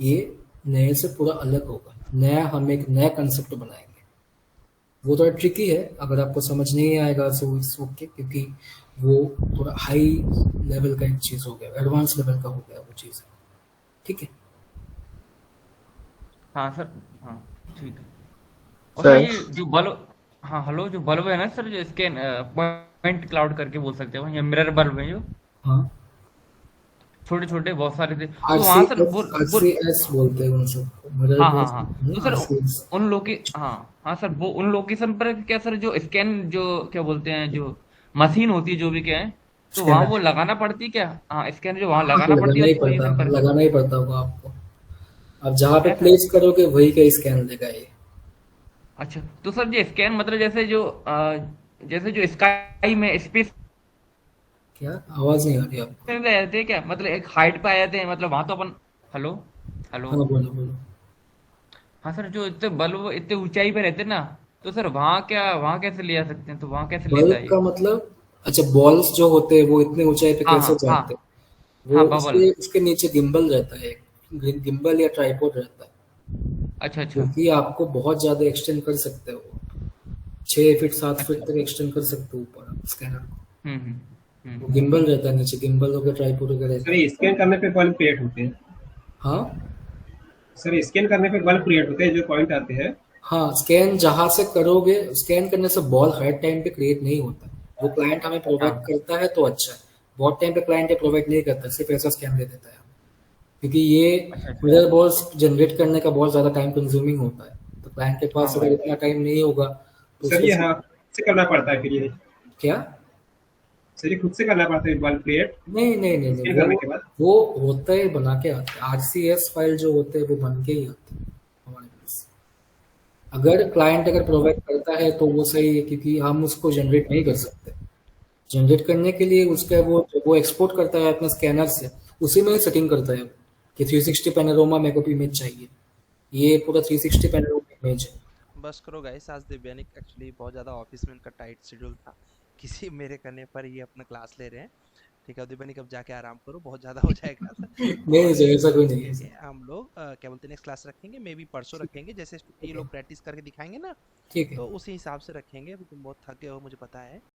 ये नए से पूरा अलग होगा, नया हम एक नया कंसेप्ट बनाएंगे। वो थोड़ा ट्रिकी है, अगर आपको समझ नहीं आएगा तो इट्स ओके, क्योंकि वो थोड़ा हाई लेवल का एक चीज हो गया, एडवांस लेवल का हो गया वो चीज, ठीक है। हाँ सर, हाँ ठीक है। और सर सर ये जो बल्ब, हाँ हेलो, जो बल्ब है ना सर, जो स्कैन पॉइंट क्लाउड करके बोल सकते हो, या मिरर बल्ब है जो हाँ, छोटे छोटे बहुत सारे थे, तो वहाँ सर आरसीएस बोलते हैं उन सब। हाँ हाँ हाँ, तो सर उन हाँ हाँ सर, वो उन लोकेशन पर क्या सर, जो स्कैन, जो क्या बोलते हैं, जो मशीन होती है जो भी क्या है, तो वहाँ वो लगाना पड़ती है क्या? हाँ, स्कैन जो वहाँ लगाना पड़ती है उस पोजीशन पर। लगाना ही पड़ता होगा आपको। आप जहाँ पे प्लेस करोगे वही का स्कैन देगा ये। अच्छा, तो सर ये स्कैन मतलब जैसे जो स्काई में स्पेस क्या आवाज नहीं आ रही आपको? में आए थे क्या, मतलब एक हाइट पे आए थे, मतलब वहां तो अपन, हेलो हेलो, हाँ बोलो बोलो। हाँ सर, जो इतने बल्ब इतने ऊंचाई पे रहते ना, तो सर वहां कैसे ले आ सकते हैं, तो वहां कैसे लेता बल्ब है ये? का मतलब, अच्छा बॉल्स जो होते हैं वो इतने ऊंचाई पे हाँ कैसे हाँ जाते हैं? हाँ वो हाँ, बबल, उसके नीचे गिम्बल रहता है, गिम्बल या ट्राइपॉड रहता है, अच्छा अच्छा क्योंकि आपको बहुत ज्यादा एक्सटेंड कर सकते हो, 6 फीट 7 फीट अच्छा, तक एक्सटेंड कर सकते हो ऊपर स्कैनर को। हम्म हम्म वो हम्म। गिम्बल रहता है नीचे, गिम्बल हो गया, ट्राइपॉड वगैरह रहता सर है। ये स्कैन करने पे बल्ब क्रिएट होते हैं? हाँ सर स्कैन करने पे बल्ब क्रिएट होते हैं जो पॉइंट आते हैं? हाँ, स्कैन जहां से करोगे, स्कैन करने से बॉल हर टाइम पे क्रिएट नहीं होता। वो क्लाइंट हमें अच्छा प्रोवाइड करता है तो अच्छा है, बहुत टाइम पे क्लाइंट प्रोवाइड नहीं करता, सिर्फ ऐसा स्कैन दे देता है, क्योंकि ये अच्छा अच्छा, मिरर बॉल्स जनरेट करने का बहुत ज्यादा टाइम कंज्यूमिंग होता है। तो क्लाइंट के हाँ पास अगर भाई, इतना टाइम नहीं होगा तो सर उसको ये हाँ खुद से करना पड़ता है फिर ये? क्या? सर ये खुद से करना पड़ता है बल्ब क्रिएट नहीं नहीं नहीं नहीं, स्कैन करने के बाद? वो होता है बना के आते हैं, आरसीएस फाइल जो होते हैं वो बन के ही आते हैं हमारे पास। अगर क्लाइंट अगर प्रोवाइड करता है तो वो सही है, क्योंकि हम उसको जनरेट नहीं कर सकते। जनरेट करने के लिए उसका वो एक्सपोर्ट करता है अपने स्कैनर से, उसी में सेटिंग करता है कि 360 पैनोरामा मेरे को इमेज चाहिए, ये पूरा 360 पैनोरामा इमेज है। बस करो गाइस, आज दिव्यानिक एक्चुअली बहुत ज़्यादा ऑफिस में उनका टाइट शेड्यूल था, किसी मेरे कहने पर ये अपना क्लास ले रहे हैं। ठीक है दिव्यानिक, अब जाके आराम करो, बहुत ज़्यादा हो जाएगा। नहीं और सर, ऐसा कोई नहीं है। ये हम लोग क्या बोलते हैं, नेक्स्ट क्लास रखेंगे, मे बी परसों रखेंगे, जैसे ये लोग प्रैक्टिस करके दिखाएंगे ना, ठीक है। तो उसी हिसाब से रखेंगे। अभी तुम बहुत थके हो मुझे पता है।